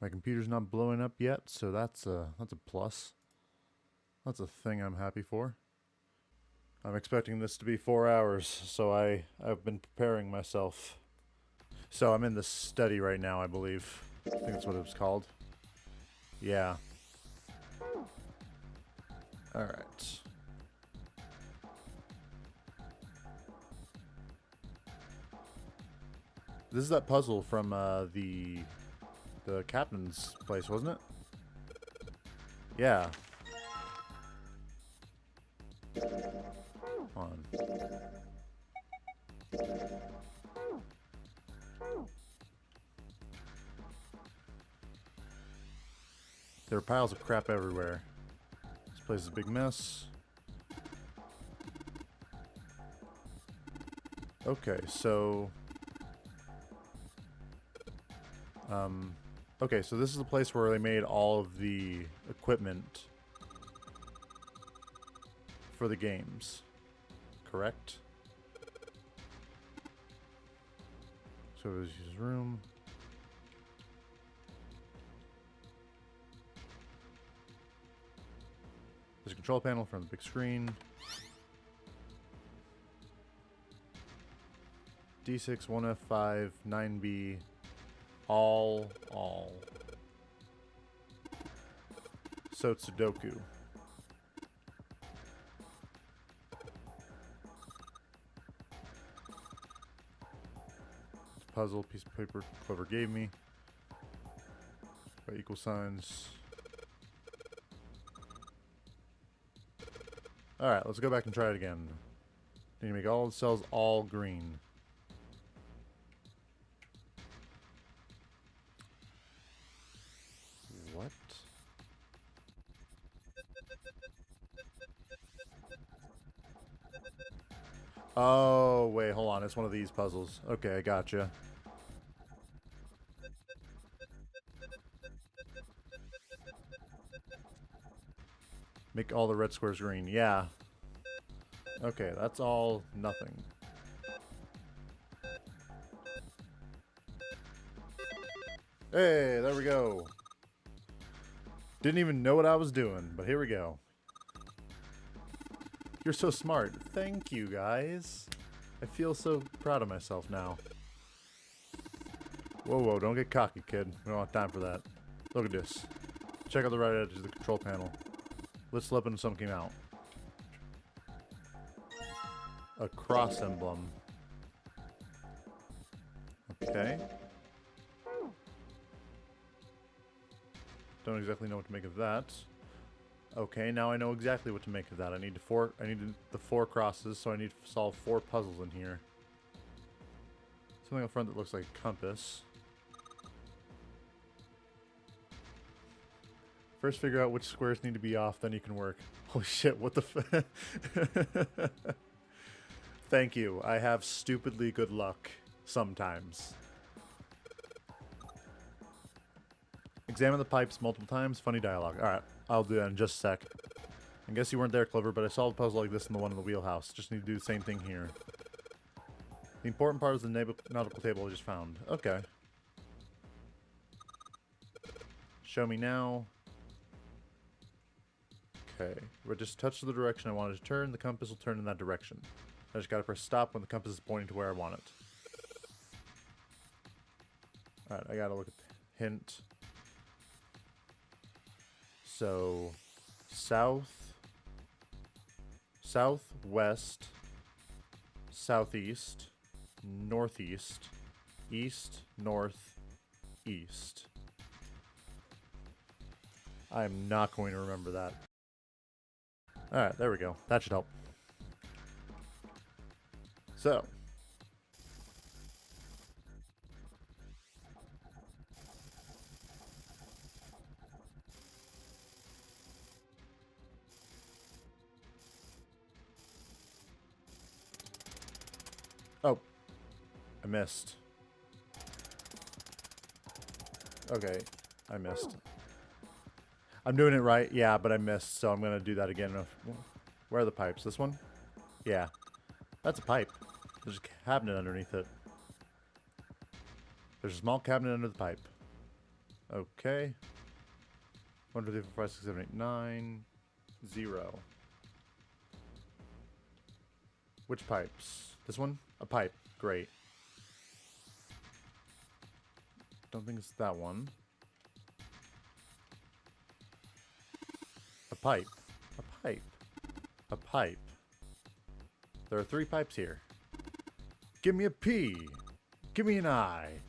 My computer's not blowing up yet, so that's a plus. That's a thing I'm happy for. I'm expecting this to be 4 hours, so I've been preparing myself. So I'm in the study right now, I believe. I think that's what it was called. Yeah. Alright. This is that puzzle from the captain's place, wasn't it? Yeah. On. There are piles of crap everywhere. This place is a big mess. Okay, so... okay, so this is the place where they made all of the equipment for the games. Correct? So there's his room. There's a control panel from the big screen. D6, 1F5, 9B, all. So it's Sudoku. Puzzle, piece of paper Clover gave me. By equal signs. Alright, let's go back and try it again. Need to make all the cells all green. What? Oh, wait, hold on. It's one of these puzzles. Okay, I gotcha. Make all the red squares green. Yeah. Okay, that's all nothing. Hey, there we go. Didn't even know what I was doing, but here we go. You're so smart. Thank you, guys. I feel so proud of myself now. Whoa, don't get cocky, kid. We don't have time for that. Look at this. Check out the right edge of the control panel. Let's slip and some came out. A cross emblem. Okay. Don't exactly know what to make of that. Okay, now I know exactly what to make of that. I need the 4 crosses, so I need to solve 4 puzzles in here. Something up front that looks like a compass. First figure out which squares need to be off, then you can work. Holy shit, what the f- Thank you. I have stupidly good luck sometimes. Examine the pipes multiple times. Funny dialogue. Alright, I'll do that in just a sec. I guess you weren't there, Clover, but I solved a puzzle like this in the one in the wheelhouse. Just need to do the same thing here. The important part is the nautical table I just found. Okay. Show me now. Okay. But just touch the direction I wanted to turn. The compass will turn in that direction. I just gotta press stop when the compass is pointing to where I want it. Alright, I gotta look at the hint. So, southwest, southeast, northeast, east, north, east. I am not going to remember that. Alright, there we go. That should help. So. Oh. I missed. Okay. I missed. I'm doing it right. Yeah, but I missed, so I'm going to do that again. Where are the pipes? This one? Yeah. That's a pipe. There's a cabinet underneath it. There's a small cabinet under the pipe. Okay. 1, 2, 3, 4, 5, 6, 7, 8, 9. 0. Which pipes? This one? A pipe. Great. Don't think it's that one. A pipe. A pipe. A pipe. There are 3 pipes here. Give me a P. Give me an I.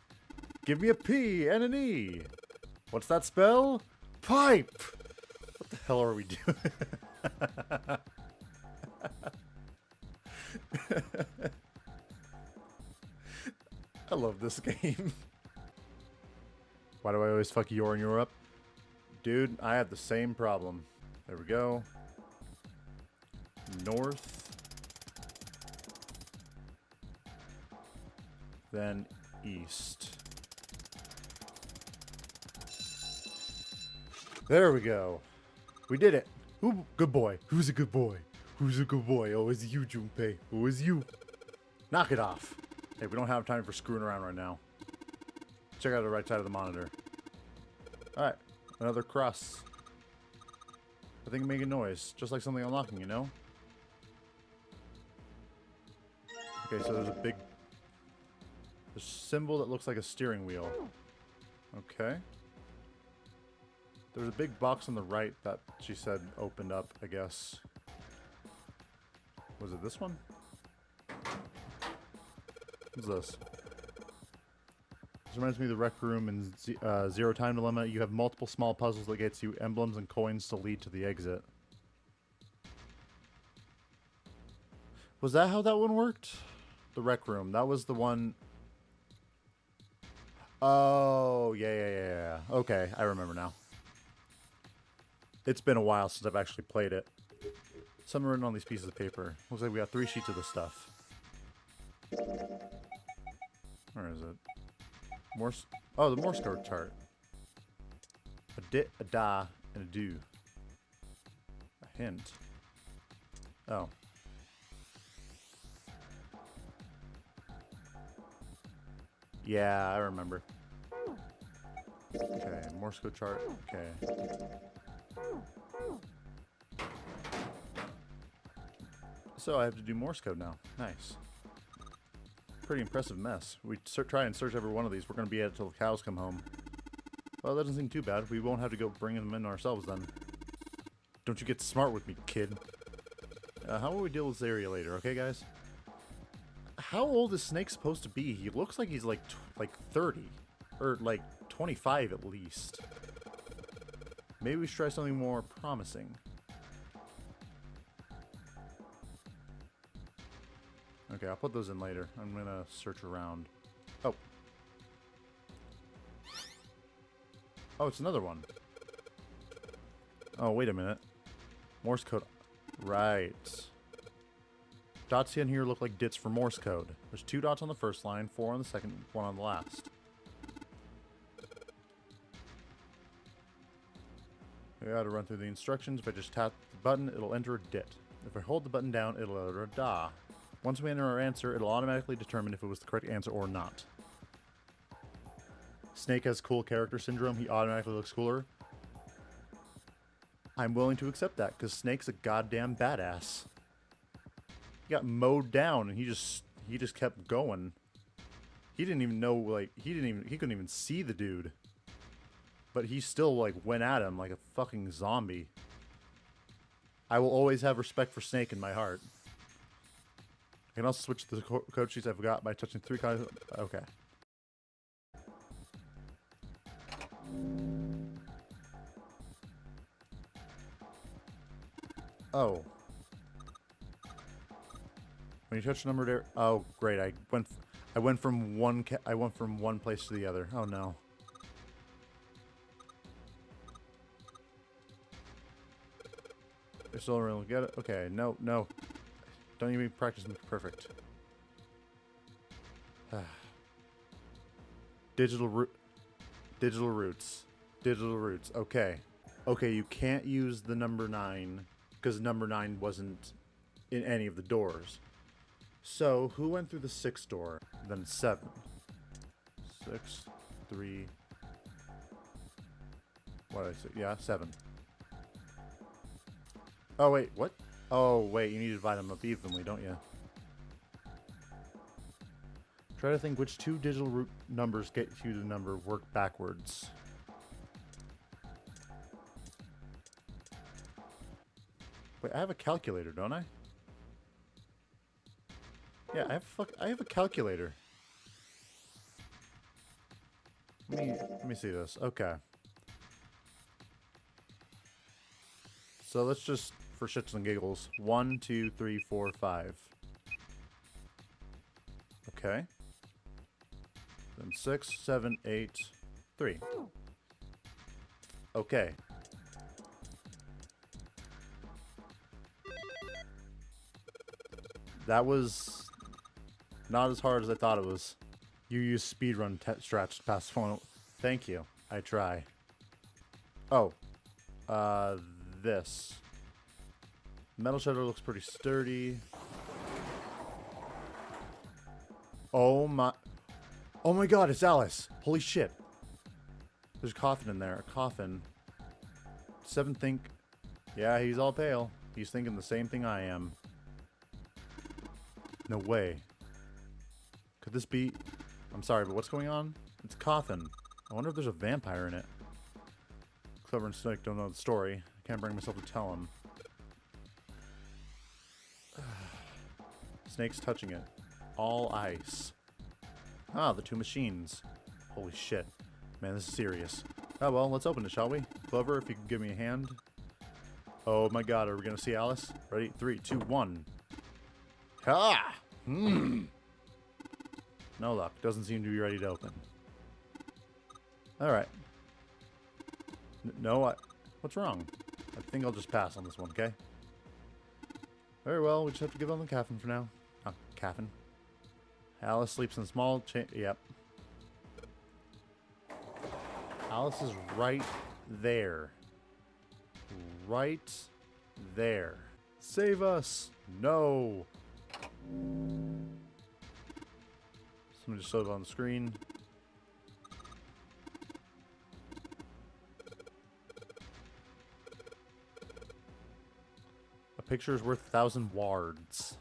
Give me a P and an E. What's that spell? Pipe! What the hell are we doing? I love this game. Why do I always fuck Yor and Europe? Dude, I have the same problem. There we go. North. Then east. There we go. We did it. Who? Good boy. Who's a good boy? Who's a good boy? Oh, it's you, Junpei. Oh, it's you. Knock it off. Hey, we don't have time for screwing around right now. Check out the right side of the monitor. Alright. Another cross. I think it made a noise. Just like something unlocking, you know? Okay, so there's a big... a symbol that looks like a steering wheel. Okay. There's a big box on the right that she said opened up, I guess. Was it this one? What's this? This reminds me of the rec room in Zero Time Dilemma. You have multiple small puzzles that gets you emblems and coins to lead to the exit. Was that how that one worked? The rec room. That was the one... Oh, yeah. Okay, I remember now. It's been a while since I've actually played it. Something written on these pieces of paper. Looks like we got 3 sheets of this stuff. Where is it? Morse. Oh, the Morse code chart. A dit, a da, and a do. A hint. Oh. Yeah, I remember. Okay, Morse code chart. Okay. So I have to do Morse code now. Nice. Pretty impressive mess. We try and search every one of these. We're going to be at it till the cows come home. Well, that doesn't seem too bad. We won't have to go bring them in ourselves then. Don't you get smart with me, kid. How will we deal with this area later, okay, guys? How old is Snake supposed to be? He looks like he's like 30. Or like 25 at least. Maybe we should try something more promising. Okay, I'll put those in later. I'm gonna search around. Oh. Oh, it's another one. Oh, wait a minute. Morse code. Right. Dots in here look like dits for Morse code. There's 2 dots on the first line, 4 on the second, 1 on the last. I gotta run through the instructions. If I just tap the button, it'll enter a dit. If I hold the button down, it'll enter a da. Once we enter our answer, it'll automatically determine if it was the correct answer or not. Snake has cool character syndrome. He automatically looks cooler. I'm willing to accept that, because Snake's a goddamn badass. He got mowed down, and he just kept going. He didn't even know, like, he couldn't even see the dude. But he still, like, went at him like a fucking zombie. I will always have respect for Snake in my heart. I can also switch the code sheets I've got by touching 3 cards. Okay. Oh. When you touch the number there. Oh, great! I went from one place to the other. Oh no. I still don't really get it. Okay, no. Don't even practice me perfect. Digital roots. Okay. Okay, you can't use the number 9 because number 9 wasn't in any of the doors. So, who went through the 6th door? Then 7. 6, 3, What did I say? Yeah, 7. Oh, wait, what? Oh, wait, you need to divide them up evenly, don't you? Try to think which 2 digital root numbers get you the number work backwards. Wait, I have a calculator, don't I? Yeah, I have a calculator. Let me see this. Okay. So let's just, for shits and giggles, 1, 2, 3, 4, 5. Okay. Then 6, 7, 8, 3. Okay. That was not as hard as I thought it was. You use speedrun strats to pass the phone. Thank you. I try. Oh. This. Metal shutter looks pretty sturdy. Oh my god, it's Alice. Holy shit. There's a coffin in there. A coffin. 7 think. Yeah, he's all pale. He's thinking the same thing I am. No way. Could this be... I'm sorry, but what's going on? It's a coffin. I wonder if there's a vampire in it. Clever and Snake don't know the story. I can't bring myself to tell him. Snake's touching it. All ice. Ah, the 2 machines. Holy shit. Man, this is serious. Oh well, let's open it, shall we? Clover, if you can give me a hand. Oh my god, are we gonna see Alice? Ready? 3, 2, 1. Ha! No luck. Doesn't seem to be ready to open. Alright. No, what's wrong? I think I'll just pass on this one, okay? Very well, we just have to give on the coffin for now. Coffin. Alice sleeps in a small yep. Alice is right there. Right there. Save us! No! Somebody just showed up on the screen. A picture is worth 1,000 words.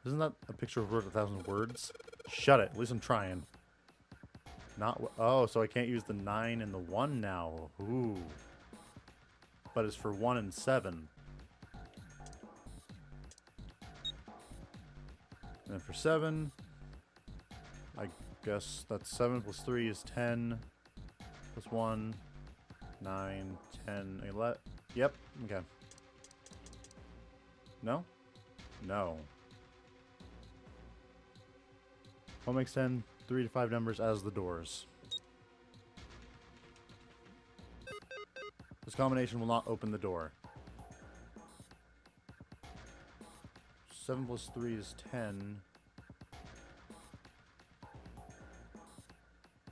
Isn't that a picture worth 1,000 words? Shut it. At least I'm trying. Not. Oh, so I can't use the 9 and the 1 now. Ooh. But it's for 1 and 7. And for 7, I guess that's 7 plus 3 is 10. Plus 1, 9, 10, 11. Yep. Okay. No? No. What makes 10? 3 to 5 numbers as the doors. This combination will not open the door. 7 plus 3 is 10.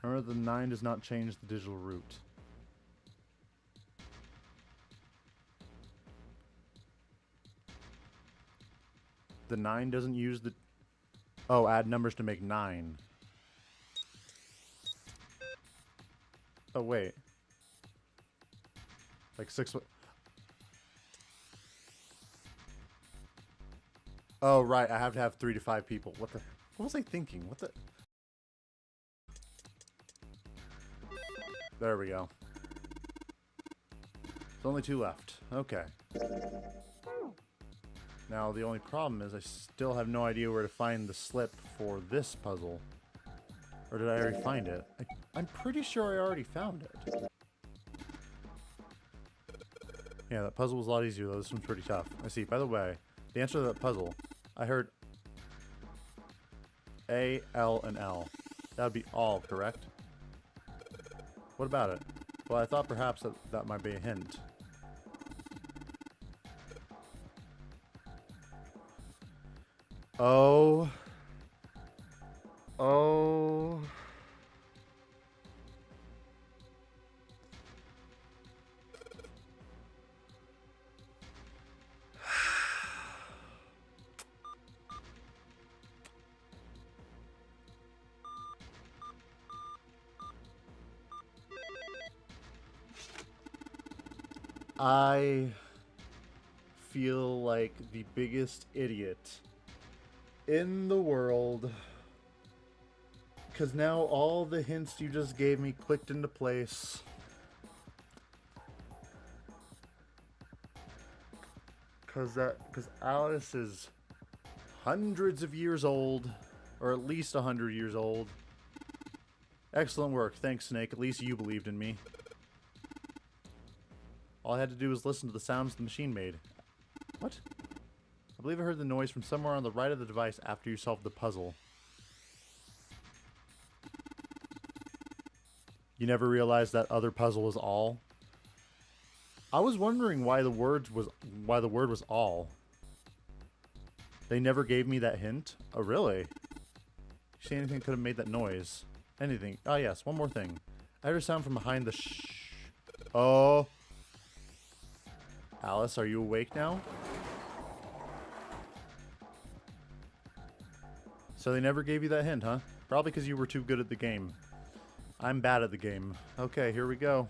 Remember, the 9 does not change the digital root. The 9 doesn't use the... Oh, add numbers to make 9. Oh, wait. Like 6... Oh, right. I have to have 3 to 5 people. What the... What was I thinking? What the... There we go. There's only 2 left. Okay. Now, the only problem is I still have no idea where to find the slip for this puzzle. Or did I already find it? I'm pretty sure I already found it. Yeah, that puzzle was a lot easier, though. This one's pretty tough. I see. By the way, the answer to that puzzle, I heard A, L, and L. That would be all, correct? What about it? Well, I thought perhaps that might be a hint. Oh. Oh. I feel like the biggest idiot in the world. Because now all the hints you just gave me clicked into place. Because Alice is hundreds of years old, or at least 100 years old. Excellent work. Thanks, Snake. At least you believed in me. All I had to do was listen to the sounds the machine made. What? I believe I heard the noise from somewhere on the right of the device after you solved the puzzle. You never realized that other puzzle was all? I was wondering why the word was all. They never gave me that hint? Oh, really? You see anything that could have made that noise? Anything? Oh, yes. One more thing. I heard a sound from behind the Oh. Alice, are you awake now? So they never gave you that hint, huh? Probably because you were too good at the game. I'm bad at the game. Okay, here we go.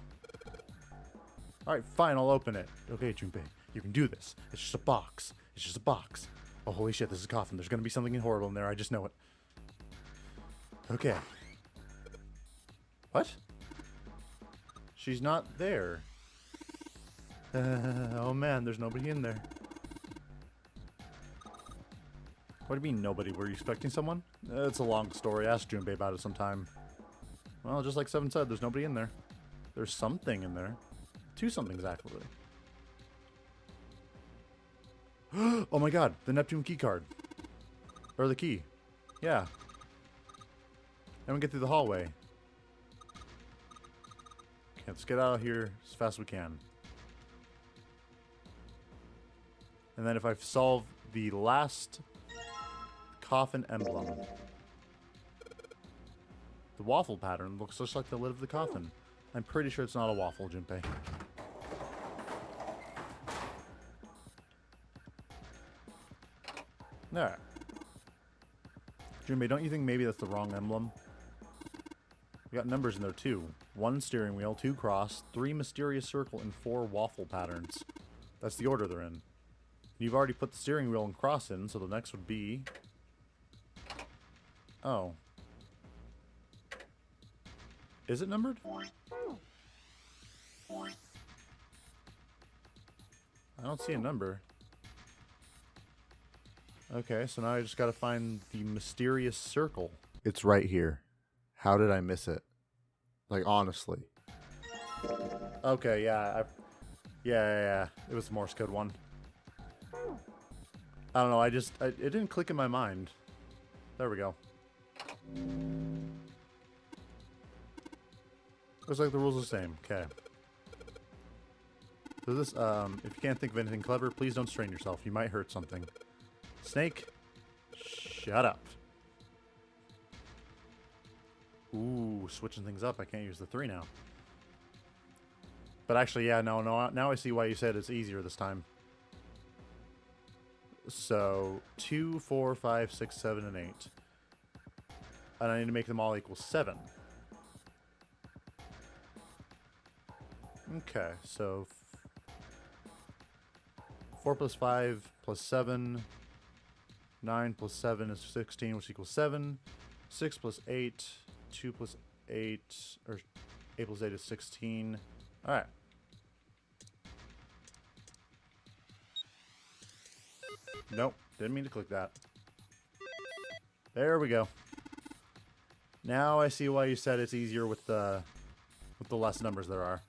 Alright, fine, I'll open it. Okay, Junpei, you can do this. It's just a box. It's just a box. Oh, holy shit, this is a coffin. There's gonna be something horrible in there. I just know it. Okay. What? She's not there. Oh man, there's nobody in there. What do you mean, nobody? Were you expecting someone? It's a long story. Ask Junpei about it sometime. Well, just like Seven said, there's nobody in there. There's something in there. Two somethings, actually. Oh my god, the Neptune key card. Or the key. Yeah. And we get through the hallway. Okay, let's get out of here as fast as we can. And then if I solve the last coffin emblem. The waffle pattern looks just like the lid of the coffin. I'm pretty sure it's not a waffle, Junpei. Alright. Junpei, don't you think maybe that's the wrong emblem? We got numbers in there too. 1 steering wheel, 2 cross, 3 mysterious circle, and 4 waffle patterns. That's the order they're in. You've already put the steering wheel and cross in, so the next would be... Oh. Is it numbered? I don't see a number. Okay, so now I just gotta find the mysterious circle. It's right here. How did I miss it? Like, honestly. Okay, yeah. Yeah. It was the Morse code one. I don't know, it didn't click in my mind. There we go. Looks like the rules are the same. Okay. So this, if you can't think of anything clever, please don't strain yourself. You might hurt something. Snake, shut up. Ooh, switching things up. I can't use the 3 now. But actually, yeah, no, now I see why you said it's easier this time. So, 2, 4, 5, 6, 7, and 8. And I need to make them all equal 7. Okay, so 4 plus 5 plus 7. 9 plus 7 is 16, which equals 7. 6 plus 8. 2 plus 8. Or 8 plus 8 is 16. Alright. Nope, didn't mean to click that. There we go. Now I see why you said it's easier with the less numbers there are.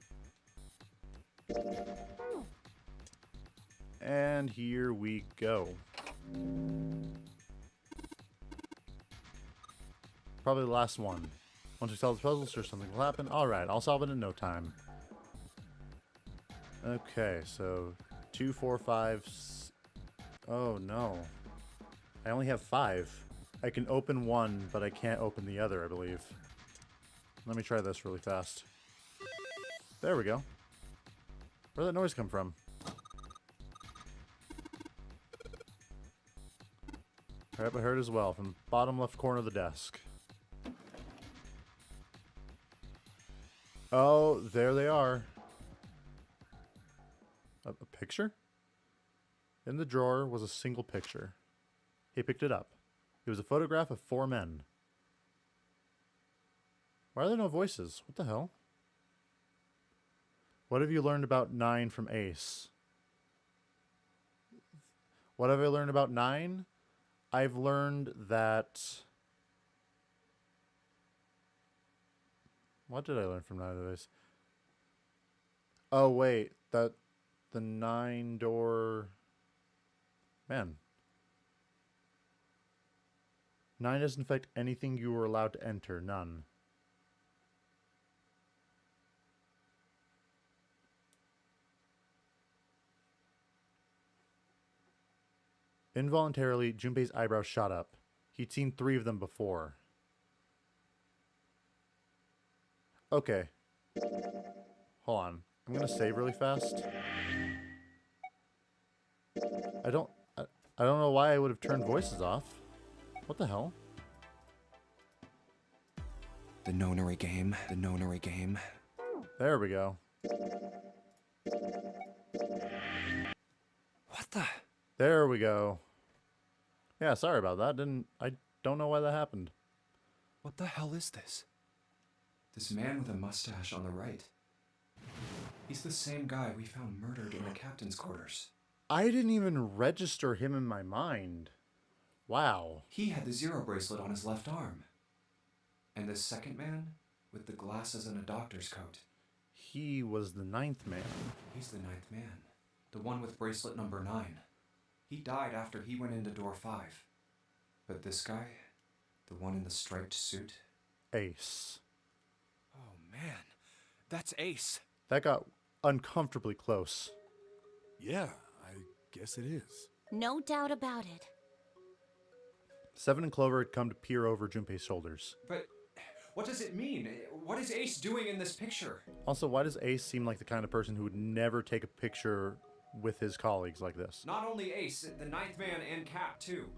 And here we go. Probably the last one. Once we solve the puzzle, sure something will happen. Alright, I'll solve it in no time. Okay, so 2, 4, 5... Oh no. I only have 5. I can open one, but I can't open the other, I believe. Let me try this really fast. There we go. Where'd that noise come from? Alright, I heard as well, from the bottom left corner of the desk. Oh, there they are. A picture? In the drawer was a single picture. He picked it up. It was a photograph of 4 men. Why are there no voices? What the hell? What have you learned about 9 from Ace? What have I learned about 9? I've learned that... What did I learn from 9 of Ace? Oh, wait. That... The 9-door... Man. 9 doesn't affect anything you were allowed to enter. None. Involuntarily, Junpei's eyebrows shot up. He'd seen 3 of them before. Okay. Hold on. I'm gonna save really fast. I don't know why I would have turned voices off. What the hell? The Nonary game. The Nonary game. There we go. What the? There we go. Yeah, sorry about that. I don't know why that happened. What the hell is this? This man with a mustache on the right. He's the same guy we found murdered in the captain's quarters. I didn't even register him in my mind. Wow. He had the zero bracelet on his left arm. And the second man with the glasses and a doctor's coat. He was the 9th man. He's the 9th man. The one with bracelet number 9. He died after he went into door 5. But this guy, the one in the striped suit. Ace. Oh man, that's Ace. That got uncomfortably close. Yeah, I guess it is. No doubt about it. 7 and Clover had come to peer over Junpei's shoulders. But what does it mean? What is Ace doing in this picture? Also, why does Ace seem like the kind of person who would never take a picture with his colleagues like this? Not only Ace, the 9th man and Cap too.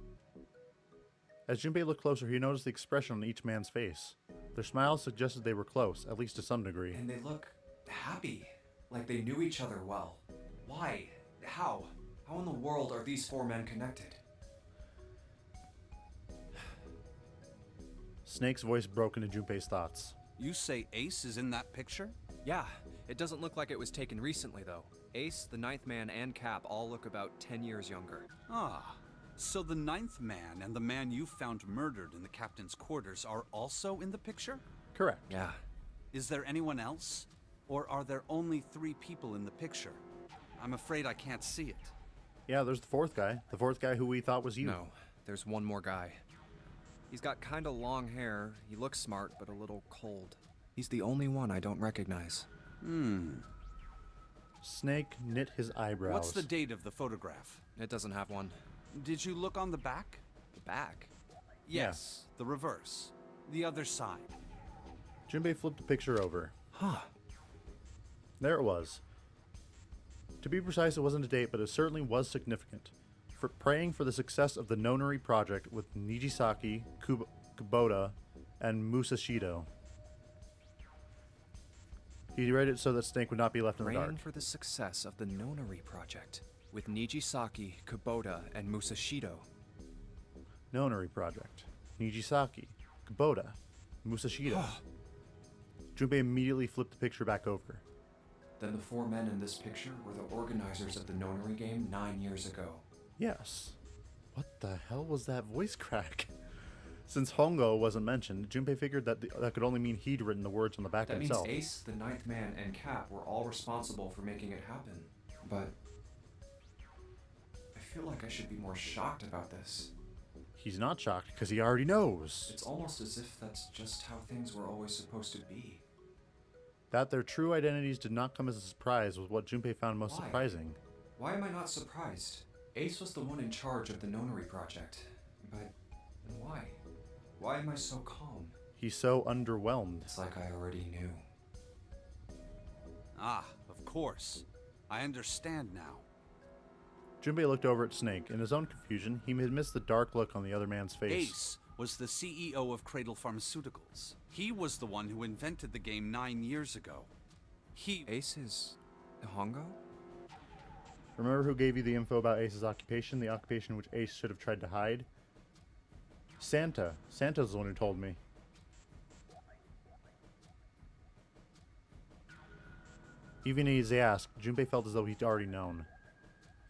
As Junpei looked closer, he noticed the expression on each man's face. Their smiles suggested they were close, at least to some degree. And they look happy, like they knew each other well. Why? How? How in the world are these 4 men connected? Snake's voice broke into Junpei's thoughts. You say Ace is in that picture? Yeah, it doesn't look like it was taken recently, though. Ace, the 9th man, and Cap all look about 10 years younger. Ah, so the 9th man and the man you found murdered in the captain's quarters are also in the picture? Correct. Yeah. Is there anyone else? Or are there only 3 people in the picture? I'm afraid I can't see it. Yeah, there's the 4th guy. The 4th guy who we thought was you. No, there's one more guy. He's got kinda long hair, he looks smart, but a little cold. He's the only one I don't recognize. Snake knit his eyebrows. What's the date of the photograph? It doesn't have one. Did you look on the back? The back? Yes, the reverse. The other side. Junpei flipped the picture over. Huh. There it was. To be precise, it wasn't a date, but it certainly was significant. For praying for the success of the Nonary project with Nijisaki, Kubota, and Musashido. He read it so that Snake would not be left in the dark. Praying for the success of the Nonary project with Nijisaki, Kubota, and Musashido. Nonary project. Nijisaki, Kubota, Musashido. Junpei immediately flipped the picture back over. Then the 4 men in this picture were the organizers of the Nonary game 9 years ago. Yes. What the hell was that voice crack? Since Hongo wasn't mentioned, Junpei figured that that could only mean he'd written the words on the back That means himself. Ace, the 9th man, and Cap were all responsible for making it happen. But I feel like I should be more shocked about this. He's not shocked because he already knows. It's almost as if that's just how things were always supposed to be. That their true identities did not come as a surprise was what Junpei found most Why? surprising. Why am I not surprised? Ace was the one in charge of the Nonary project. But why? Why am I so calm? He's so underwhelmed. It's like I already knew. Ah, of course. I understand now. Junpei looked over at Snake. In his own confusion, he had missed the dark look on the other man's face. Ace was the CEO of Cradle Pharmaceuticals. He was the one who invented the game 9 years ago. Ace is... Hongo? Remember who gave you the info about Ace's occupation? The occupation which Ace should have tried to hide? Santa. Santa's the one who told me. Even as he asked, Junpei felt as though he'd already known.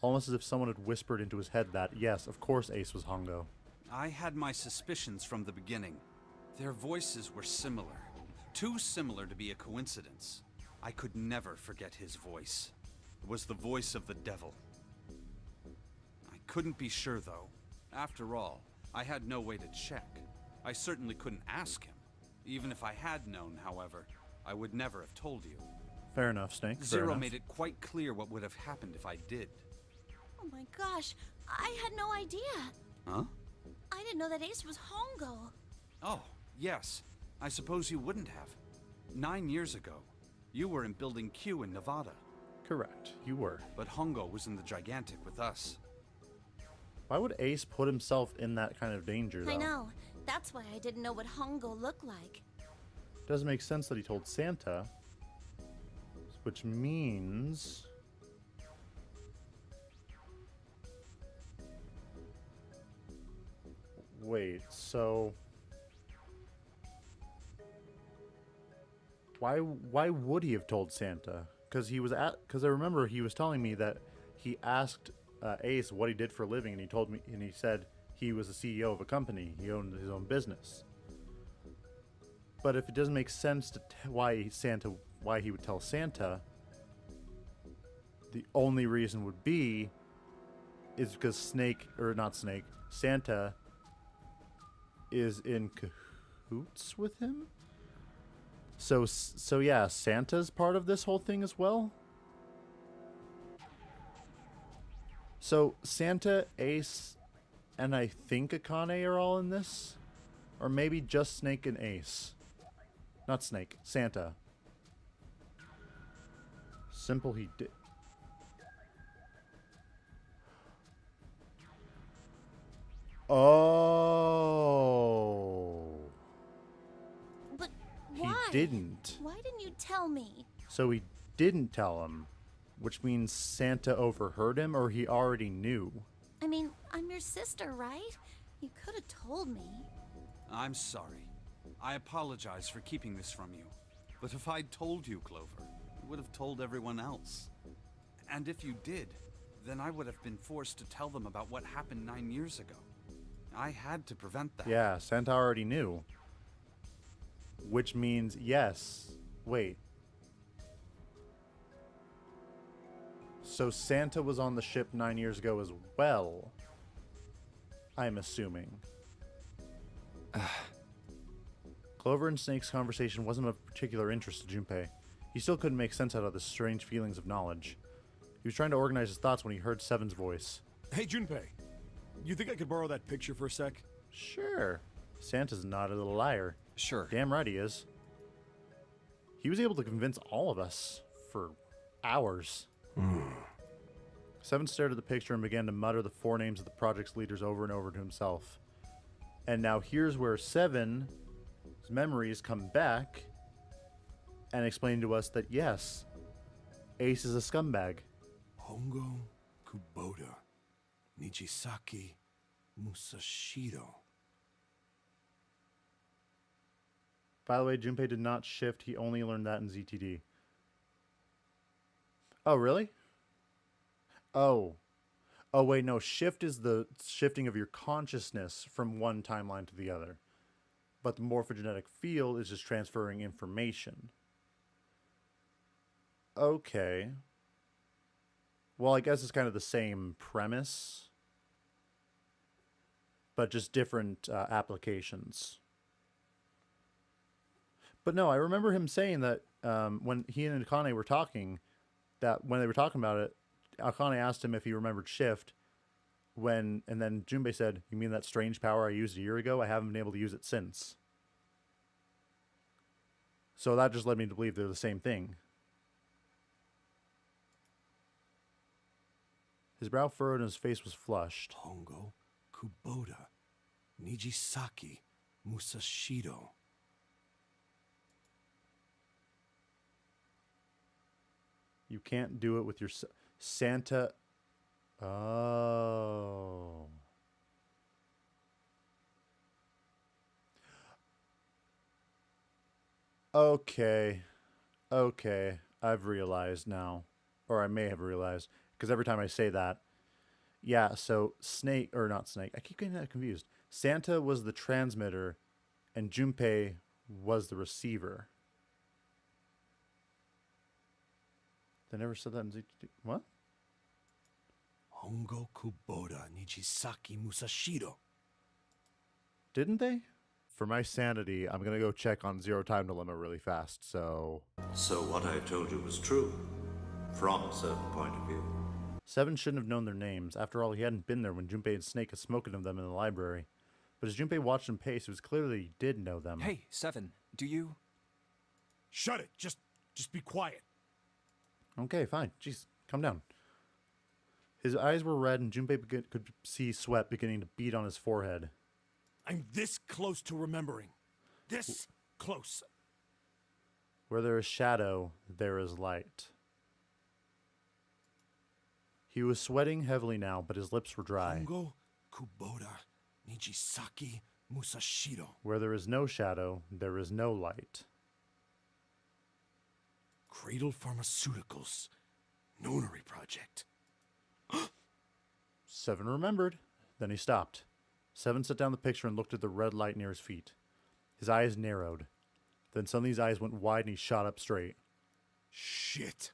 Almost as if someone had whispered into his head that, yes, of course Ace was Hongo. I had my suspicions from the beginning. Their voices were similar. Too similar to be a coincidence. I could never forget his voice. It was the voice of the devil. I couldn't be sure, though. After all, I had no way to check. I certainly couldn't ask him. Even if I had known, however, I would never have told you. Fair enough, Snake. Fair Zero enough. made it quite clear what would have happened if I did. Oh my gosh, I had no idea. Huh? I didn't know that Ace was Hongo. Oh, yes. I suppose you wouldn't have. 9 years ago, you were in Building Q in Nevada. Correct. You were. But Hongo was in the Gigantic with us. Why would Ace put himself in that kind of danger, though? I know. That's why I didn't know what Hongo looked like. Doesn't make sense that he told Santa. Which means... Wait, so... Why would he have told Santa? Because I remember he was telling me that he asked Ace what he did for a living, and he said he was the CEO of a company. He owned his own business. But if it doesn't make sense to why he would tell Santa, the only reason would be is because Santa is in cahoots with him. So yeah, Santa's part of this whole thing as well. So Santa, Ace, and I think Akane are all in this, or maybe just Snake and Ace. Not Snake, Santa. Simple he did. Oh. But why? He didn't. Why didn't you tell me? So he didn't tell him, which means Santa overheard him, or he already knew. I mean, I'm your sister, right? You could have told me. I'm sorry. I apologize for keeping this from you. But if I'd told you, Clover, you would have told everyone else. And if you did, then I would have been forced to tell them about what happened 9 years ago. I had to prevent that. Yeah, Santa already knew. Which means, yes. Wait. So Santa was on the ship 9 years ago as well, I'm assuming. Clover and Snake's conversation wasn't of particular interest to Junpei. He still couldn't make sense out of the strange feelings of knowledge. He was trying to organize his thoughts when he heard Seven's voice. Hey, Junpei. You think I could borrow that picture for a sec? Sure. Santa's not a little liar. Sure. Damn right he is. He was able to convince all of us for hours. Seven stared at the picture and began to mutter the four names of the project's leaders over and over to himself. And now here's where Seven's memories come back and explain to us that yes, Ace is a scumbag. Hongo, Kubota, Nijisaki, Musashiro. By the way, Junpei did not shift. He only learned that in ZTD. Oh, really? Oh. Oh, wait, no. Shift is the shifting of your consciousness from one timeline to the other. But the morphogenetic field is just transferring information. Okay. Well, I guess it's kind of the same premise, but just different applications. But no, I remember him saying that when he and Akane were talking, that when they were talking about it, Akane asked him if he remembered Shift, and then Junpei said, "You mean that strange power I used a year ago? I haven't been able to use it since." So that just led me to believe they're the same thing. His brow furrowed and his face was flushed. Hongo, Kubota, Nijisaki, Musashiro. You can't do it with your Santa. Oh. Okay. Okay. I've realized now. Or I may have realized. Because every time I say that. Yeah, so Snake, or not Snake, I keep getting that confused. Santa was the transmitter, and Junpei was the receiver. They never said that in ZTT. What? Hongo Kubota Nijisaki Musashiro. Didn't they? For my sanity, I'm going to go check on Zero Time Dilemma really fast, so... So what I told you was true, from a certain point of view. Seven shouldn't have known their names. After all, he hadn't been there when Junpei and Snake had spoken of them in the library. But as Junpei watched him pace, it was clear that he did know them. Hey, Seven, do you... Shut it. Just be quiet. Okay, fine. Jeez, calm down. His eyes were red, and Junpei could see sweat beginning to bead on his forehead. I'm this close to remembering. This close. Where there is shadow, there is light. He was sweating heavily now, but his lips were dry. Hongo Kubota Nijisaki Musashiro. Where there is no shadow, there is no light. Cradle Pharmaceuticals. Nonary project. Seven remembered. Then he stopped. Seven set down the picture and looked at the red light near his feet. His eyes narrowed. Then suddenly his eyes went wide and he shot up straight. Shit.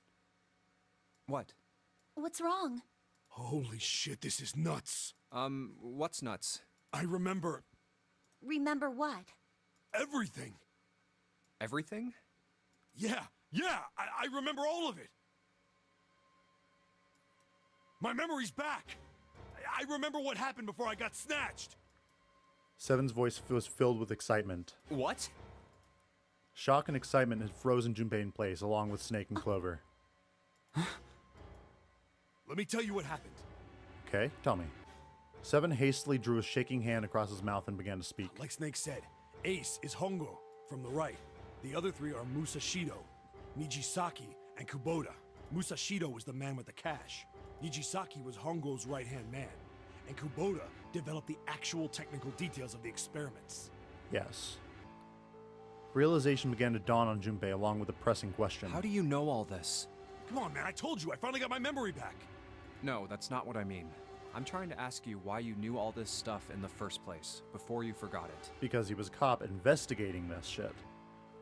What? What's wrong? Holy shit, this is nuts. What's nuts? I remember Remember what? everything. Everything? Yeah, I remember all of it. My memory's back. I remember what happened before I got snatched. Seven's voice was filled with excitement. What? Shock and excitement had frozen Junpei in place, along with Snake and Clover. Let me tell you what happened. Okay, tell me. Seven hastily drew a shaking hand across his mouth and began to speak. Like Snake said, Ace is Hongo from the right. The other three are Musashido, Nijisaki, and Kubota. Musashido was the man with the cash. Nijisaki was Hongo's right-hand man. And Kubota developed the actual technical details of the experiments. Yes. Realization began to dawn on Junpei along with a pressing question. How do you know all this? Come on, man, I told you, I finally got my memory back. No, that's not what I mean. I'm trying to ask you why you knew all this stuff in the first place, before you forgot it. Because he was a cop investigating this shit.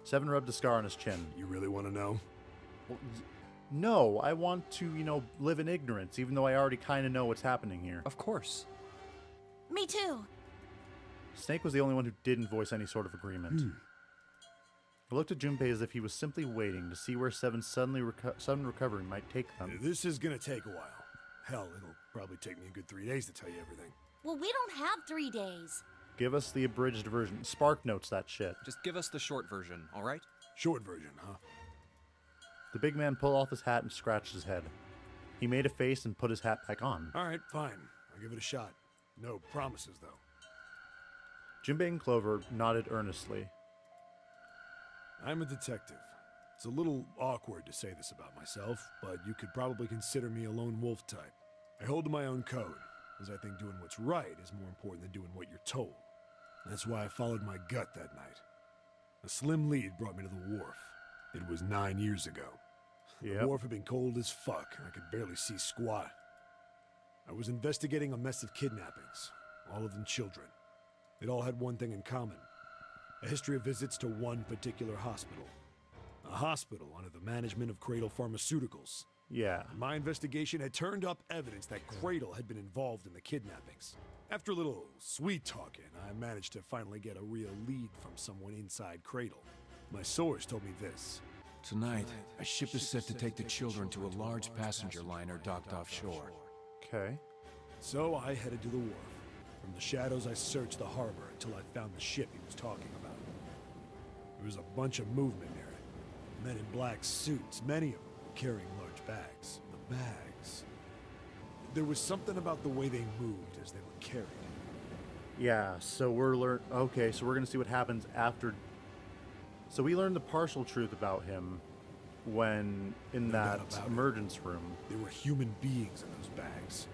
Seven rubbed a scar on his chin. You really want to know? Well, no, I want to, live in ignorance, even though I already kind of know what's happening here. Of course. Me too. Snake was the only one who didn't voice any sort of agreement. He looked at Junpei as if he was simply waiting to see where Seven's sudden recovery might take them. This is gonna take a while. Hell, it'll probably take me a good 3 days to tell you everything. Well, we don't have 3 days. Give us the abridged version. Spark notes that shit. Just give us the short version, all right? Short version, huh? The big man pulled off his hat and scratched his head. He made a face and put his hat back on. All right, fine. I'll give it a shot. No promises, though. Junpei and Clover nodded earnestly. I'm a detective. It's a little awkward to say this about myself, but you could probably consider me a lone wolf type. I hold to my own code, as I think doing what's right is more important than doing what you're told. That's why I followed my gut that night. A slim lead brought me to the wharf. It was 9 years ago. Yep. The wharf had been cold as fuck, and I could barely see squat. I was investigating a mess of kidnappings, all of them children. It all had one thing in common. A history of visits to one particular hospital. A hospital under the management of Cradle Pharmaceuticals. Yeah. My investigation had turned up evidence that Cradle had been involved in the kidnappings. After a little sweet talking, I managed to finally get a real lead from someone inside Cradle. My source told me this. Tonight, a ship is set to take the children to a large passenger liner docked offshore. Okay. So I headed to the wharf. From the shadows, I searched the harbor until I found the ship he was talking about. There was a bunch of movement near it. Men in black suits, many of them carrying large bags. The bags. There was something about the way they moved as they were carried. Yeah, so we're okay, so we're going to see what happens after. So we learned the partial truth about him when in No that doubt about it. emergence room. There were human beings in those bags.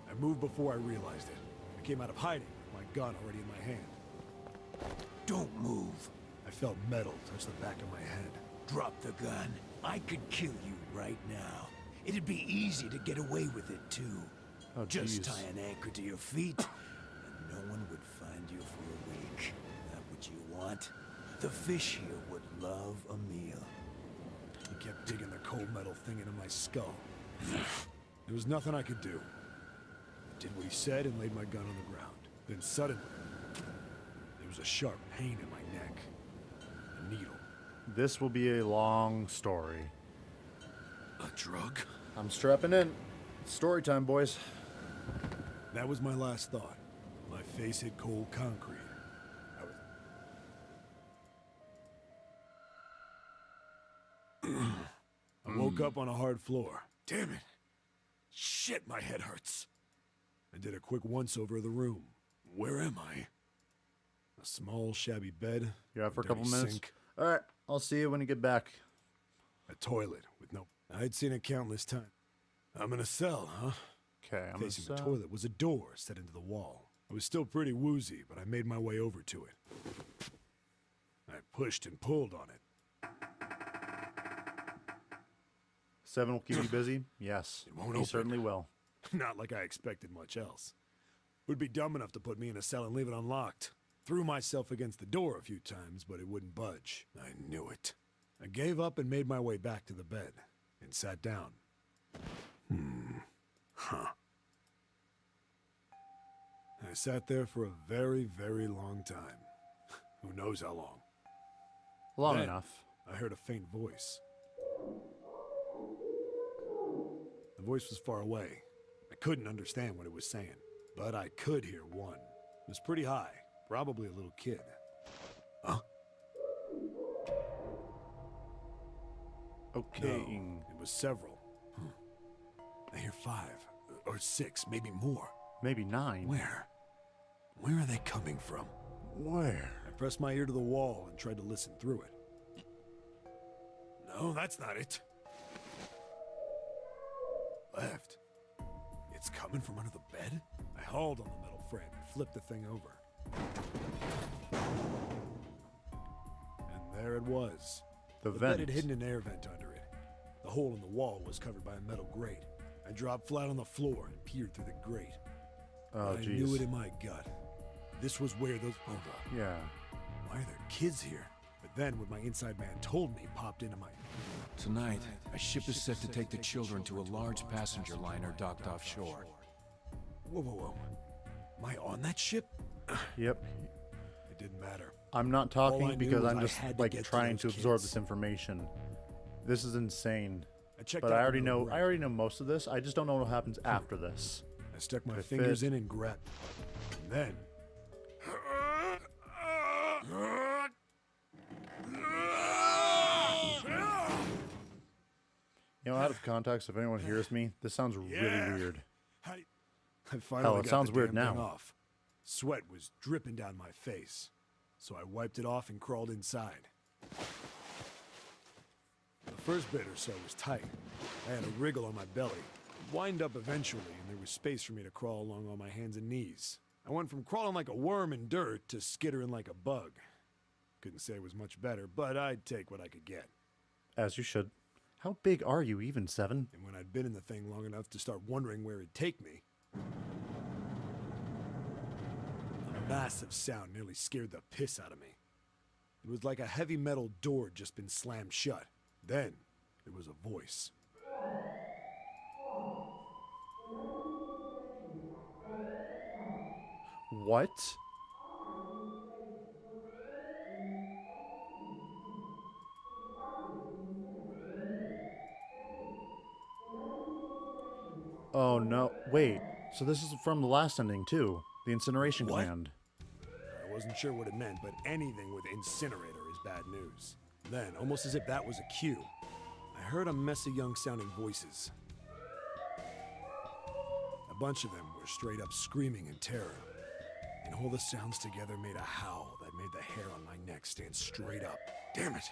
I moved before I realized it. I came out of hiding with my gun already in my hand. Don't move. I felt metal touch the back of my head. Drop the gun. I could kill you right now. It'd be easy to get away with it, too. Oh, Just jeez. tie an anchor to your feet, and no one would find you for a week. That what you want? The fish here would love a meal. He kept digging the cold metal thing into my skull. There was nothing I could do. I did what he said and laid my gun on the ground. Then suddenly, there was a sharp pain in my neck. A needle. This will be a long story. A drug? I'm strapping in. It's story time, boys. That was my last thought. My face hit cold concrete. I woke up on a hard floor. Damn it. Shit, my head hurts. I did a quick once-over of the room. Where am I? A small, shabby bed. You're out for a dirty couple minutes? sink, Alright, I'll see you when you get back. a toilet with no... I'd seen it countless times. I'm in a cell, huh? Okay, I'm Facing the gonna toilet was a door set into the wall. I was still pretty woozy, but I made my way over to it. I pushed and pulled on it. 7 will keep you busy? Yes. It won't He open. certainly will. Not like I expected much else. Would be dumb enough to put me in a cell and leave it unlocked. Threw myself against the door a few times, but it wouldn't budge. I knew it. I gave up and made my way back to the bed and sat down. Huh. I sat there for a very, very long time. Who knows how long. Long Then, enough. I heard a faint voice. The voice was far away. I couldn't understand what it was saying, but I could hear one. It was pretty high, probably a little kid. Huh? Okay. No, it was several. I hear 5 or 6, maybe more. Maybe 9. Where? Where are they coming from? Where? I pressed my ear to the wall and tried to listen through it. No, that's not it. Left. It's coming from under the bed? I hauled on the metal frame and flipped the thing over. And there it was. The The vent. bed had hidden an air vent under it. The hole in the wall was covered by a metal grate. I dropped flat on the floor and peered through the grate. Oh, I jeez. knew it in my gut. This was where those... Hold up. Yeah. Why are there kids here? But then what my inside man told me popped into my... Tonight, a ship is set to take the children to a large passenger liner docked offshore. Whoa, whoa, whoa. Am I on that ship? Yep. It didn't matter. I'm not All I talking knew because was I'm I just had to like get to trying those to absorb kids. this information. This is insane. I checked But out I the already middle know. right. I already know most of this. I just don't know what happens after this. I stuck my If fingers it- in and grabbed. And then... You know, out of context, if anyone hears me, this sounds Yeah. really weird. I finally it got sounds the weird damn thing now. off. Sweat was dripping down my face, so I wiped it off and crawled inside. The first bit or so was tight. I had a wriggle on my belly, wind up eventually, and there was space for me to crawl along on my hands and knees. I went from crawling like a worm in dirt to skittering like a bug. Couldn't say it was much better, but I'd take what I could get. As you should. How big are you, even 7? And when I'd been in the thing long enough to start wondering where it'd take me, a massive sound nearly scared the piss out of me. It was like a heavy metal door had just been slammed shut. Then there was a voice. What? Oh no. Wait. So this is from the last ending too. The incineration What? command. I wasn't sure what it meant, but anything with incinerator is bad news. Then, almost as if that was a cue, I heard a mess of young-sounding voices. A bunch of them were straight up screaming in terror. And all the sounds together made a howl that made the hair on my neck stand straight up. Damn it!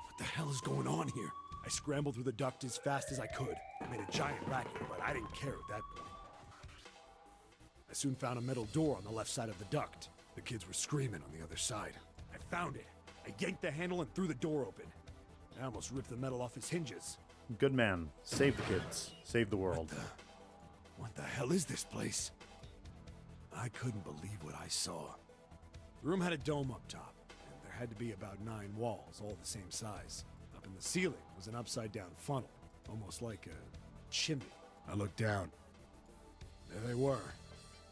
What the hell is going on here? I scrambled through the duct as fast as I could. I made a giant racket, but I didn't care at that point. I soon found a metal door on the left side of the duct. The kids were screaming on the other side. I found it. I yanked the handle and threw the door open. I almost ripped the metal off its hinges. Good man. Save the kids. Save the world. What the hell is this place? I couldn't believe what I saw. The room had a dome up top, and there had to be about 9 walls, all the same size. Up in the ceiling was an upside-down funnel, almost like a chimney. I looked down. There they were.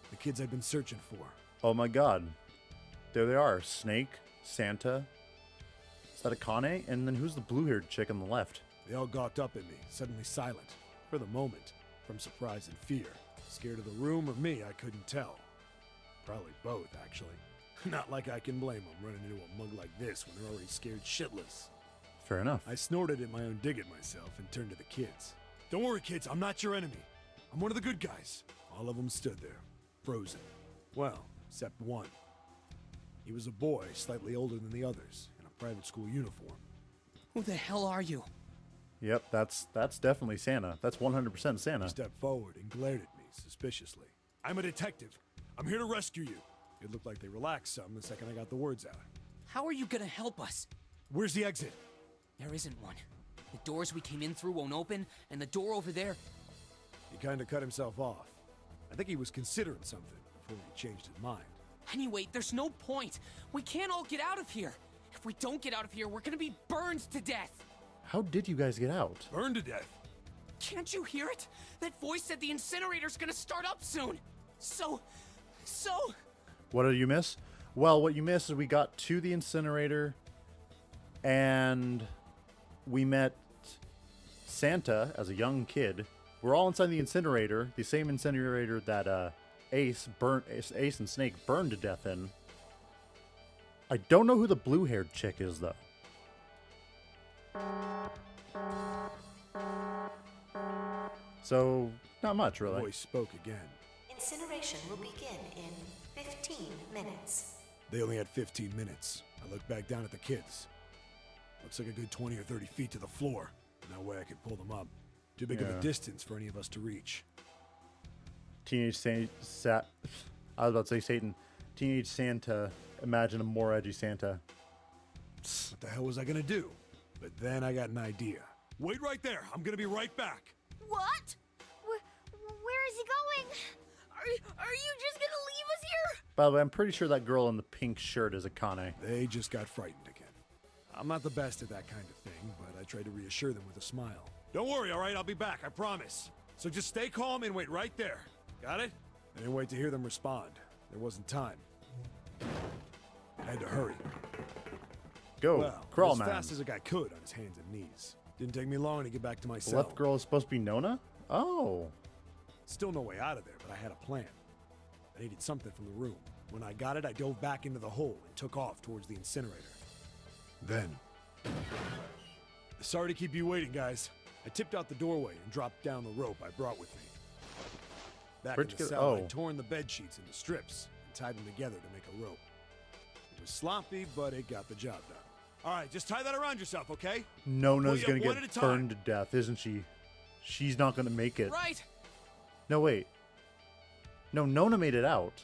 The kids I'd been searching for. Oh my god. There they are. Snake, Santa. Is that Akane? And then who's the blue-haired chick on the left? They all gawked up at me, suddenly silent. For the moment, from surprise and fear. Scared of the room or me, I couldn't tell. Probably both, actually. Not like I can blame them running into a mug like this when they're already scared shitless. Fair enough. I snorted at my own dig at myself and turned to the kids. Don't worry, kids, I'm not your enemy. I'm one of the good guys. All of them stood there, frozen. Well, except one. He was a boy, slightly older than the others, in a private school uniform. Who the hell are you? Yep, that's definitely Santa. That's 100% Santa. He stepped forward and glared at me suspiciously. I'm a detective. I'm here to rescue you. It looked like they relaxed some the second I got the words out. How are you gonna help us? Where's the exit? There isn't one. The doors we came in through won't open, and the door over there... He kind of cut himself off. I think he was considering something before he changed his mind. Anyway, there's no point. We can't all get out of here. If we don't get out of here, we're gonna be burned to death. How did you guys get out? Burned to death. Can't you hear it? That voice said the incinerator's gonna start up soon. So... What did you miss? Well, what you missed is we got to the incinerator and we met Santa as a young kid. We're all inside the incinerator, the same incinerator that Ace and Snake burned to death in. I don't know who the blue-haired chick is, though. So, not much, The really. voice spoke again. Incineration will begin in 15 minutes. They only had 15 minutes. I looked back down at the kids. Looks like a good 20 or 30 feet to the floor. No way I could pull them up. Too big of Yeah. a distance for any of us to reach. Teenage Santa. I was about to say Satan. Teenage Santa. Imagine a more edgy Santa. What the hell was I gonna do? But then I got an idea. Wait right there. I'm gonna be right back. What? Where is he going? Are you just gonna leave us here? By the way, I'm pretty sure that girl in the pink shirt is Akane. They just got frightened again. I'm not the best at that kind of thing, but I tried to reassure them with a smile. Don't worry, all right? I'll be back, I promise. So just stay calm and wait right there. Got it? I didn't wait to hear them respond. There wasn't time. I had to hurry. Go, Well, crawl, as man. fast as I could on his hands and knees. Didn't take me long to get back to my The cell. left girl is supposed to be Nona? Oh. Still no way out of there, but I had a plan. I needed something from the room. When I got it, I dove back into the hole and took off towards the incinerator. Then... Sorry to keep you waiting, guys. I tipped out the doorway and dropped down the rope I brought with me. Back Where'd in you the get- cell, oh. I'd torn the bed sheets into strips and tied them together to make a rope. It was sloppy, but it got the job done. All right, just tie that around yourself, okay? Nona's Pull gonna you up one get at a time. burned to death, isn't she? She's not gonna make it. Right! No, wait. No, Nona made it out.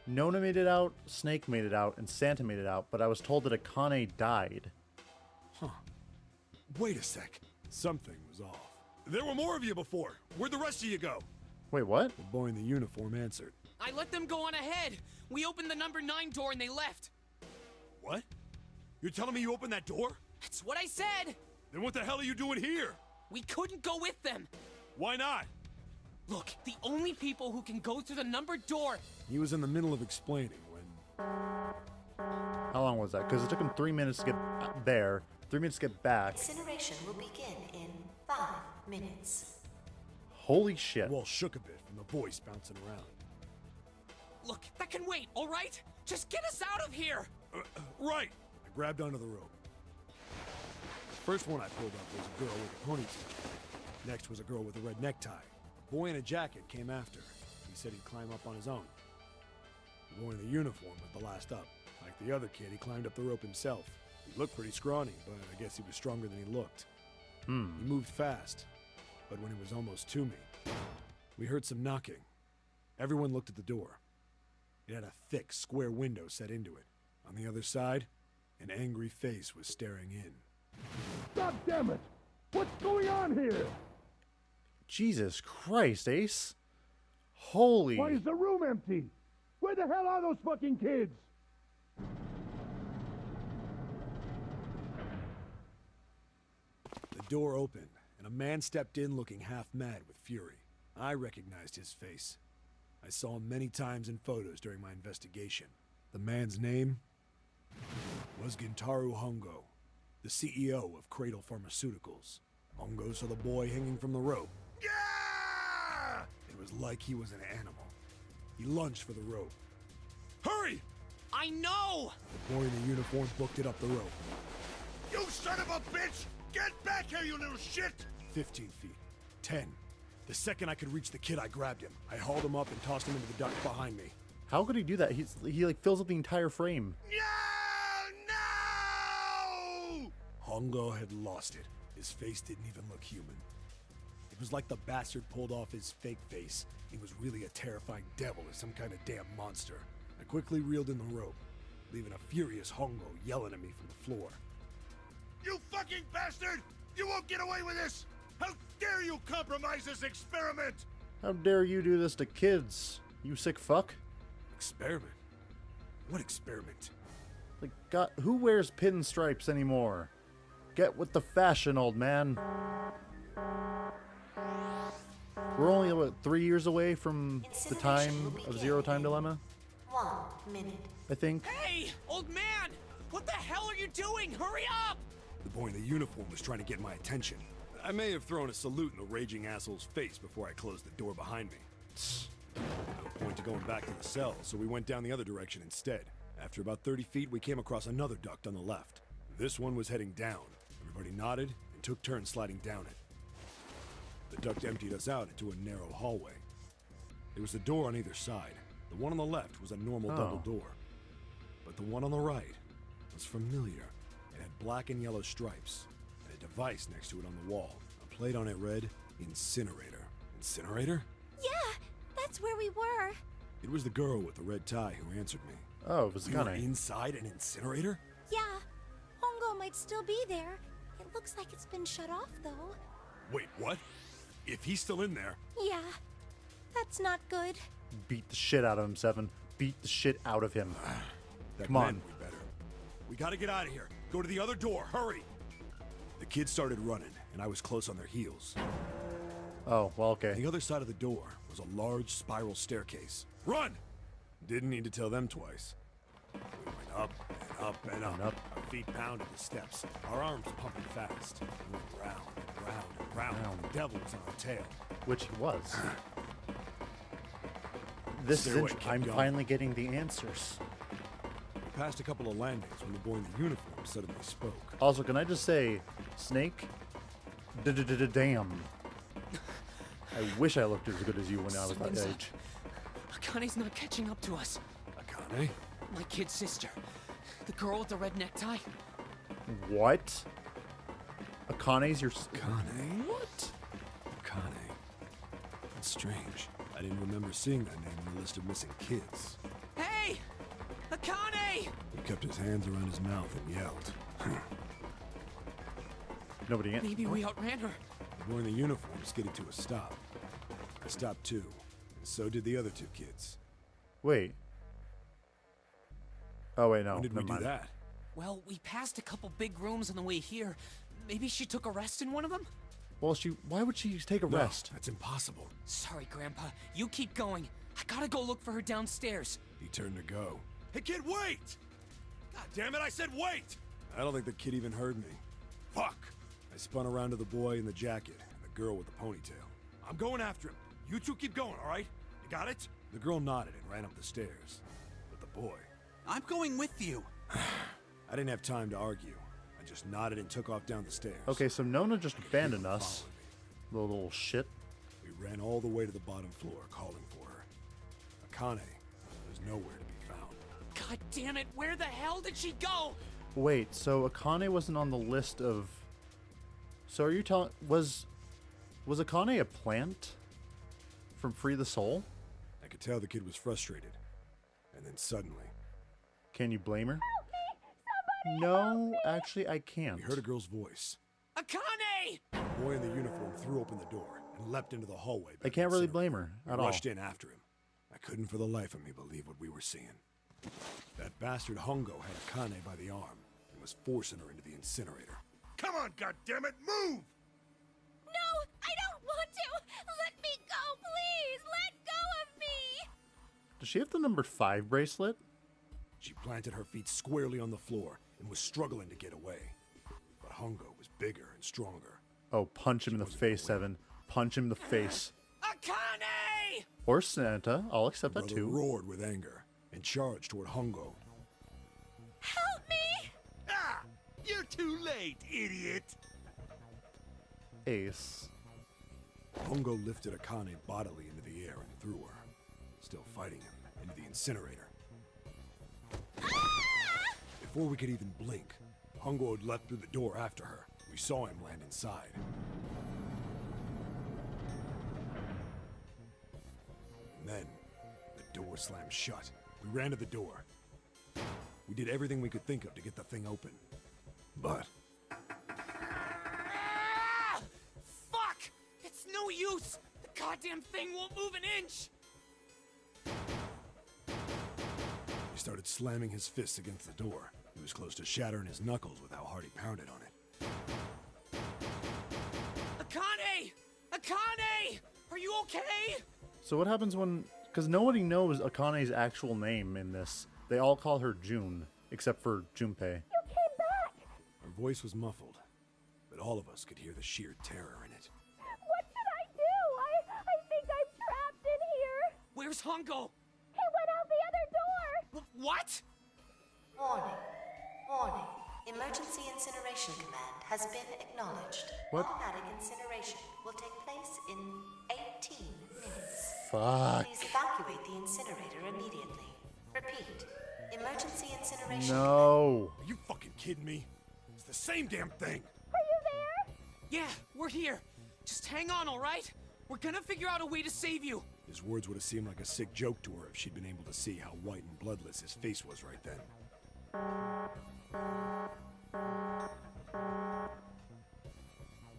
Nona made it out, Snake made it out, and Santa made it out, but I was told that Akane died. Wait a sec. Something was off. There were more of you before. Where'd the rest of you go? Wait, what? The boy in the uniform answered. I let them go on ahead. We opened the number 9 door and they left. What? You're telling me you opened that door? That's what I said. Then what the hell are you doing here? We couldn't go with them. Why not? Look, the only people who can go through the numbered door... He was in the middle of explaining when... How long was that? Because it took him 3 minutes to get there, 3 minutes to get back. Incineration will begin in 5 minutes. Holy shit. the wall shook a bit from the voice bouncing around. Look, that can wait, all right? Just get us out of here! Right! I grabbed onto the rope. First one I pulled up was a girl with a ponytail. Next was a girl with a red necktie. A boy in a jacket came after. He said he'd climb up on his own. The boy in the uniform was the last up. Like the other kid, he climbed up the rope himself. He looked pretty scrawny, but I guess he was stronger than he looked. He moved fast, but when he was almost to me, We heard some knocking. Everyone looked at the door. It had a thick, square window set into it. On the other side, an angry face was staring in. God damn it! What's going on here? Jesus Christ, Ace. Holy... Why is the room empty? Where the hell are those fucking kids? The door opened, and a man stepped in looking half mad with fury. I recognized his face. I saw him many times in photos during my investigation. The man's name was Gintaru Hongo, the CEO of Cradle Pharmaceuticals. Hongo saw the boy hanging from the rope. Yeah! It was like he was an animal. He lunged for the rope. Hurry! I know! The boy in the uniform booked it up the rope. You son of a bitch! Get back here, you little shit! 15 feet. 10. The second I could reach the kid, I grabbed him. I hauled him up and tossed him into the duct behind me. How could he do that? He like fills up the entire frame. No! Hongo had lost it. His face didn't even look human. It was like the bastard pulled off his fake face. He was really a terrifying devil or some kind of damn monster. I quickly reeled in the rope, leaving a furious Hongo yelling at me from the floor. You fucking bastard! You won't get away with this! How dare you compromise this experiment! How dare you do this to kids, you sick fuck? Experiment? What experiment? Like, God, who wears pinstripes anymore? Get with the fashion, old man. We're only, what, 3 years away from the time of Zero Time Dilemma? 1 minute. I think. Hey, old man! What the hell are you doing? Hurry up! The boy in the uniform was trying to get my attention. I may have thrown a salute in the raging asshole's face before I closed the door behind me. No point to going back to the cell, so we went down the other direction instead. After about 30 feet, we came across another duct on the left. This one was heading down. Everybody nodded and took turns sliding down it. The duct emptied us out into a narrow hallway. There was a door on either side. The one on the left was a normal double door. But the one on the right was familiar. It had black and yellow stripes, and a device next to it on the wall. A plate on it read, Incinerator. Incinerator? Yeah, that's where we were. It was the girl with the red tie who answered me. Oh, it was We were Akane. inside an incinerator? Yeah, Hongo might still be there. It looks like it's been shut off, though. Wait, what? If he's still in there... Yeah, that's not good. Beat the shit out of him, Seven. Beat the shit out of him. That Come on. meant we better. We gotta get out of here. Go to the other door, hurry! The kids started running, and I was close on their heels. Oh, well, On okay. the other side of the door was a large spiral staircase. Run! Didn't need to tell them twice. We went up and up and up. And up. Our feet pounded the steps, our arms pumping fast. We went round and round and round. The devil was on our tail. Which he was. This is Stairway int- kept I'm going. finally getting the answers. We passed a couple of landings when the boy in the uniform suddenly spoke. Also, can I just say, Snake? Damn. I wish I looked as good as you when I was that Something's up. age. Akane's not catching up to us. Akane? My kid's sister. The girl with the red necktie. What? Akane's your... Akane? What? Akane. That's strange. I didn't remember seeing that name on the list of missing kids. Hey! Akane! He kept his hands around his mouth and yelled. Nobody... Maybe we outran her. The boy in the uniform skidded to a stop. I stopped too, and so did the other two kids. Wait. Oh, wait, no. When did we never do mind. that? Well, we passed a couple big rooms on the way here. Maybe she took a rest in one of them? Well, why would she take a No, rest? that's impossible. Sorry, Grandpa. You keep going. I gotta go look for her downstairs. He turned to go. Hey kid, wait! God damn it, I said wait! I don't think the kid even heard me. Fuck! I spun around to the boy in the jacket and the girl with the ponytail. I'm going after him. You two keep going, alright? You got it? The girl nodded and ran up the stairs. But the boy... I'm going with you. I didn't have time to argue. I just nodded and took off down the stairs. Okay, so Nona just abandoned People us. followed me. Little shit. We ran all the way to the bottom floor, calling for her. Akane was nowhere to be found. God damn it, where the hell did she go? Wait, so Akane wasn't on the list of... So are you telling... Was Akane a plant? from Free the Soul? I could tell the kid was frustrated. And then suddenly, Can you blame her? No, actually, I can't. we heard a girl's voice. Akane! The boy in the uniform threw open the door and leapt into the hallway. I can't really blame her We at all. rushed in after him. I couldn't for the life of me believe what we were seeing. That bastard Hongo had Akane by the arm and was forcing her into the incinerator. Come on, goddammit, move! No, I don't want to! Let me go, please! Let go of me! Does she have the number 5 bracelet? She planted her feet squarely on the floor and was struggling to get away. But Hongo was bigger and stronger. Oh, punch him in the face, Seven. Punch him in the face. Akane! Or Santa. I'll accept that Brother too. roared with anger and charged toward Hongo. Help me! Ah! You're too late, idiot! Ace. Hongo lifted Akane bodily into the air and threw her, still fighting him, into the incinerator. Before we could even blink, Hongo had leapt through the door after her. We saw him land inside. And then, the door slammed shut. We ran to the door. We did everything we could think of to get the thing open. But Ah! Fuck! It's no use! The goddamn thing won't move an inch! he started slamming his fists against the door. He was close to shattering his knuckles with how hard he pounded on it. Akane! Akane! Are you okay? So what happens when... Because nobody knows Akane's actual name in this. They all call her June, except for Junpei. Her voice was muffled, but all of us could hear the sheer terror in it. What should I do? I think I'm trapped in here. Where's Hongo? He went out the other door. What? Warning. Warning. Emergency incineration command has been acknowledged. What? Automatic incineration will take place in 18 minutes. Fuck. Please evacuate the incinerator immediately. Repeat. Emergency incineration. No. Are you fucking kidding me? It's the same damn thing! Are you there? Yeah, we're here. Just hang on, alright? We're gonna figure out a way to save you. His words would have seemed like a sick joke to her if she'd been able to see how white and bloodless his face was right then.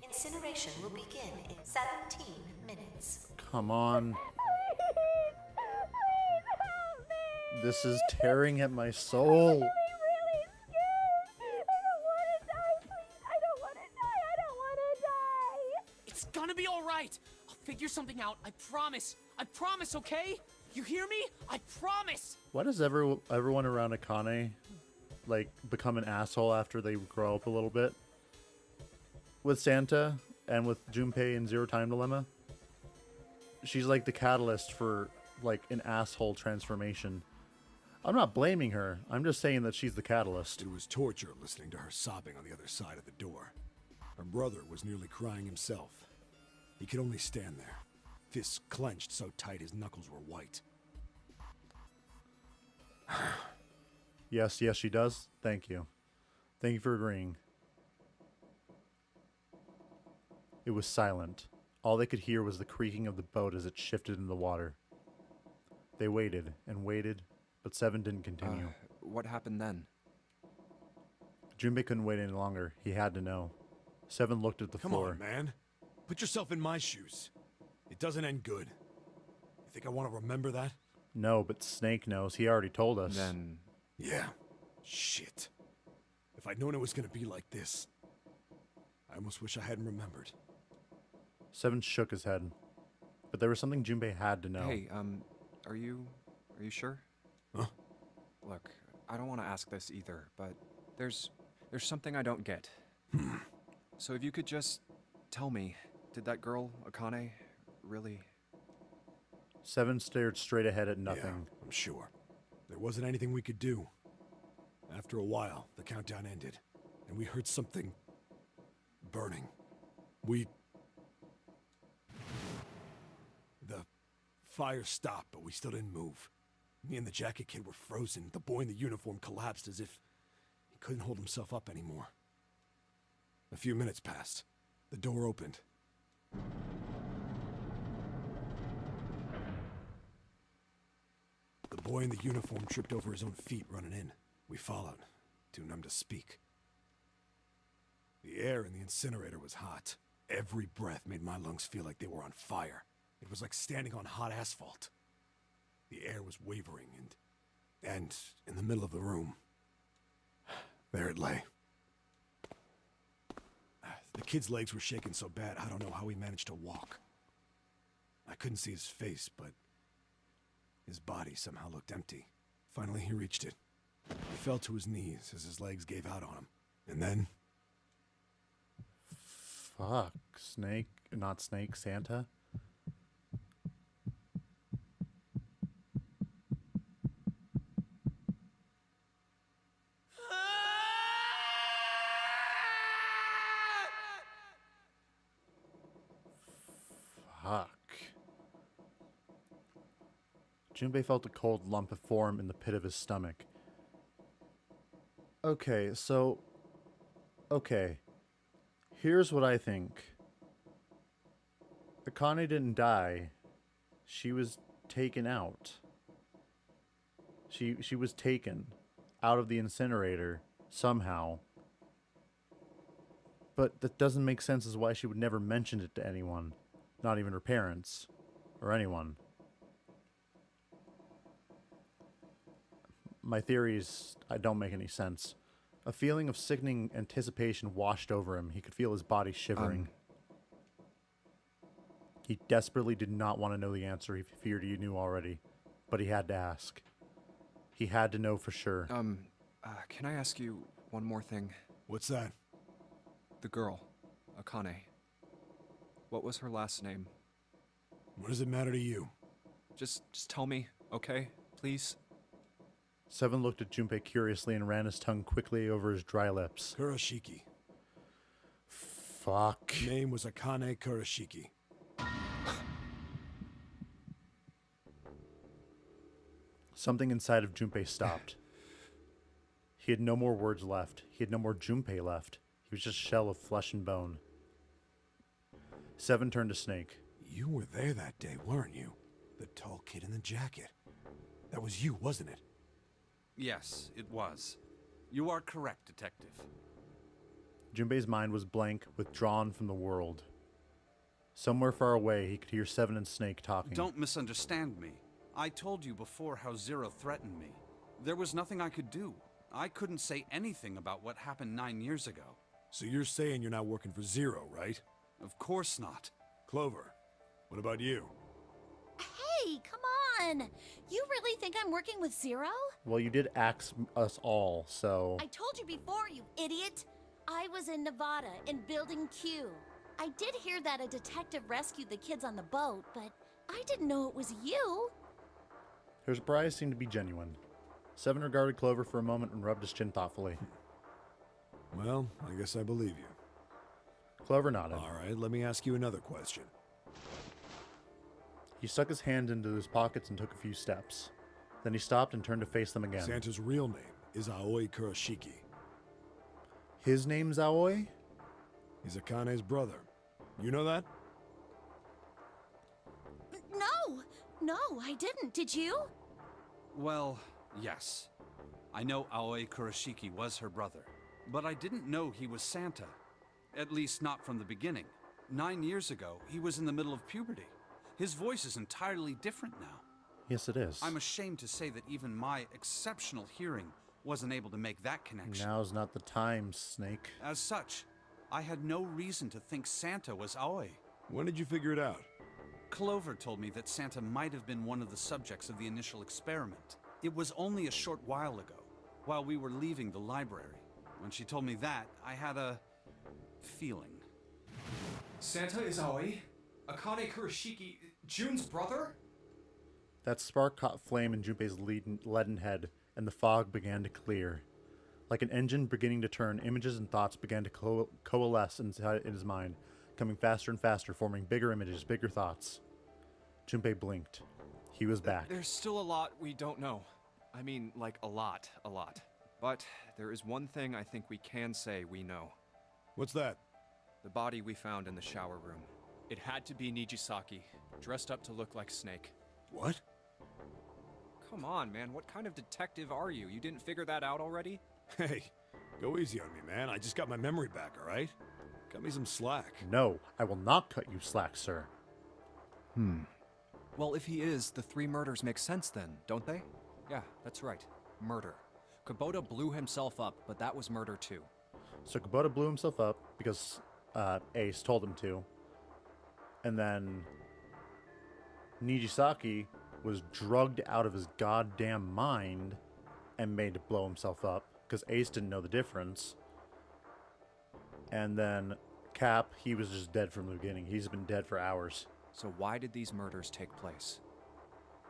Incineration will begin in 17 minutes. Come on. Please help me! This is tearing at my soul. Really scared. I don't want to die, please. I don't want to die. I don't want to die. It's gonna be alright. I'll figure something out. I promise. I promise, okay? You hear me? I promise! Why does everyone around Akane, like, become an asshole after they grow up a little bit? With Santa and with Junpei in Zero Time Dilemma, she's like the catalyst for, like, an asshole transformation. I'm not blaming her. I'm just saying that she's the catalyst. It was torture listening to her sobbing on the other side of the door. Her brother was nearly crying himself. He could only stand there, fists clenched so tight his knuckles were white. Yes, she does. Thank you. Thank you for agreeing. It was silent. All they could hear was the creaking of the boat as it shifted in the water. They waited and waited, but Seven didn't continue. What happened then? Junpei couldn't wait any longer. He had to know. Seven looked at the Come floor. on, man. Put yourself in my shoes. It doesn't end good. You think I want to remember that? No, but Snake knows. He already told us. Then... Yeah. Shit. If I'd known it was gonna be like this, I almost wish I hadn't remembered. Seven shook his head. But there was something Junpei had to know. Hey, are you sure? Huh? Look, I don't want to ask this either, but there's something I don't get. So if you could just tell me, did that girl, Akane, really... Seven stared straight ahead at nothing. Yeah, I'm sure. There wasn't anything we could do. After a while, the countdown ended, and we heard something burning. The fire stopped, but we still didn't move. Me and the jacket kid were frozen. The boy in the uniform collapsed as if he couldn't hold himself up anymore. A few minutes passed. The door opened. boy in the uniform tripped over his own feet running in. We followed, too numb to speak. The air in the incinerator was hot. Every breath made my lungs feel like they were on fire. It was like standing on hot asphalt. The air was wavering, and in the middle of the room, there it lay. The kid's legs were shaking so bad, I don't know how he managed to walk. I couldn't see his face, but his body somehow looked empty. Finally, he reached it. He fell to his knees as his legs gave out on him. And then... Fuck. Snake. Not Snake. Santa? Fuck. Junpei felt a cold lump form in the pit of his stomach. Okay, so... Okay. Here's what I think. Akane didn't die. She was taken out. She was taken out of the incinerator somehow. But that doesn't make sense as why she would never mention it to anyone. Not even her parents. Or anyone. My theories don't make any sense. A feeling of sickening anticipation washed over him. He could feel his body shivering. He desperately did not want to know the answer he feared he knew already. But he had to ask. He had to know for sure. Can I ask you one more thing? What's that? The girl, Akane. What was her last name? What does it matter to you? Just tell me, okay? Please? Seven looked at Junpei curiously and ran his tongue quickly over his dry lips. Kurashiki. Fuck. Name was Akane Kurashiki. Something inside of Junpei stopped. He had no more words left. He had no more Junpei left. He was just a shell of flesh and bone. Seven turned to Snake. You were there that day, weren't you? The tall kid in the jacket. That was you, wasn't it? Yes, it was. You are correct, Detective. Junpei's mind was blank, withdrawn from the world. Somewhere far away, he could hear Seven and Snake talking. Don't misunderstand me. I told you before how Zero threatened me. There was nothing I could do. I couldn't say anything about what happened 9 years ago. So you're saying you're not working for Zero, right? Of course not. Clover, what about you? Hey, come on! You really think I'm working with Zero? Well, you did axe us all, so... I told you before, you idiot! I was in Nevada, in Building Q. I did hear that a detective rescued the kids on the boat, but I didn't know it was you. Her surprise seemed to be genuine. Seven regarded Clover for a moment and rubbed his chin thoughtfully. Well, I guess I believe you. Clover nodded. All right, let me ask you another question. He stuck his hand into his pockets and took a few steps. Then he stopped and turned to face them again. Santa's real name is Aoi Kurashiki. His name's Aoi? He's Akane's brother. You know that? No, I didn't. Did you? Well, yes. I know Aoi Kurashiki was her brother, but I didn't know he was Santa. At least not from the beginning. 9 years ago, he was in the middle of puberty. His voice is entirely different now. Yes, it is. I'm ashamed to say that even my exceptional hearing wasn't able to make that connection. Now's not the time, Snake. As such, I had no reason to think Santa was Aoi. When did you figure it out? Clover told me that Santa might have been one of the subjects of the initial experiment. It was only a short while ago, while we were leaving the library. When she told me that, I had a feeling. Santa is Aoi? Akane Kurashiki, June's brother? That spark caught flame in Junpei's leaden head, and the fog began to clear. Like an engine beginning to turn, images and thoughts began to coalesce in his mind, coming faster and faster, forming bigger images, bigger thoughts. Junpei blinked. He was back. There's still a lot we don't know. I mean, like a lot. But there is one thing I think we can say we know. What's that? The body we found in the shower room. It had to be Nijisaki, dressed up to look like Snake. What? Come on, man. What kind of detective are you? You didn't figure that out already? Hey, go easy on me, man. I just got my memory back, all right? Cut me some slack. No, I will not cut you slack, sir. Well, if he is, the 3 murders make sense then, don't they? Yeah, that's right. Murder. Kubota blew himself up, but that was murder too. So Kubota blew himself up because Ace told him to. And then Nijisaki was drugged out of his goddamn mind and made to blow himself up because Ace didn't know the difference. And then Cap, he was just dead from the beginning. He's been dead for hours. So why did these murders take place?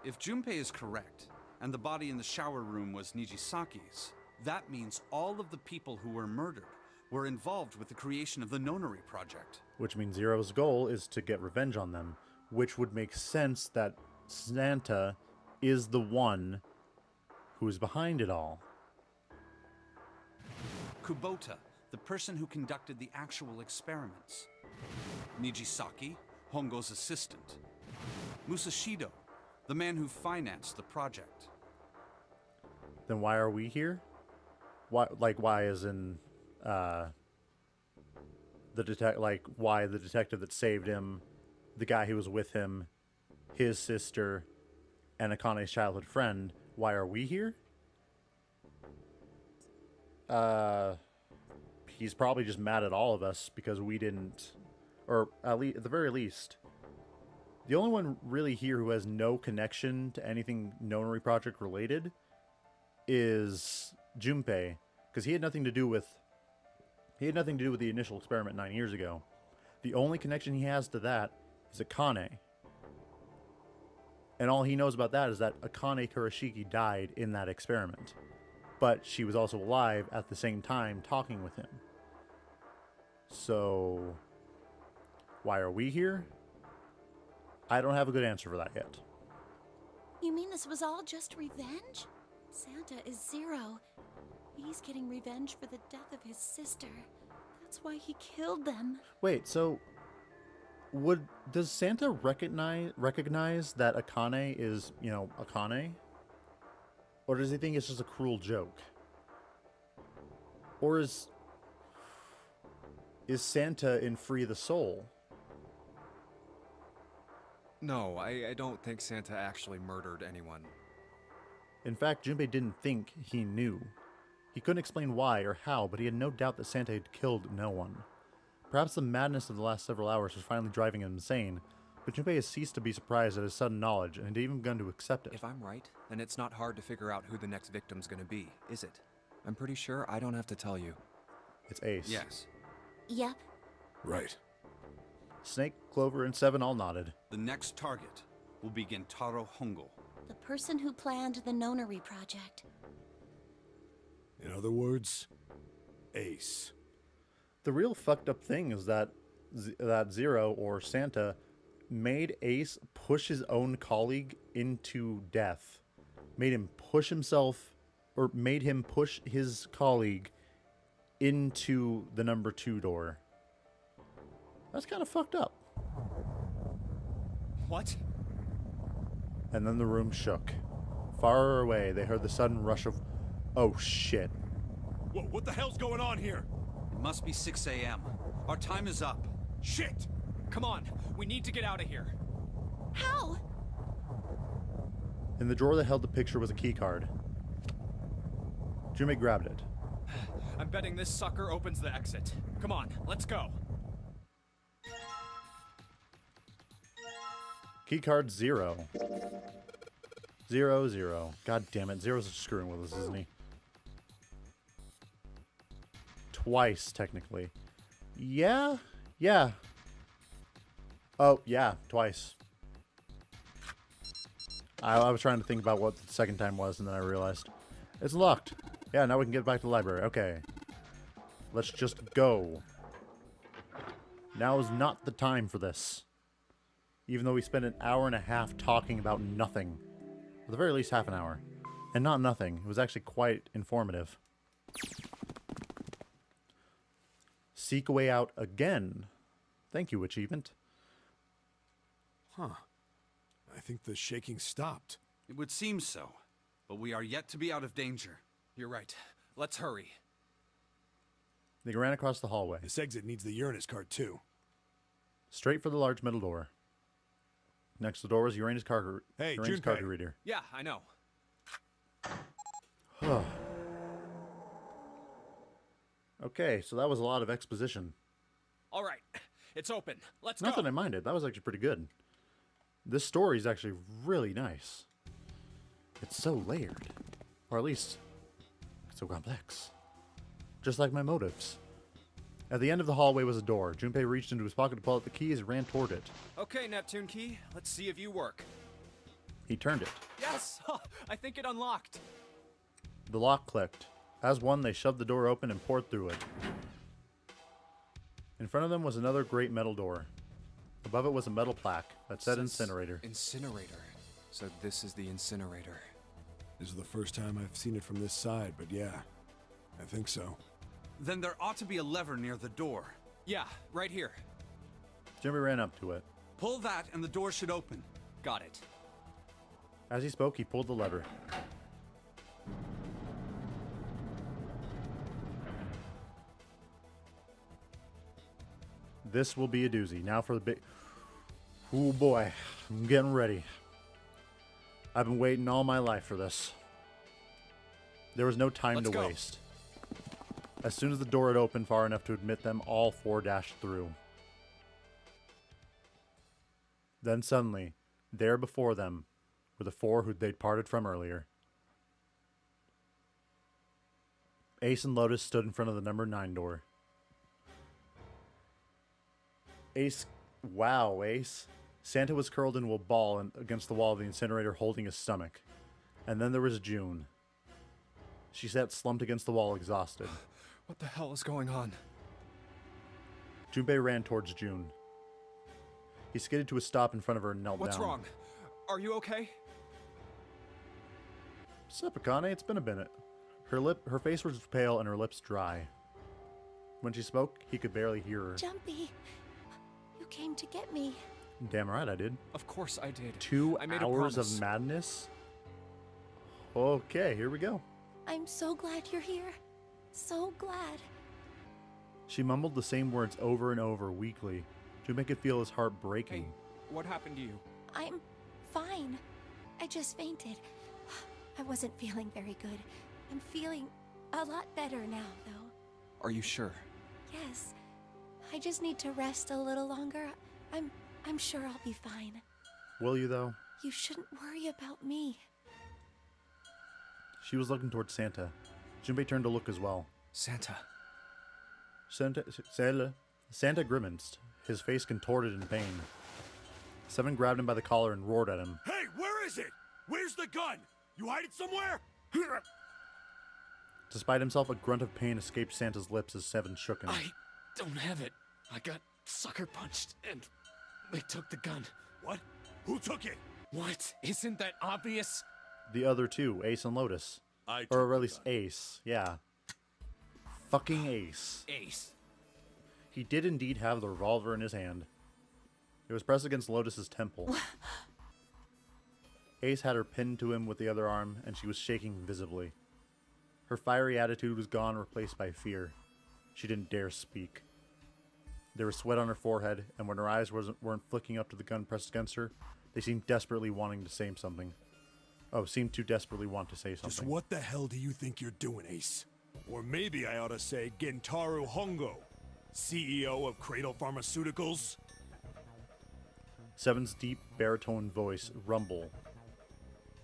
If Junpei is correct, and the body in the shower room was Nijisaki's, that means all of the people who were murdered were involved with the creation of the Nonary project. Which means Zero's goal is to get revenge on them, which would make sense that Santa is the one who is behind it all. Kubota, the person who conducted the actual experiments. Nijisaki, Hongo's assistant. Musashido, the man who financed the project. Then why are we here? Why is in why the detective that saved him, the guy who was with him, his sister, and Akane's childhood friend, why are we here? He's probably just mad at all of us because we didn't, or at the very least, the only one really here who has no connection to anything Nonary Project related is Junpei, because he had nothing to do with the initial experiment 9 years ago. The only connection he has to that is Akane. And all he knows about that is that Akane Kurashiki died in that experiment. But she was also alive at the same time talking with him. So, why are we here? I don't have a good answer for that yet. You mean this was all just revenge? Santa is Zero. He's getting revenge for the death of his sister. That's why he killed them. Wait, so does Santa recognize that Akane is, Akane? Or does he think it's just a cruel joke? Or is Santa in Free the Soul? No, I don't think Santa actually murdered anyone. In fact, Junpei didn't think he knew. He couldn't explain why or how, but he had no doubt that Santa had killed no one. Perhaps the madness of the last several hours was finally driving him insane, but Junpei has ceased to be surprised at his sudden knowledge and had even begun to accept it. If I'm right, then it's not hard to figure out who the next victim's gonna be, is it? I'm pretty sure I don't have to tell you. It's Ace. Yes. Yep. Right. Snake, Clover, and Seven all nodded. The next target will be Gentaro Hongo. The person who planned the Nonary project. In other words, Ace. The real fucked up thing is that Zero, or Santa, made Ace push his own colleague into death. Made him push his colleague into the number 2 door. That's kind of fucked up. What? And then the room shook. Far away, they heard the sudden rush of... Oh, shit. What the hell's going on here? It must be 6 a.m. Our time is up. Shit! Come on, we need to get out of here. How? In the drawer that held the picture was a key card. Jimmy grabbed it. I'm betting this sucker opens the exit. Come on, let's go. Key card 0. 0, 0. God damn it. Zero's just screwing with us, isn't he? Twice, technically. Yeah? Yeah. Oh, yeah. Twice. I was trying to think about what the second time was, and then I realized. It's locked. Yeah, now we can get back to the library. Okay. Let's just go. Now is not the time for this. Even though we spent an hour and a half talking about nothing. At the very least, half an hour. And not nothing. It was actually quite informative. Seek a way out again. Thank you, achievement. Huh. I think the shaking stopped. It would seem so. but we are yet to be out of danger. You're right. Let's hurry. They ran across the hallway, This exit needs the Uranus card, too. straight for the large metal door. Next to the door was Uranus cargo Junpei. reader. Yeah, I know. Okay, so that was a lot of exposition. All right, it's open. Let's Not go. that I minded. That was actually pretty good. This story is actually really nice. It's so layered. Or at least, it's so complex. Just like my motives. At the end of the hallway was a door. Junpei reached into his pocket to pull out the keys and ran toward it. Okay, Neptune Key. Let's see if you work. He turned it. Yes! I think it unlocked. The lock clicked. As one, they shoved the door open and poured through it. In front of them was another great metal door. Above it was a metal plaque that said incinerator. Incinerator. So this is the incinerator. This is the first time I've seen it from this side, but yeah, I think so. Then there ought to be a lever near the door. Yeah, right here. Jimmy ran up to it. Pull that and the door should open. Got it. As he spoke, he pulled the lever. This will be a doozy. Now for the big... Oh boy, I'm getting ready. I've been waiting all my life for this. There was no time Let's to go. waste. As soon as the door had opened far enough to admit them, all four dashed through. Then suddenly, there before them were the four who they'd parted from earlier. Ace and Lotus stood in front of the number 9 door. Ace... Wow, Ace. Santa was curled into a ball against the wall of the incinerator holding his stomach. And then there was June. She sat slumped against the wall, exhausted. What the hell is going on? Junpei ran towards June. He skidded to a stop in front of her and knelt What's down. wrong? Are you okay? Sup, Akane? It's been a minute. Her face was pale and her lips dry. When she spoke, he could barely hear her. Jumpy, you came to get me. Damn right I did. Of course I did. 2 I made a hours promise. of madness? Okay, here we go. I'm so glad you're here. So glad. She mumbled the same words over and over weakly to make it feel his heart breaking. Hey, what happened to you? I'm fine. I just fainted. I wasn't feeling very good. I'm feeling a lot better now, though. Are you sure? Yes. I just need to rest a little longer. I'm sure I'll be fine. Will you, though? You shouldn't worry about me. She was looking towards Santa. Junpei turned to look as well. Santa. Santa grimaced, his face contorted in pain. Seven grabbed him by the collar and roared at him. Hey, where is it? Where's the gun? You hide it somewhere? Despite himself, a grunt of pain escaped Santa's lips as Seven shook him. I don't have it. I got sucker punched and they took the gun. What? Who took it? What? Isn't that obvious? The other two, Ace and Lotus. I took Or the at least gun. Ace, yeah. Fucking Ace. Ace. He did indeed have the revolver in his hand. It was pressed against Lotus's temple. Ace had her pinned to him with the other arm, and she was shaking visibly. Her fiery attitude was gone, replaced by fear. She didn't dare speak. There was sweat on her forehead, and when her eyes weren't flicking up to the gun pressed against her, they seemed desperately wanting to say something. Oh, seemed to desperately want to say something. Just what the hell do you think you're doing, Ace? Or maybe I ought to say Gentaro Hongo, CEO of Cradle Pharmaceuticals? Seven's deep baritone voice, rumble,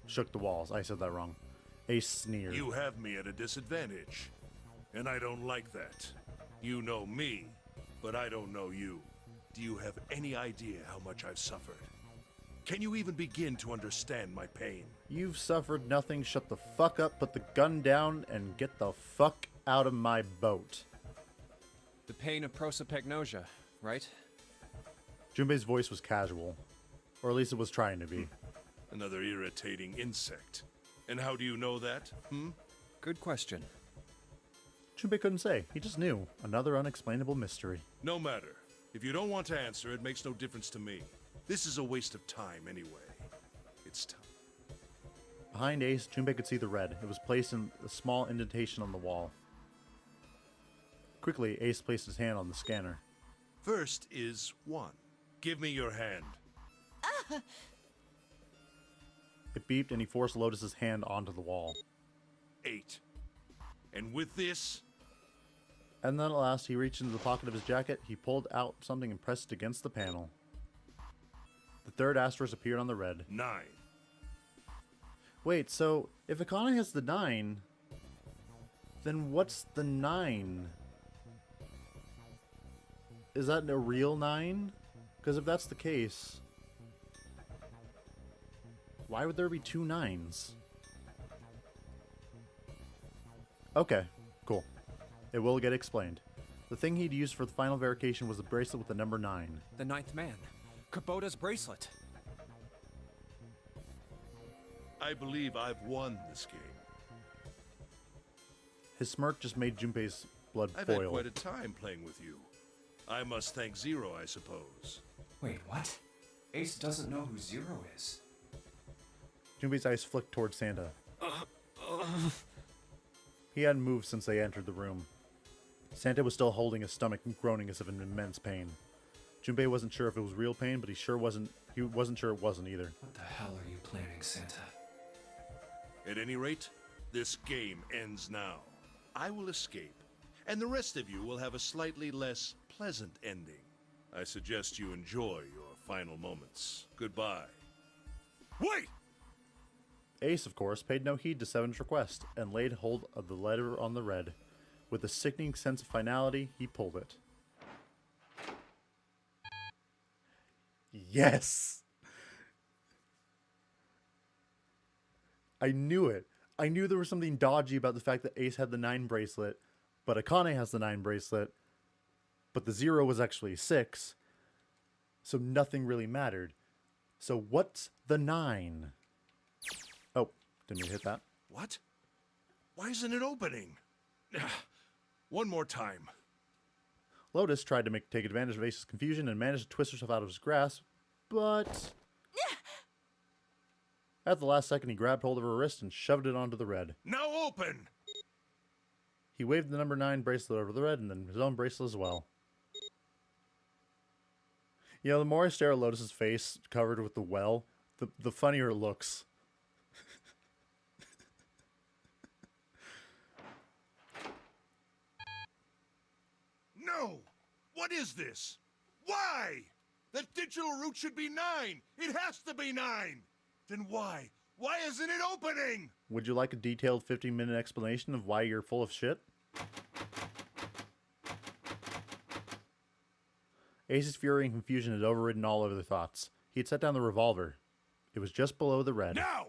shook the walls. I said that wrong. Ace sneered. You have me at a disadvantage. And I don't like that. You know me, but I don't know you. Do you have any idea how much I've suffered? Can you even begin to understand my pain? You've suffered nothing. Shut the fuck up, put the gun down, and get the fuck out of my boat. The pain of prosopagnosia, right? Junpei's voice was casual. Or at least it was trying to be. Another irritating insect. And how do you know that, Good question. Junpei couldn't say. He just knew. Another unexplainable mystery. No matter. If you don't want to answer, it makes no difference to me. This is a waste of time anyway. It's time. Behind Ace, Junpei could see the red. It was placed in a small indentation on the wall. Quickly, Ace placed his hand on the scanner. First is 1. Give me your hand. It beeped and he forced Lotus's hand onto the wall. 8. And with this... And then at last, he reached into the pocket of his jacket, he pulled out something and pressed it against the panel. The third asterisk appeared on the red. 9. Wait, so if Akane has the 9, then what's the 9? Is that a real 9? Because if that's the case, why would there be 2 9s? Okay, cool. It will get explained. The thing he'd used for the final verification was the bracelet with the number 9. The ninth man. Kubota's bracelet. I believe I've won this game. His smirk just made Junpei's blood I've had boil. quite a time playing with you. I must thank Zero, I suppose. Wait, what? Ace doesn't know who Zero is. Junpei's eyes flicked towards Santa. He hadn't moved since they entered the room. Santa was still holding his stomach and groaning as if in immense pain. Junpei wasn't sure if it was real pain, but he wasn't sure it wasn't either. What the hell are you planning, Santa? At any rate, this game ends now. I will escape, and the rest of you will have a slightly less pleasant ending. I suggest you enjoy your final moments. Goodbye. Wait! Ace, of course, paid no heed to Seven's request and laid hold of the letter on the red. With a sickening sense of finality, he pulled it. Yes! I knew it. I knew there was something dodgy about the fact that Ace had the 9 bracelet, but Akane has the 9 bracelet, but the 0 was actually 6, so nothing really mattered. So what's the 9? Oh, didn't we hit that? What? Why isn't it opening? One more time. Lotus tried to take advantage of Ace's confusion and managed to twist herself out of his grasp, but... At the last second, he grabbed hold of her wrist and shoved it onto the red. Now open! He waved the number 9 bracelet over the red and then his own bracelet as well. You know, the more I stare at Lotus's face covered with the well, the funnier it looks. No! What is this? Why? That digital route should be 9! It has to be 9! Then why? Why isn't it opening? Would you like a detailed 15-minute explanation of why you're full of shit? Ace's fury and confusion had overridden all other thoughts. He had set down the revolver. It was just below the red. Now!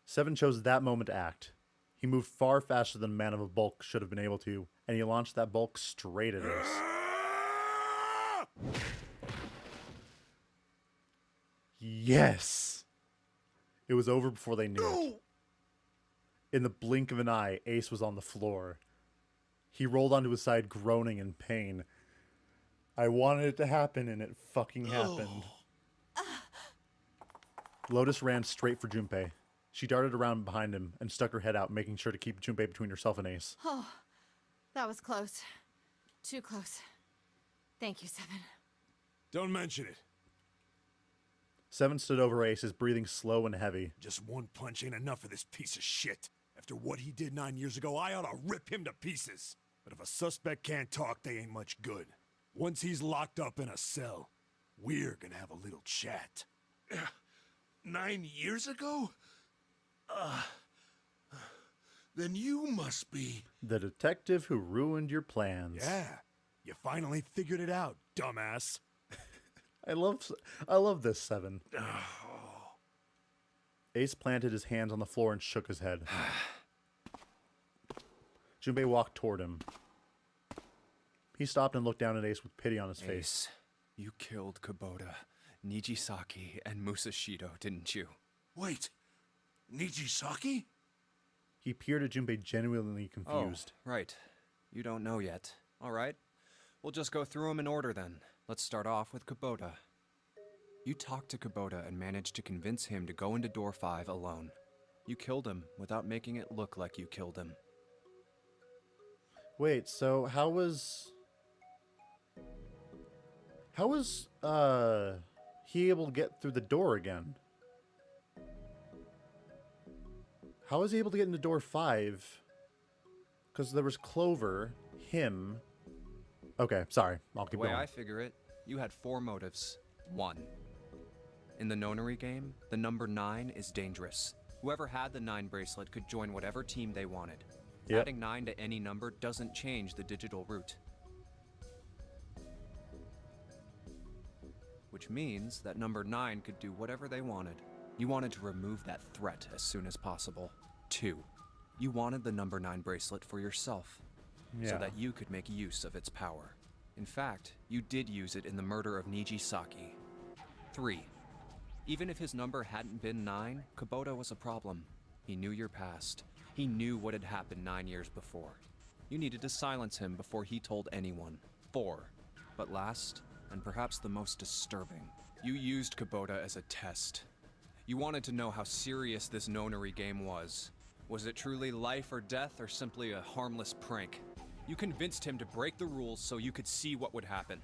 Seven chose that moment to act. He moved far faster than a man of a bulk should have been able to, and he launched that bulk straight at Ace. Yes! It was over before they knew it. In the blink of an eye, Ace was on the floor. He rolled onto his side, groaning in pain. I wanted it to happen, and it fucking happened. Lotus ran straight for Junpei. She darted around behind him and stuck her head out, making sure to keep Junpei between herself and Ace. Oh, that was close. Too close. Thank you, Seven. Don't mention it. Seven stood over Ace, his breathing slow and heavy. Just one punch ain't enough for this piece of shit. After what he did 9 years ago, I ought to rip him to pieces. But if a suspect can't talk, they ain't much good. Once he's locked up in a cell, we're gonna have a little chat. 9 years ago? Then you must be... The detective who ruined your plans. Yeah, you finally figured it out, dumbass. I love this, Seven. Ace planted his hands on the floor and shook his head. Junpei walked toward him. He stopped and looked down at Ace with pity on his face. Ace, you killed Kubota, Nijisaki, and Musashido, didn't you? Wait, Nijisaki? He peered at Junpei, genuinely confused. Oh, right. You don't know yet. All right. We'll just go through them in order then. Let's start off with Kubota. You talked to Kubota and managed to convince him to go into door 5 alone. You killed him without making it look like you killed him. Wait, so how was he able to get through the door again? How was he able to get into door 5? Because there was Clover, him. Okay, sorry. I'll The keep way going. I figure it, you had 4 motives. 1. In the Nonary game, the number 9 is dangerous. Whoever had the 9 bracelet could join whatever team they wanted. Yep. Adding 9 to any number doesn't change the digital route. Which means that number 9 could do whatever they wanted. You wanted to remove that threat as soon as possible. 2. You wanted the number 9 bracelet for yourself, so that you could make use of its power. In fact, you did use it in the murder of Niji Saki. 3. Even if his number hadn't been 9, Kubota was a problem. He knew your past. He knew what had happened 9 years before. You needed to silence him before he told anyone. 4. But last, and perhaps the most disturbing, you used Kubota as a test. You wanted to know how serious this Nonary game was. Was it truly life or death, or simply a harmless prank? You convinced him to break the rules so you could see what would happen.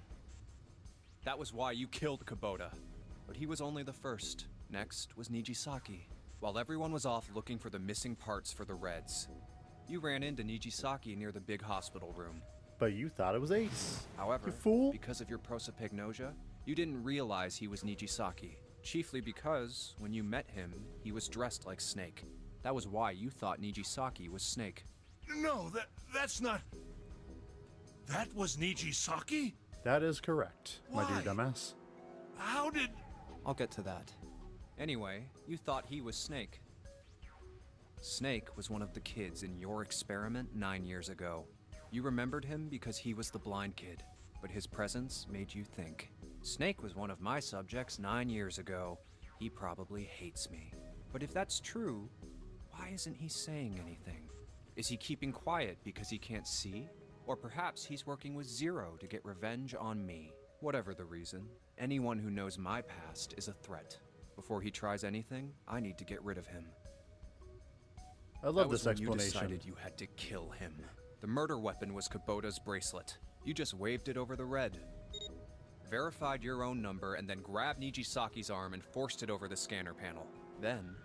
That was why you killed Kubota. But he was only the first. Next was Nijisaki. While everyone was off looking for the missing parts for the Reds, you ran into Nijisaki near the big hospital room. But you thought it was Ace. However, You fool. because of your prosopagnosia, you didn't realize he was Nijisaki. Chiefly because, when you met him, he was dressed like Snake. That was why you thought Nijisaki was Snake. No, that's not... That was Nijisaki? That is correct, my dear Why? dumbass. How did... I'll get to that. Anyway, you thought he was Snake. Snake was one of the kids in your experiment 9 years ago. You remembered him because he was the blind kid, but his presence made you think. Snake was one of my subjects 9 years ago. He probably hates me. But if that's true, why isn't he saying anything? Is he keeping quiet because he can't see? Or perhaps he's working with Zero to get revenge on me. Whatever the reason, anyone who knows my past is a threat. Before he tries anything, I need to get rid of him. I love That was this when you explanation. decided you had to kill him. The murder weapon was Kubota's bracelet. You just waved it over the red. Verified your own number and then grabbed Nijisaki's arm and forced it over the scanner panel. Then,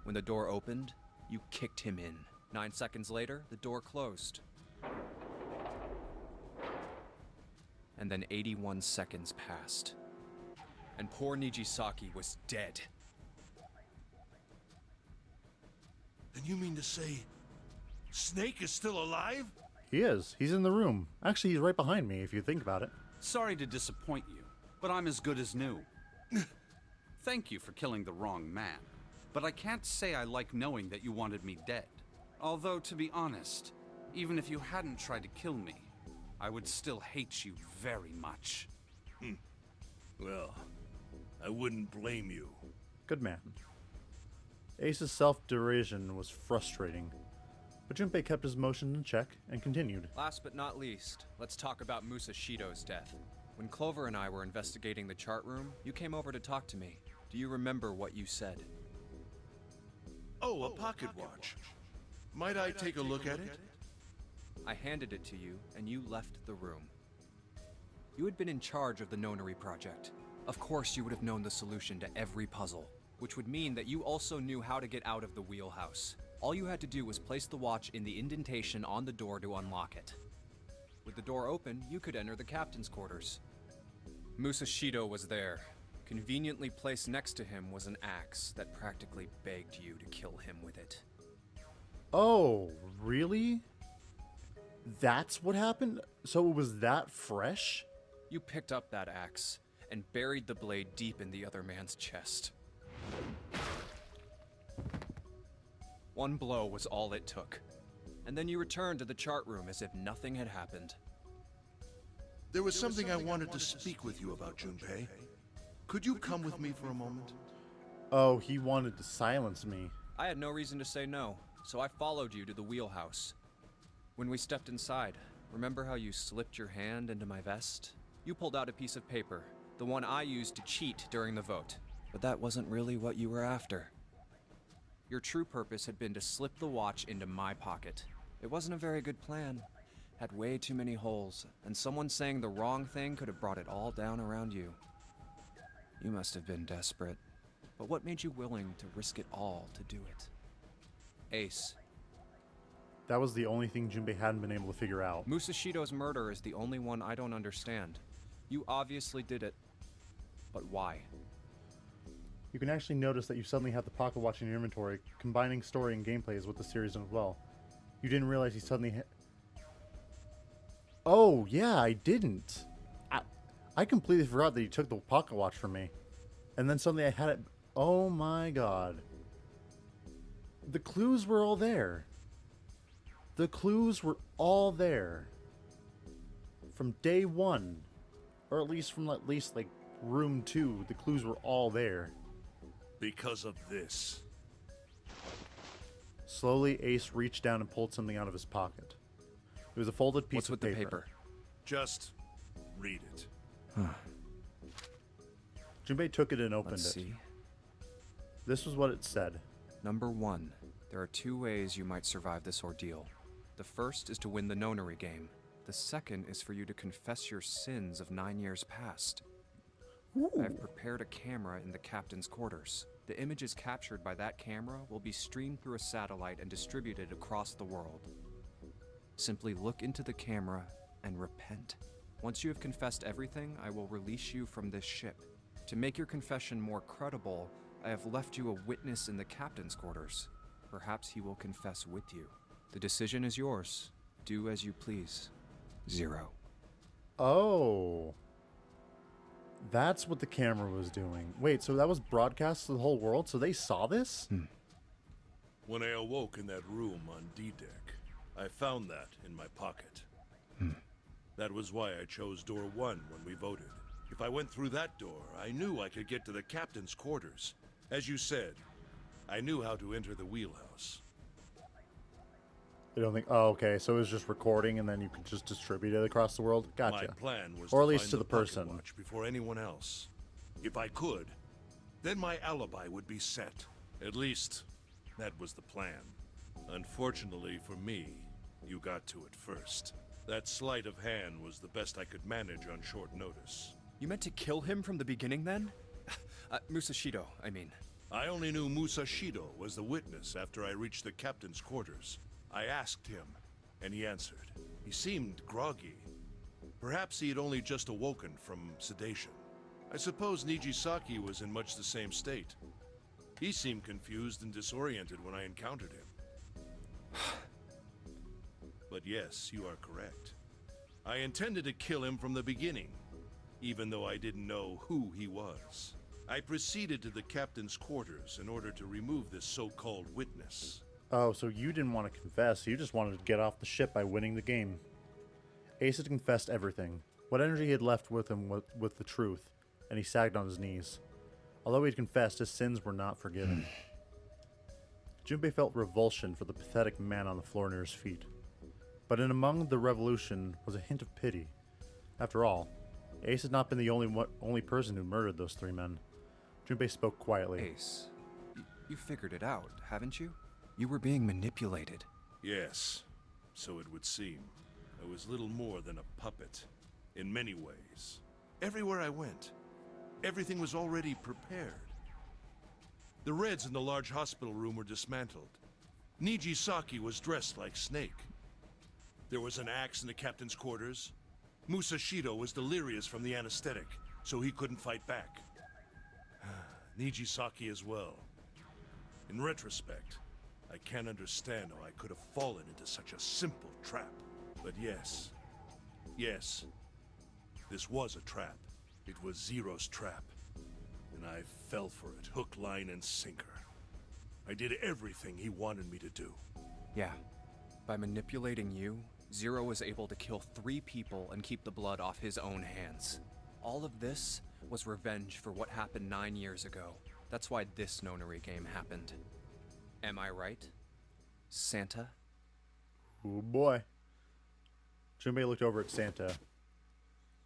when the door opened, you kicked him in. 9 seconds later, the door closed. And then 81 seconds passed. And poor Nijisaki was dead. Then you mean to say... Snake is still alive? He is. He's in the room. Actually, he's right behind me, if you think about it. Sorry to disappoint you, but I'm as good as new. Thank you for killing the wrong man, but I can't say I like knowing that you wanted me dead. Although, to be honest, even if you hadn't tried to kill me, I would still hate you very much. Well, I wouldn't blame you. Good man. Ace's self-derision was frustrating, but Junpei kept his emotions in check and continued. Last but not least, let's talk about Musashido's death. When Clover and I were investigating the chart room, you came over to talk to me. Do you remember what you said? Oh, a pocket watch. Might I take a look at it? I handed it to you, and you left the room. You had been in charge of the Nonary project. Of course you would have known the solution to every puzzle, which would mean that you also knew how to get out of the wheelhouse. All you had to do was place the watch in the indentation on the door to unlock it. With the door open, you could enter the captain's quarters. Musashido was there. Conveniently placed next to him was an axe that practically begged you to kill him with it. Oh, really? That's what happened? So it was that fresh? You picked up that axe and buried the blade deep in the other man's chest. One blow was all it took. And then you returned to the chart room as if nothing had happened. There was something I wanted to speak with you about, Junpei. Could you come with me for a moment? Oh, he wanted to silence me. I had no reason to say no, so I followed you to the wheelhouse. When we stepped inside, remember how you slipped your hand into my vest? You pulled out a piece of paper, the one I used to cheat during the vote. But that wasn't really what you were after. Your true purpose had been to slip the watch into my pocket. It wasn't a very good plan. Had way too many holes, and someone saying the wrong thing could have brought it all down around you. You must have been desperate. But what made you willing to risk it all to do it? Ace. That was the only thing Junpei hadn't been able to figure out. Musashido's murder is the only one I don't understand. You obviously did it. But why? You can actually notice that you suddenly have the pocket watch in your inventory, combining story and gameplay is what the series does well. You didn't realize he suddenly Oh, yeah, I didn't. I completely forgot that you took the pocket watch from me. And then suddenly I had it. Oh my god. The clues were all there. The clues were all there. From day one. Or at least from like room 2, the clues were all there. Because of this. Slowly, Ace reached down and pulled something out of his pocket. It was a folded piece What's of with the paper? Just read it. Junpei took it and opened Let's it. see. This was what it said. Number 1. There are 2 ways you might survive this ordeal. The first is to win the Nonary game. The second is for you to confess your sins of 9 years past. I have prepared a camera in the captain's quarters. The images captured by that camera will be streamed through a satellite and distributed across the world. Simply look into the camera and repent. Once you have confessed everything, I will release you from this ship. To make your confession more credible, I have left you a witness in the captain's quarters. Perhaps he will confess with you. The decision is yours. Do as you please. 0. Oh. That's what the camera was doing. Wait, so that was broadcast to the whole world? So they saw this? When I awoke in that room on D-Deck, I found that in my pocket. That was why I chose door 1 when we voted. If I went through that door, I knew I could get to the captain's quarters. As you said, I knew how to enter the wheelhouse. I don't think... Oh, okay. So it was just recording and then you could just distribute it across the world? Gotcha. My plan was or at to least find to the pocket person. watch before anyone else. If I could, then my alibi would be set. At least, that was the plan. Unfortunately for me, you got to it first. That sleight of hand was the best I could manage on short notice. You meant to kill him from the beginning then? Musashido, I mean. I only knew Musashido was the witness after I reached the captain's quarters. I asked him, and he answered. He seemed groggy. Perhaps he had only just awoken from sedation. I suppose Nijisaki was in much the same state. He seemed confused and disoriented when I encountered him. But yes, you are correct. I intended to kill him from the beginning, even though I didn't know who he was. I proceeded to the captain's quarters in order to remove this so-called witness. Oh, so you didn't want to confess. You just wanted to get off the ship by winning the game. Ace had confessed everything. What energy he had left with him with the truth, and he sagged on his knees. Although he had confessed, his sins were not forgiven. Junpei felt revulsion for the pathetic man on the floor near his feet. But in among the revolution was a hint of pity. After all, Ace had not been the only person who murdered those 3 men. Junpei spoke quietly. Ace, you figured it out, haven't you? You were being manipulated. Yes, so it would seem. I was little more than a puppet, in many ways. Everywhere I went, everything was already prepared. The Reds in the large hospital room were dismantled. Nijisaki was dressed like Snake. There was an axe in the captain's quarters. Musashido was delirious from the anesthetic, so he couldn't fight back. Nijisaki as well. In retrospect, I can't understand how I could have fallen into such a simple trap. But yes, this was a trap. It was Zero's trap. And I fell for it, hook, line, and sinker. I did everything he wanted me to do. Yeah. By manipulating you, Zero was able to kill 3 people and keep the blood off his own hands. All of this was revenge for what happened 9 years ago. That's why this Nonary game happened. Am I right, Santa? Oh boy. Junpei looked over at Santa.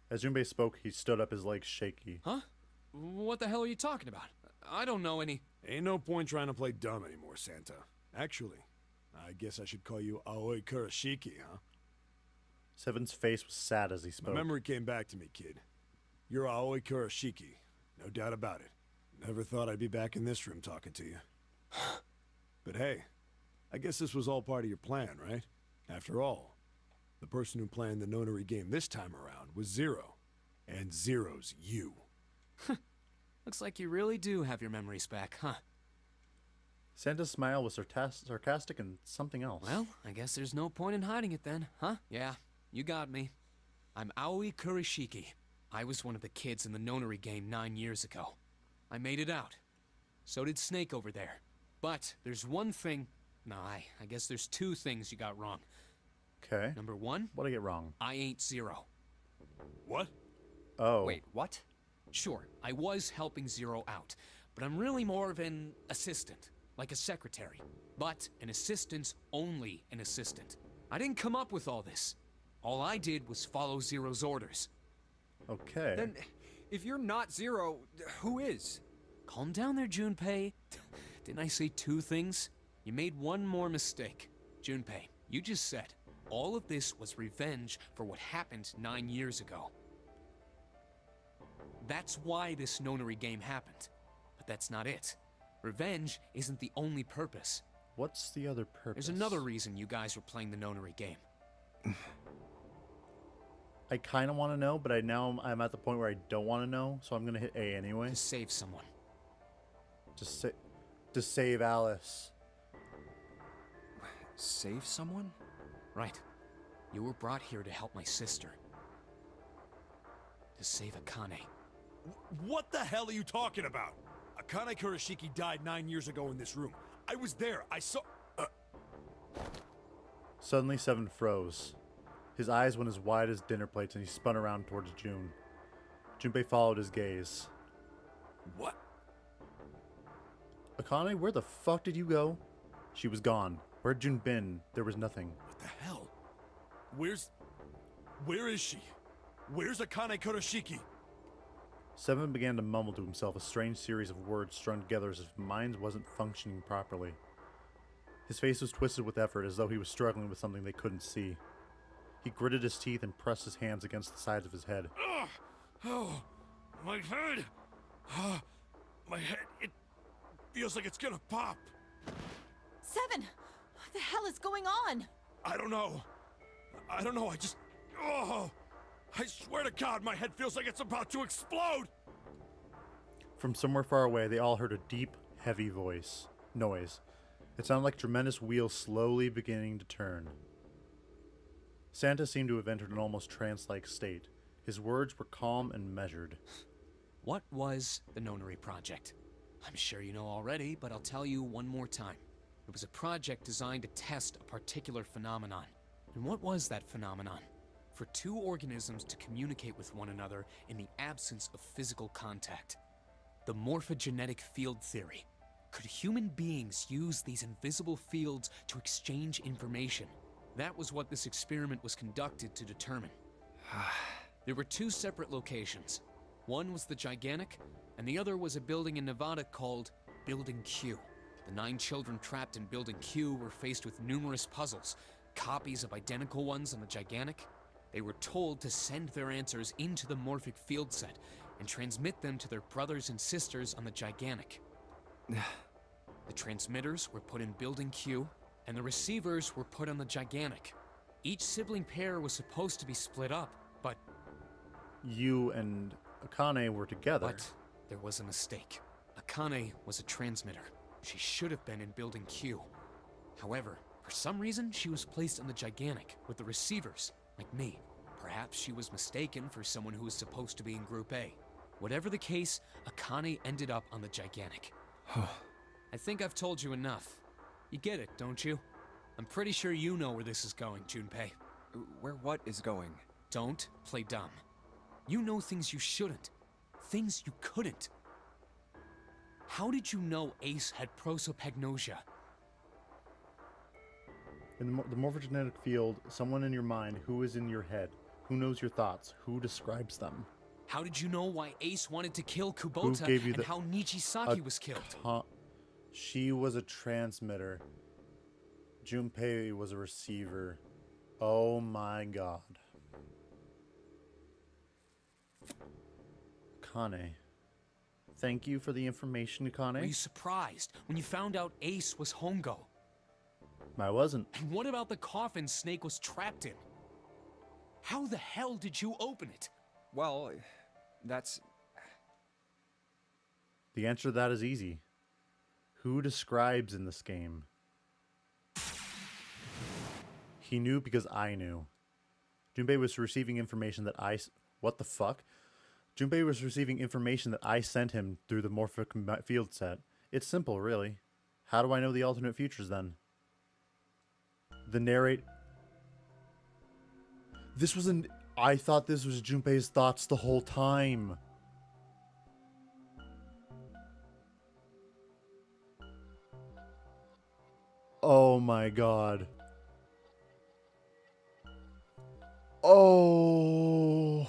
As Junpei spoke, he stood up, his legs shaky. Huh? What the hell are you talking about? I don't know any... Ain't no point trying to play dumb anymore, Santa. Actually, I guess I should call you Aoi Kurashiki, huh? Seven's face was sad as he My spoke. memory came back to me, kid. You're Aoi Kurashiki, no doubt about it. Never thought I'd be back in this room talking to you. But hey, I guess this was all part of your plan, right? After all, the person who planned the Nonary game this time around was Zero. And Zero's you. Looks like you really do have your memories back, huh? Santa's smile was sarcastic and something else. Well, I guess there's no point in hiding it then, huh? Yeah, you got me. I'm Aoi Kurashiki. I was one of the kids in the Nonary game 9 years ago. I made it out. So did Snake over there. But there's one thing... No, I guess there's two things you got wrong. Okay. Number one... What'd I get wrong? I ain't Zero. What? Oh. Wait, what? Sure, I was helping Zero out, but I'm really more of an assistant, like a secretary. But an assistant's only an assistant. I didn't come up with all this. All I did was follow Zero's orders. Okay. Then, if you're not Zero, who is? Calm down there, Junpei. Didn't I say two things? You made one more mistake. Junpei, you just said all of this was revenge for what happened 9 years ago. That's why this Nonary game happened. But that's not it. Revenge isn't the only purpose. What's the other purpose? There's another reason you guys were playing the Nonary game. I kind of want to know, but I'm at the point where I don't want to know, so I'm going to hit A anyway. To save someone. To save Alice. Save someone? Right. You were brought here to help my sister. To save Akane. What the hell are you talking about? Akane Kurashiki died 9 years ago in this room. I was there. I saw... Suddenly, Seven froze. His eyes went as wide as dinner plates, and he spun around towards June. Junpei followed his gaze. What? Akane, where the fuck did you go? She was gone. Where'd June been? There was nothing. What the hell? Where is she? Where's Akane Kurashiki? Seven began to mumble to himself, a strange series of words strung together as if his mind wasn't functioning properly. His face was twisted with effort, as though he was struggling with something they couldn't see. He gritted his teeth and pressed his hands against the sides of his head. Oh, my head! My head, it feels like it's gonna pop. Seven! What the hell is going on? I don't know, I just... Oh! I swear to God, my head feels like it's about to explode! From somewhere far away, they all heard a deep, heavy noise. It sounded like tremendous wheels slowly beginning to turn. Santa seemed to have entered an almost trance-like state. His words were calm and measured. What was the Nonary Project? I'm sure you know already, but I'll tell you one more time. It was a project designed to test a particular phenomenon. And what was that phenomenon? For two organisms to communicate with one another in the absence of physical contact. The morphogenetic field theory. Could human beings use these invisible fields to exchange information? That was what this experiment was conducted to determine. There were two separate locations. One was the Gigantic, and the other was a building in Nevada called Building Q. The 9 children trapped in Building Q were faced with numerous puzzles, copies of identical ones on the Gigantic. They were told to send their answers into the morphic field set and transmit them to their brothers and sisters on the Gigantic. The transmitters were put in Building Q, and the receivers were put on the Gigantic. Each sibling pair was supposed to be split up, but... You and Akane were together. But there was a mistake. Akane was a transmitter. She should have been in Building Q. However, for some reason, she was placed on the Gigantic with the receivers, like me. Perhaps she was mistaken for someone who was supposed to be in Group A. Whatever the case, Akane ended up on the Gigantic. I think I've told you enough. You get it, don't you? I'm pretty sure you know where this is going, Junpei. Where what is going? Don't play dumb. You know things you shouldn't. Things you couldn't. How did you know Ace had prosopagnosia? In the morphogenetic field, someone in your mind, who is in your head, who knows your thoughts, who describes them. How did you know why Ace wanted to kill Who Kubota gave you and the... how Nijisaki was killed? She was a transmitter. Junpei was a receiver. Oh my god. Kane. Thank you for the information, Were you Kane. surprised when you found out Ace was Hongo? I wasn't. And what about the coffin Snake was trapped in? How the hell did you open it? Well, that's... The answer to that is easy. Who describes in this game? He knew because I knew. Junpei was receiving information that What the fuck? Junpei was receiving information that I sent him through the morphic field set. It's simple, really. How do I know the alternate futures, then? The narrate... This was an... I thought this was Junpei's thoughts the whole time. Oh my god. Oh.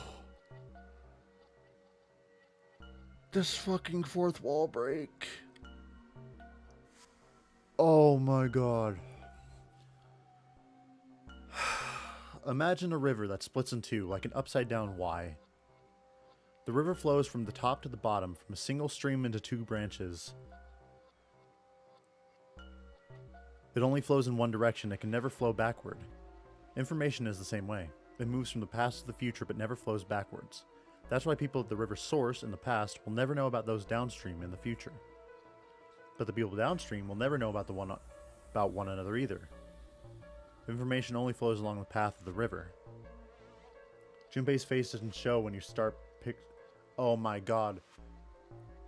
This fucking fourth wall break. Oh my god. Imagine a river that splits in two, like an upside down Y. The river flows from the top to the bottom, from a single stream into two branches. It only flows in one direction, it can never flow backward. Information is the same way. It moves from the past to the future, but never flows backwards. That's why people at the river's source in the past will never know about those downstream in the future. But the people downstream will never know about one another either. Information only flows along the path of the river. Junpei's face doesn't show when you start Oh my god.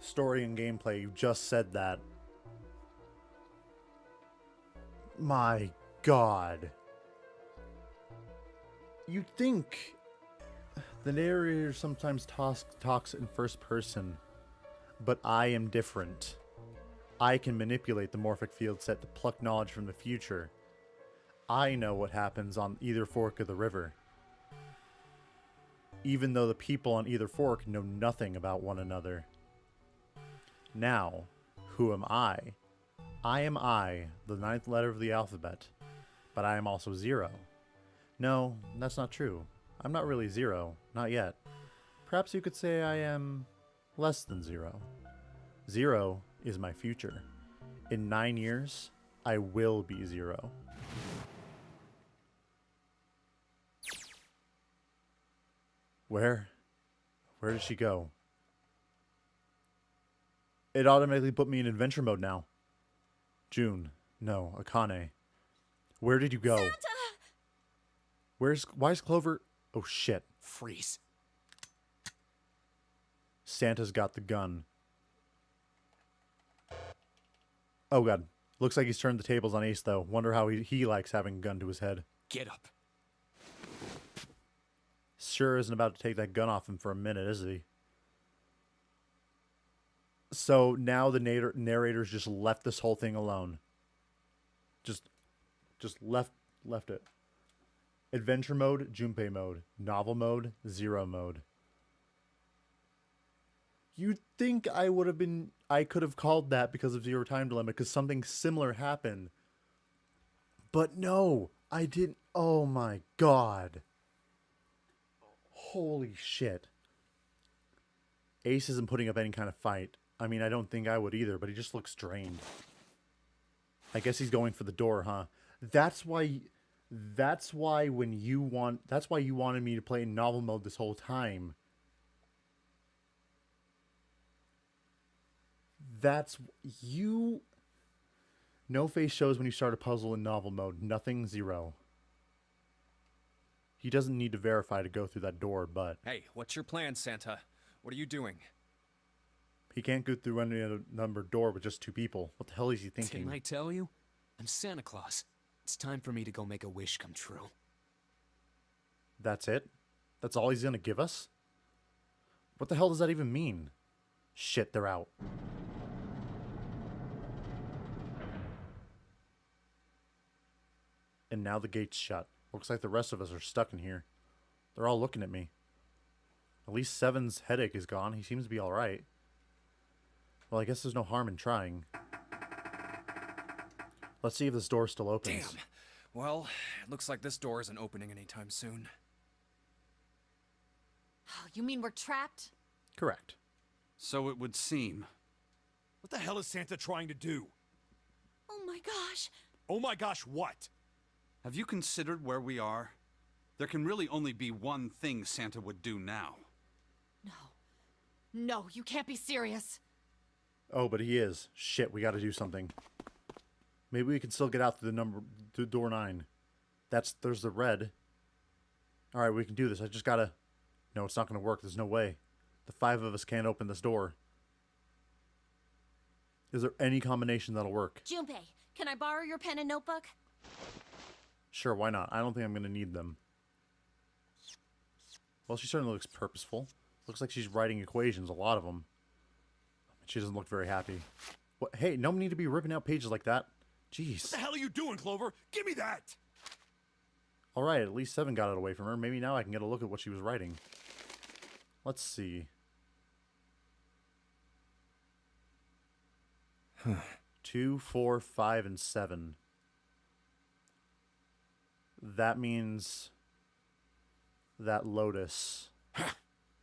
Story and gameplay, you just said that. My god. You'd think the narrator sometimes talks in first person, but I am different. I can manipulate the morphic field set to pluck knowledge from the future. I know what happens on either fork of the river, even though the people on either fork know nothing about one another. Now, who am I? I am I, the ninth letter of the alphabet, but I am also zero. No, that's not true. I'm not really zero, not yet. Perhaps you could say I am less than zero. Zero is my future. In 9 years, I will be zero. Where did she go? It automatically put me in adventure mode now. June. No, Akane. Where did you go? Santa! Why is Clover... Oh shit. Freeze. Santa's got the gun. Oh god. Looks like he's turned the tables on Ace though. Wonder how he likes having a gun to his head. Get up. Sure isn't about to take that gun off him for a minute, is he? So now the narrator's just left this whole thing alone. Just left it. Adventure mode, Junpei mode. Novel mode, zero mode. You'd think I could have called that because of Zero Time Dilemma, because something similar happened. But no, I didn't. Oh my god. Holy shit. Ace isn't putting up any kind of fight. I mean, I don't think I would either, but he just looks drained. I guess he's going for the door, huh? That's why you wanted me to play in novel mode this whole time. No face shows when you start a puzzle in novel mode. Nothing, zero. He doesn't need to verify to go through that door, but... Hey, what's your plan, Santa? What are you doing? He can't go through any other numbered door with just two people. What the hell is he thinking? Didn't I tell you? I'm Santa Claus. It's time for me to go make a wish come true. That's it? That's all he's gonna give us? What the hell does that even mean? Shit, they're out. And now the gate's shut. Looks like the rest of us are stuck in here. They're all looking at me. At least Seven's headache is gone. He seems to be alright. Well, I guess there's no harm in trying. Let's see if this door still opens. Damn. Well, it looks like this door isn't opening anytime soon. Oh, you mean we're trapped? Correct. So it would seem. What the hell is Santa trying to do? Oh my gosh. Oh my gosh, what? Have you considered where we are? There can really only be one thing Santa would do now. No. No, you can't be serious. Oh, but he is. Shit, we gotta do something. Maybe we can still get out through door 9. There's the red. Alright, we can do this. I just gotta... No, it's not gonna work. There's no way. The 5 of us can't open this door. Is there any combination that'll work? Junpei, can I borrow your pen and notebook? Sure, why not? I don't think I'm gonna need them. Well, she certainly looks purposeful. Looks like she's writing equations, a lot of them. She doesn't look very happy. What? Hey, no need to be ripping out pages like that. Jeez. What the hell are you doing, Clover? Give me that! Alright, at least 7 got it away from her. Maybe now I can get a look at what she was writing. Let's see. 2, 4, 5, and 7. That means that Lotus.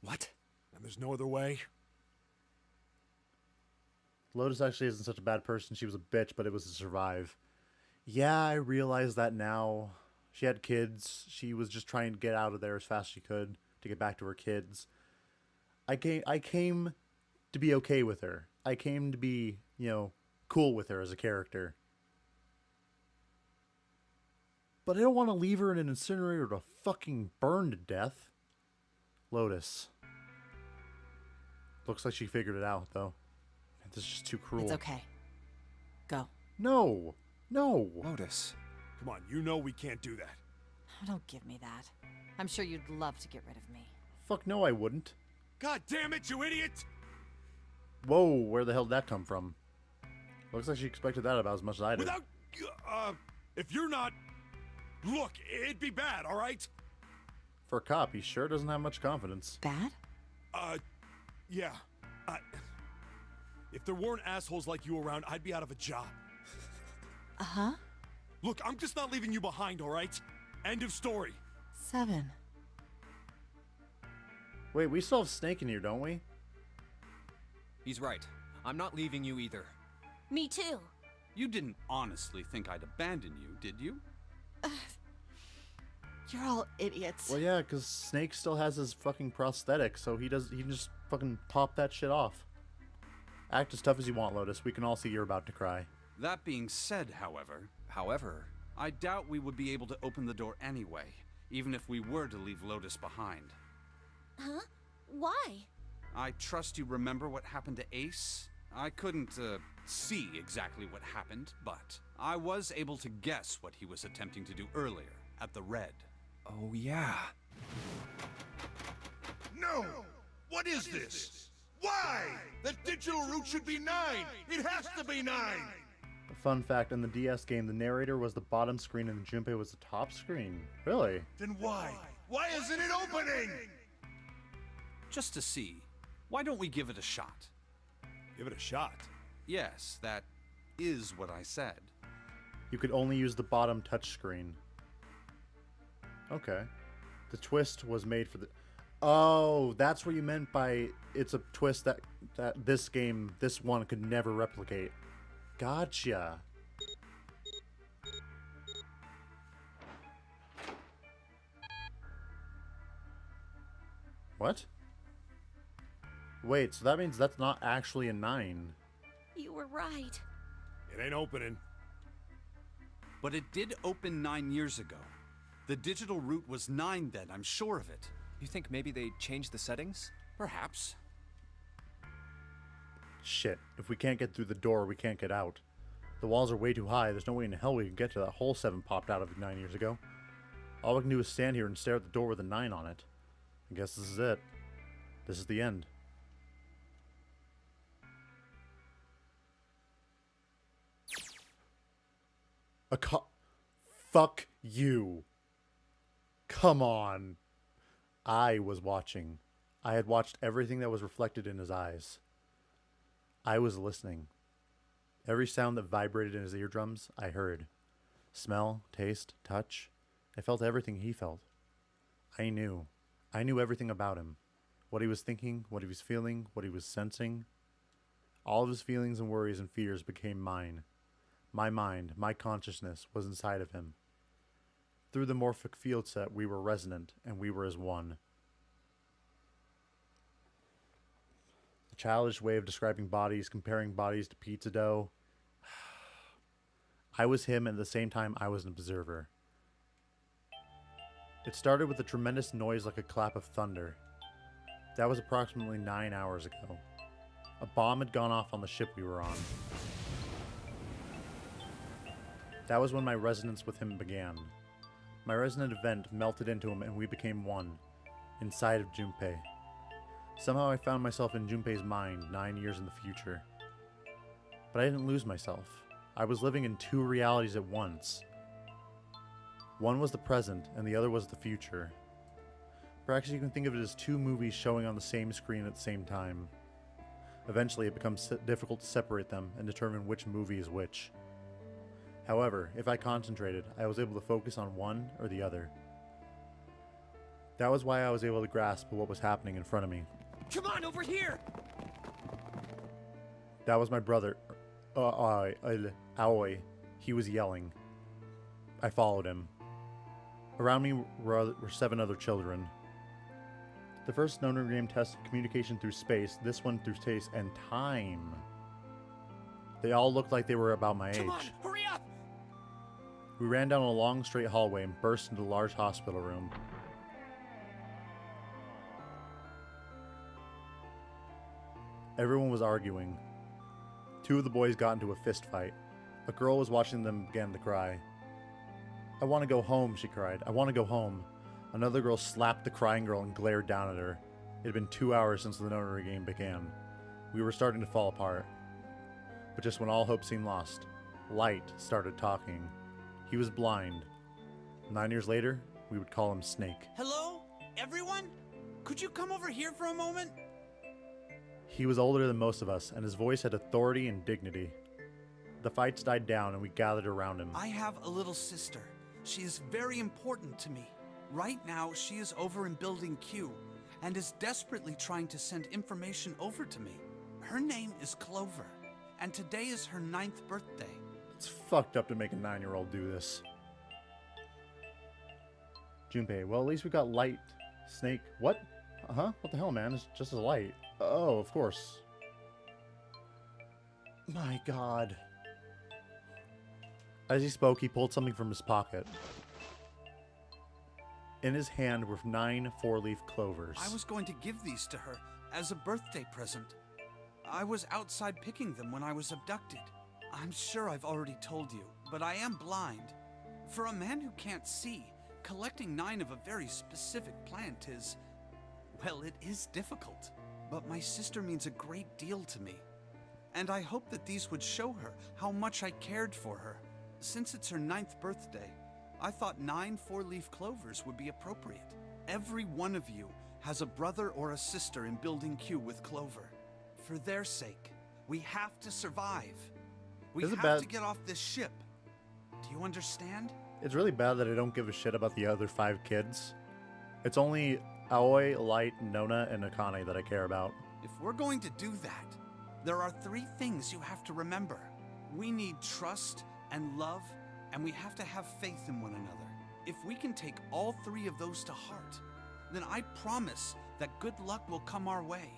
What? And there's no other way? Lotus actually isn't such a bad person. She was a bitch, but it was to survive. Yeah, I realize that now. She had kids. She was just trying to get out of there as fast as she could to get back to her kids. I came to be okay with her. I came to be, cool with her as a character. But I don't want to leave her in an incinerator to fucking burn to death. Lotus. Looks like she figured it out, though. This is just too cruel. It's okay. Go. No! No! Lotus. Come on, you know we can't do that. Oh, don't give me that. I'm sure you'd love to get rid of me. Fuck no, I wouldn't. God damn it, you idiot! Whoa, where the hell did that come from? Looks like she expected that about as much as I did. Without... if you're not... Look, it'd be bad, alright? For a cop, he sure doesn't have much confidence. Bad? Yeah. If there weren't assholes like you around, I'd be out of a job. Uh-huh. Look, I'm just not leaving you behind, alright? End of story. 7. Wait, we still have Snake in here, don't we? He's right. I'm not leaving you either. Me too. You didn't honestly think I'd abandon you, did you? You're all idiots. Well, yeah, because Snake still has his fucking prosthetic, so he can just fucking pop that shit off. Act as tough as you want, Lotus. We can all see you're about to cry. That being said, however, I doubt we would be able to open the door anyway, even if we were to leave Lotus behind. Huh? Why? I trust you remember what happened to Ace? I couldn't, see exactly what happened, but I was able to guess what he was attempting to do earlier, at the Red. Oh, yeah. No! What is this? Why? The digital route should be 9! It has to be 9! A fun fact, in the DS game, the narrator was the bottom screen and the Junpei was the top screen. Really? Then why? Why isn't it opening? Just to see, why don't we give it a shot? Give it a shot. Yes, that is what I said. You could only use the bottom touchscreen. Okay. The twist was made for the... Oh, that's what you meant by it's a twist that this one could never replicate. Gotcha. What? Wait, so that means that's not actually a 9. You were right. It ain't opening. But it did open 9 years ago. The digital route was 9 then, I'm sure of it. You think maybe they changed the settings? Perhaps. Shit, if we can't get through the door, we can't get out. The walls are way too high, there's no way in hell we can get to that hole 7 popped out of 9 years ago. All we can do is stand here and stare at the door with a 9 on it. I guess this is it. This is the end. Fuck you. Come on. I was watching. I had watched everything that was reflected in his eyes. I was listening. Every sound that vibrated in his eardrums, I heard. Smell, taste, touch. I felt everything he felt. I knew. I knew everything about him. What he was thinking, what he was feeling, what he was sensing. All of his feelings and worries and fears became mine. My mind, my consciousness was inside of him. Through the morphic field set, we were resonant, and we were as one. The childish way of describing bodies, comparing bodies to pizza dough. I was him, and at the same time, I was an observer. It started with a tremendous noise like a clap of thunder. That was approximately 9 hours ago. A bomb had gone off on the ship we were on. That was when my resonance with him began. My resonant event melted into him and we became one, inside of Junpei. Somehow I found myself in Junpei's mind 9 years in the future. But I didn't lose myself. I was living in two realities at once. One was the present and the other was the future. Perhaps you can think of it as two movies showing on the same screen at the same time. Eventually it becomes difficult to separate them and determine which movie is which. However, if I concentrated, I was able to focus on one or the other. That was why I was able to grasp what was happening in front of me. Come on, over here! That was my brother, Aoi. He was yelling. I followed him. Around me were 7 other children. The first Nonary game tested communication through space, this one through space and time. They all looked like they were about my age. Come on, hurry up! We ran down a long straight hallway and burst into a large hospital room. Everyone was arguing. 2 of the boys got into a fist fight. A girl was watching them begin to cry. I want to go home, she cried. I want to go home. Another girl slapped the crying girl and glared down at her. It had been 2 hours since the Nonary game began. We were starting to fall apart. But just when all hope seemed lost, Light started talking. He was blind. 9 years later, we would call him Snake. Hello? Everyone? Could you come over here for a moment? He was older than most of us, and his voice had authority and dignity. The fights died down, and we gathered around him. I have a little sister. She is very important to me. Right now, she is over in Building Q, and is desperately trying to send information over to me. Her name is Clover, and today is her 9th birthday. It's fucked up to make a 9-year-old do this. Junpei, well, at least we got Light. Snake, what? Uh-huh, what the hell, man? It's just a light. Oh, of course. My god. As he spoke, he pulled something from his pocket. In his hand were 9 4-leaf clovers. I was going to give these to her as a birthday present. I was outside picking them when I was abducted. I'm sure I've already told you, but I am blind. For a man who can't see, collecting 9 of a very specific plant is... well, it is difficult. But my sister means a great deal to me. And I hope that these would show her how much I cared for her. Since it's her 9th birthday, I thought 9 4-leaf clovers would be appropriate. Every one of you has a brother or a sister in Building Q with Clover. For their sake, we have to survive. We have to get off this ship. Do you understand? It's really bad that I don't give a shit about the other 5 kids. It's only Aoi, Light, Nona, and Akane that I care about. If we're going to do that, there are 3 things you have to remember. We need trust and love, and we have to have faith in one another. If we can take all 3 of those to heart, then I promise that good luck will come our way.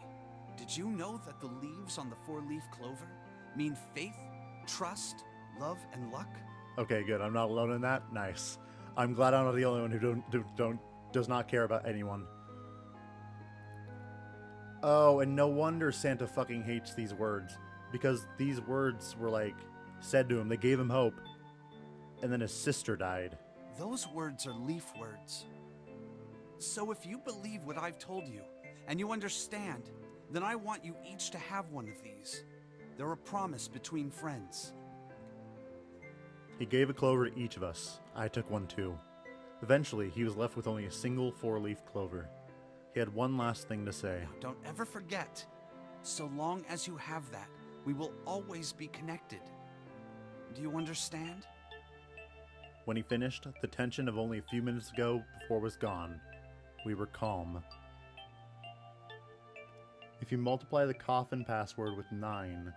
Did you know that the leaves on the 4-leaf clover mean faith, trust, love, and luck? Okay, good. I'm not alone in that. Nice. I'm glad I'm not the only one who does not care about anyone. Oh, and no wonder Santa fucking hates these words. Because these words were, like, said to him. They gave him hope. And then his sister died. Those words are leaf words. So if you believe what I've told you, and you understand, then I want you each to have one of these. They're a promise between friends. He gave a clover to each of us. I took one too. Eventually, he was left with only a single 4-leaf clover. He had one last thing to say. Now, don't ever forget. So long as you have that, we will always be connected. Do you understand? When he finished, the tension of only a few minutes ago before was gone. We were calm. If you multiply the coffin password with 9,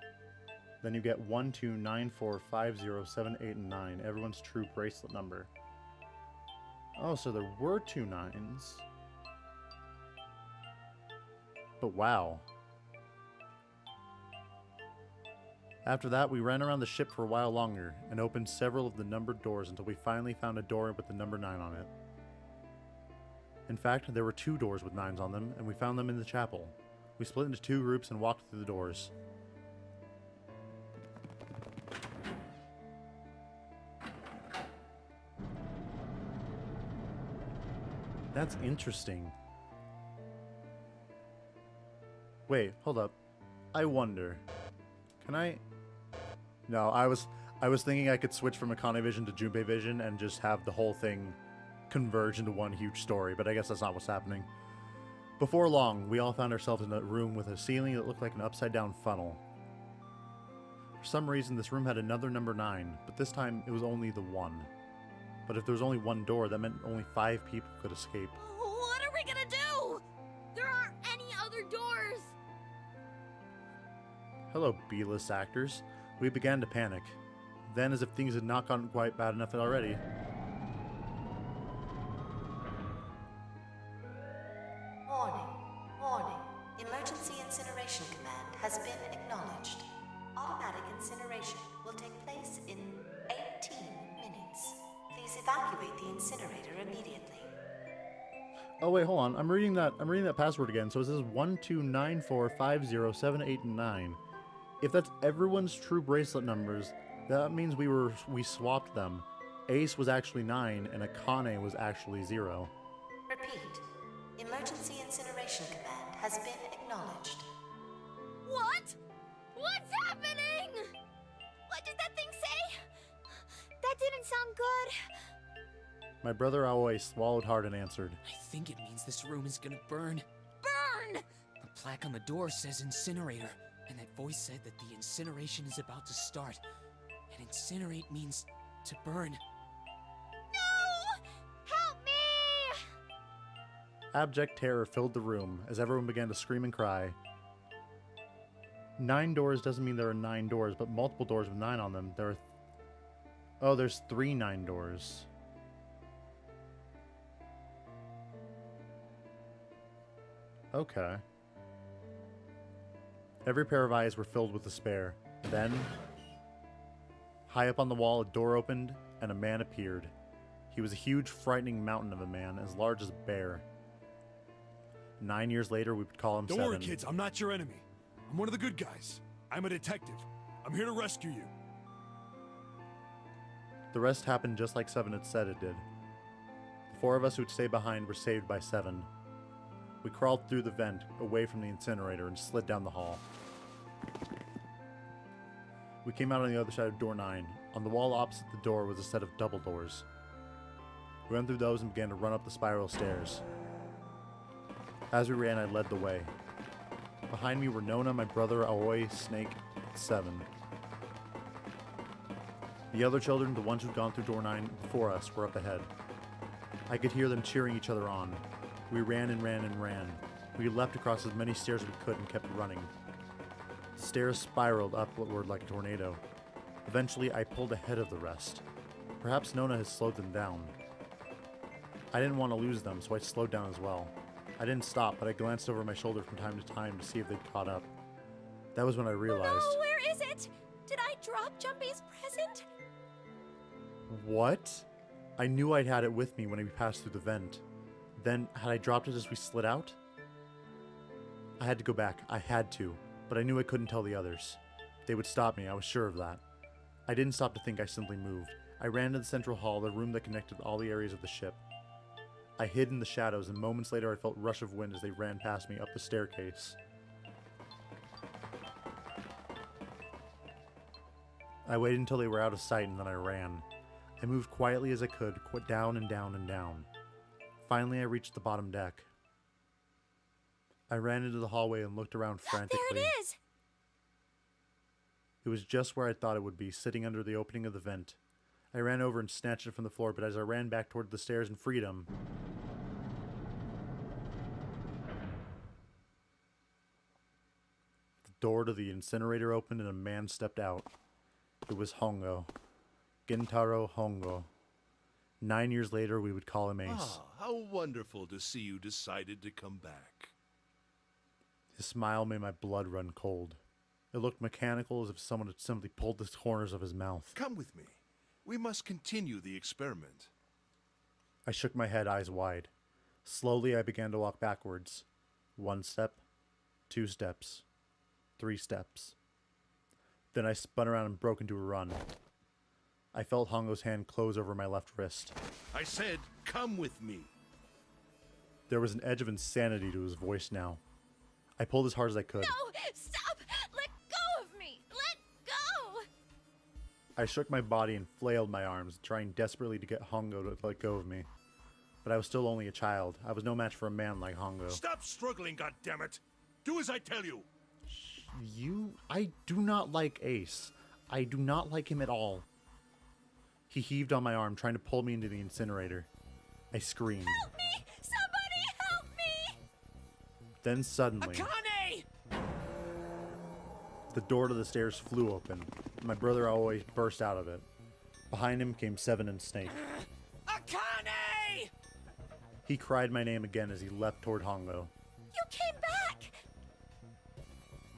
then you get 12945078 and 9, everyone's true bracelet number. Oh, so there were 2 9s. But wow. After that, we ran around the ship for a while longer and opened several of the numbered doors until we finally found a door with the number 9 on it. In fact, there were 2 doors with 9s on them, and we found them in the chapel. We split into 2 groups and walked through the doors. That's interesting. Wait, hold up. I wonder. Can I... No, I was thinking I could switch from Akane Vision to Junpei Vision and just have the whole thing converge into one huge story, but I guess that's not what's happening. Before long, we all found ourselves in a room with a ceiling that looked like an upside-down funnel. For some reason, this room had another number 9, but this time it was only the 1. But if there was only one door, that meant only 5 people could escape. What are we gonna do? There aren't any other doors. Hello, B-list actors. We began to panic. Then, as if things had not gotten quite bad enough already, Warning. Warning. Emergency incineration command has been acknowledged. Automatic incineration will take place in 18 minutes. Please evacuate the incinerator immediately. oh wait, hold on. I'm reading that password again. So it says 12945078 and 9. If that's everyone's true bracelet numbers, that means we swapped them. Ace was actually 9 and Akane was actually 0. Repeat. Emergency incineration command has been acknowledged. What? What's happening? What did that thing say? That didn't sound good. My brother Aoi swallowed hard and answered. I think it means this room is gonna burn. Burn! The plaque on the door says incinerator, and that voice said that the incineration is about to start. And incinerate means to burn. No! Help me! Abject terror filled the room as everyone began to scream and cry. 9 doors doesn't mean there are 9 doors, but multiple doors with 9 on them. There's 3 9 doors. Okay. Every pair of eyes were filled with despair. Then, high up on the wall, a door opened, and a man appeared. He was a huge, frightening mountain of a man, as large as a bear. 9 years later, we would call him Don't 7. worry, kids. I'm not your enemy. I'm one of the good guys. I'm a detective. I'm here to rescue you. The rest happened just like 7 had said it did. The 4 of us who'd stay behind were saved by 7. We crawled through the vent, away from the incinerator, and slid down the hall. We came out on the other side of door 9. On the wall opposite the door was a set of double doors. We went through those and began to run up the spiral stairs. As we ran, I led the way. Behind me were Nona, my brother, Aoi, Snake, 7. The other children, the ones who'd gone through door 9 before us, were up ahead. I could hear them cheering each other on. We ran and ran and ran. We leapt across as many stairs as we could and kept running. The stairs spiraled upward like a tornado. Eventually, I pulled ahead of the rest. Perhaps Nona had slowed them down. I didn't want to lose them, so I slowed down as well. I didn't stop, but I glanced over my shoulder from time to time to see if they'd caught up. That was when I realized... Oh no, where is it? Did I drop Junpei's present? What? I knew I'd had it with me when we passed through the vent. Then, had I dropped it as we slid out? I had to go back. I had to. But I knew I couldn't tell the others. They would stop me, I was sure of that. I didn't stop to think, I simply moved. I ran to the central hall, the room that connected all the areas of the ship. I hid in the shadows, and moments later I felt a rush of wind as they ran past me up the staircase. I waited until they were out of sight, and then I ran. I moved quietly as I could, down and down and down. Finally, I reached the bottom deck. I ran into the hallway and looked around frantically. There it is! It was just where I thought it would be, sitting under the opening of the vent. I ran over and snatched it from the floor, but as I ran back toward the stairs in freedom, the door to the incinerator opened and a man stepped out. It was Hongo. Gintaro Hongo. 9 years later, we would call him Ace. Ah, how wonderful to see you decided to come back. His smile made my blood run cold. It looked mechanical, as if someone had simply pulled the corners of his mouth. Come with me. We must continue the experiment. I shook my head, eyes wide. Slowly, I began to walk backwards. 1 step, 2 steps, 3 steps. Then I spun around and broke into a run. I felt Hongo's hand close over my left wrist. I said, come with me. There was an edge of insanity to his voice now. I pulled as hard as I could. No! Stop! Let go of me! Let go! I shook my body and flailed my arms, trying desperately to get Hongo to let go of me. But I was still only a child. I was no match for a man like Hongo. Stop struggling, goddammit! Do as I tell you! I do not like Ace. I do not like him at all. He heaved on my arm, trying to pull me into the incinerator. I screamed. Help me! Somebody help me! Then suddenly, Akane! the door to the stairs flew open. My brother always burst out of it. Behind him came Seven and Snake. Akane! He cried my name again as he leapt toward Hongo. You came back!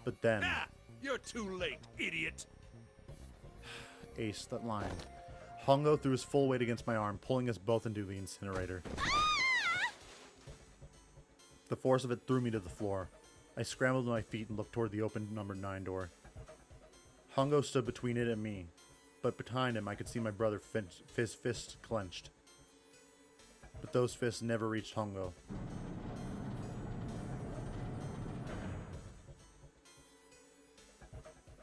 But then, Ah! You're too late, idiot! Ace, that line. Hongo threw his full weight against my arm, pulling us both into the incinerator. The force of it threw me to the floor. I scrambled to my feet and looked toward the open number 9 door. Hongo stood between it and me, but behind him I could see my brother, his fists clenched. But those fists never reached Hongo.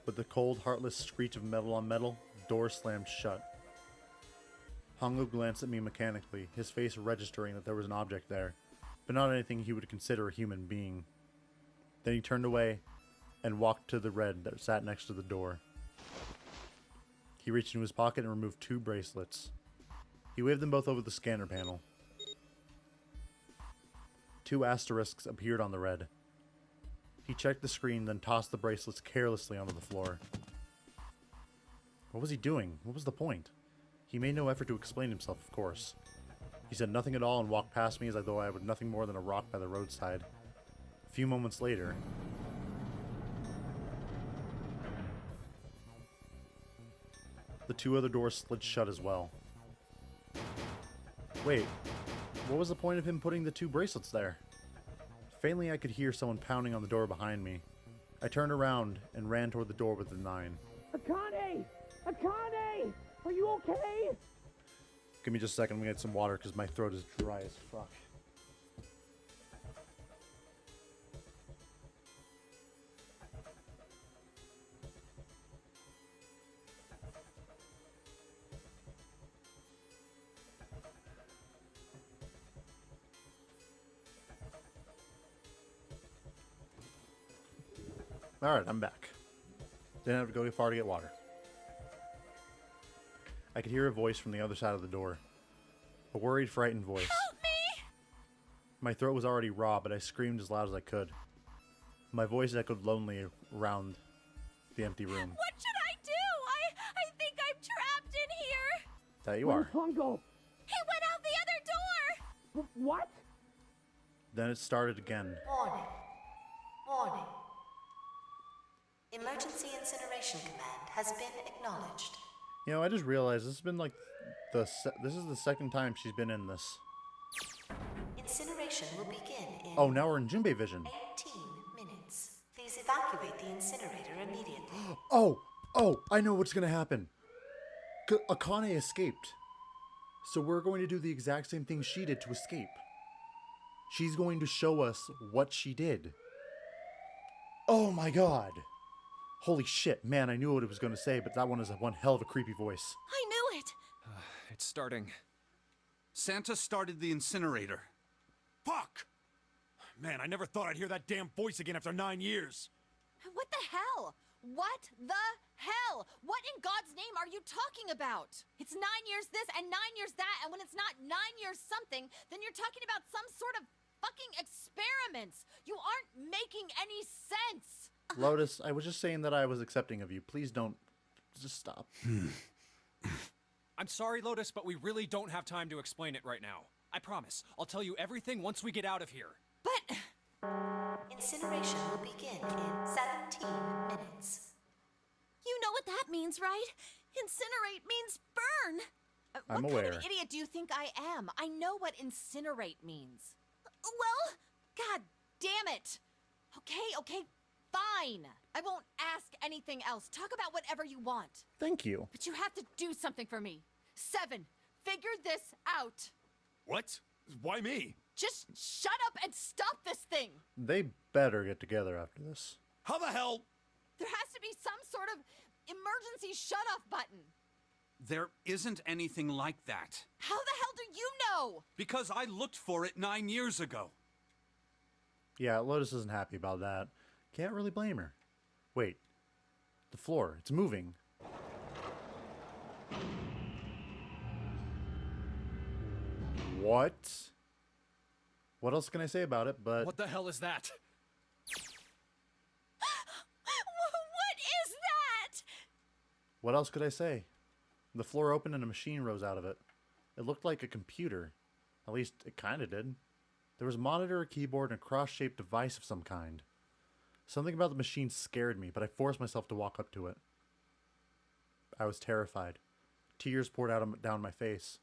With the cold, heartless screech of metal on metal, the door slammed shut. Hongo glanced at me mechanically, his face registering that there was an object there, but not anything he would consider a human being. Then he turned away and walked to the red that sat next to the door. He reached into his pocket and removed 2 bracelets. He waved them both over the scanner panel. 2 asterisks appeared on the red. He checked the screen, then tossed the bracelets carelessly onto the floor. What was he doing? What was the point? He made no effort to explain himself, of course. He said nothing at all and walked past me as though I was nothing more than a rock by the roadside. A few moments later, the 2 other doors slid shut as well. Wait, what was the point of him putting the 2 bracelets there? Faintly, I could hear someone pounding on the door behind me. I turned around and ran toward the door with the 9. Akane! Akane! Are you okay? Give me just a second, I'm gonna get some water because my throat is dry as fuck. Alright, I'm back. Didn't have to go far to get water. I could hear a voice from the other side of the door. A worried, frightened voice. Help me! My throat was already raw, but I screamed as loud as I could. My voice echoed lonely around the empty room. What should I do? I think I'm trapped in here! There you are. Hongo! He went out the other door! What? Then it started again. Warning. Warning. Emergency Incineration Command has been acknowledged. You know, I just realized this has been like this is the second time she's been in this. Incineration will begin in Oh, now we're in Junpei vision. 18 minutes. Please evacuate the incinerator immediately. Oh, I know what's gonna happen. Akane escaped. So we're going to do the exact same thing she did to escape. She's going to show us what she did. Oh my god. Holy shit, man, I knew what it was going to say, but that one is one hell of a creepy voice. I knew it! It's starting. Santa started the incinerator. Fuck! Man, I never thought I'd hear that damn voice again after 9 years. What the hell? What the hell? What in God's name are you talking about? It's 9 years this and 9 years that, and when it's not 9 years something, then you're talking about some sort of fucking experiments. You aren't making any sense. Lotus, I was just saying that I was accepting of you. Please don't. Just stop. I'm sorry, Lotus, but we really don't have time to explain it right now. I promise. I'll tell you everything once we get out of here. But... Incineration will begin in 17 minutes. You know what that means, right? Incinerate means burn. I'm what aware. kind of idiot do you think I am? I know what incinerate means. Well, God damn it! Okay, fine. I won't ask anything else. Talk about whatever you want. Thank you. But you have to do something for me. 7, figure this out. What? Why me? Just shut up and stop this thing. They better get together after this. How the hell? There has to be some sort of emergency shut-off button. There isn't anything like that. How the hell do you know? Because I looked for it 9 years ago. Yeah, Lotus isn't happy about that. Can't really blame her. Wait. The floor. It's moving. What? What else can I say about it, but... What the hell is that? what is that? What else could I say? The floor opened and a machine rose out of it. It looked like a computer. At least, it kinda did. There was a monitor, a keyboard, and a cross-shaped device of some kind. Something about the machine scared me, but I forced myself to walk up to it. I was terrified. Tears poured out down my face.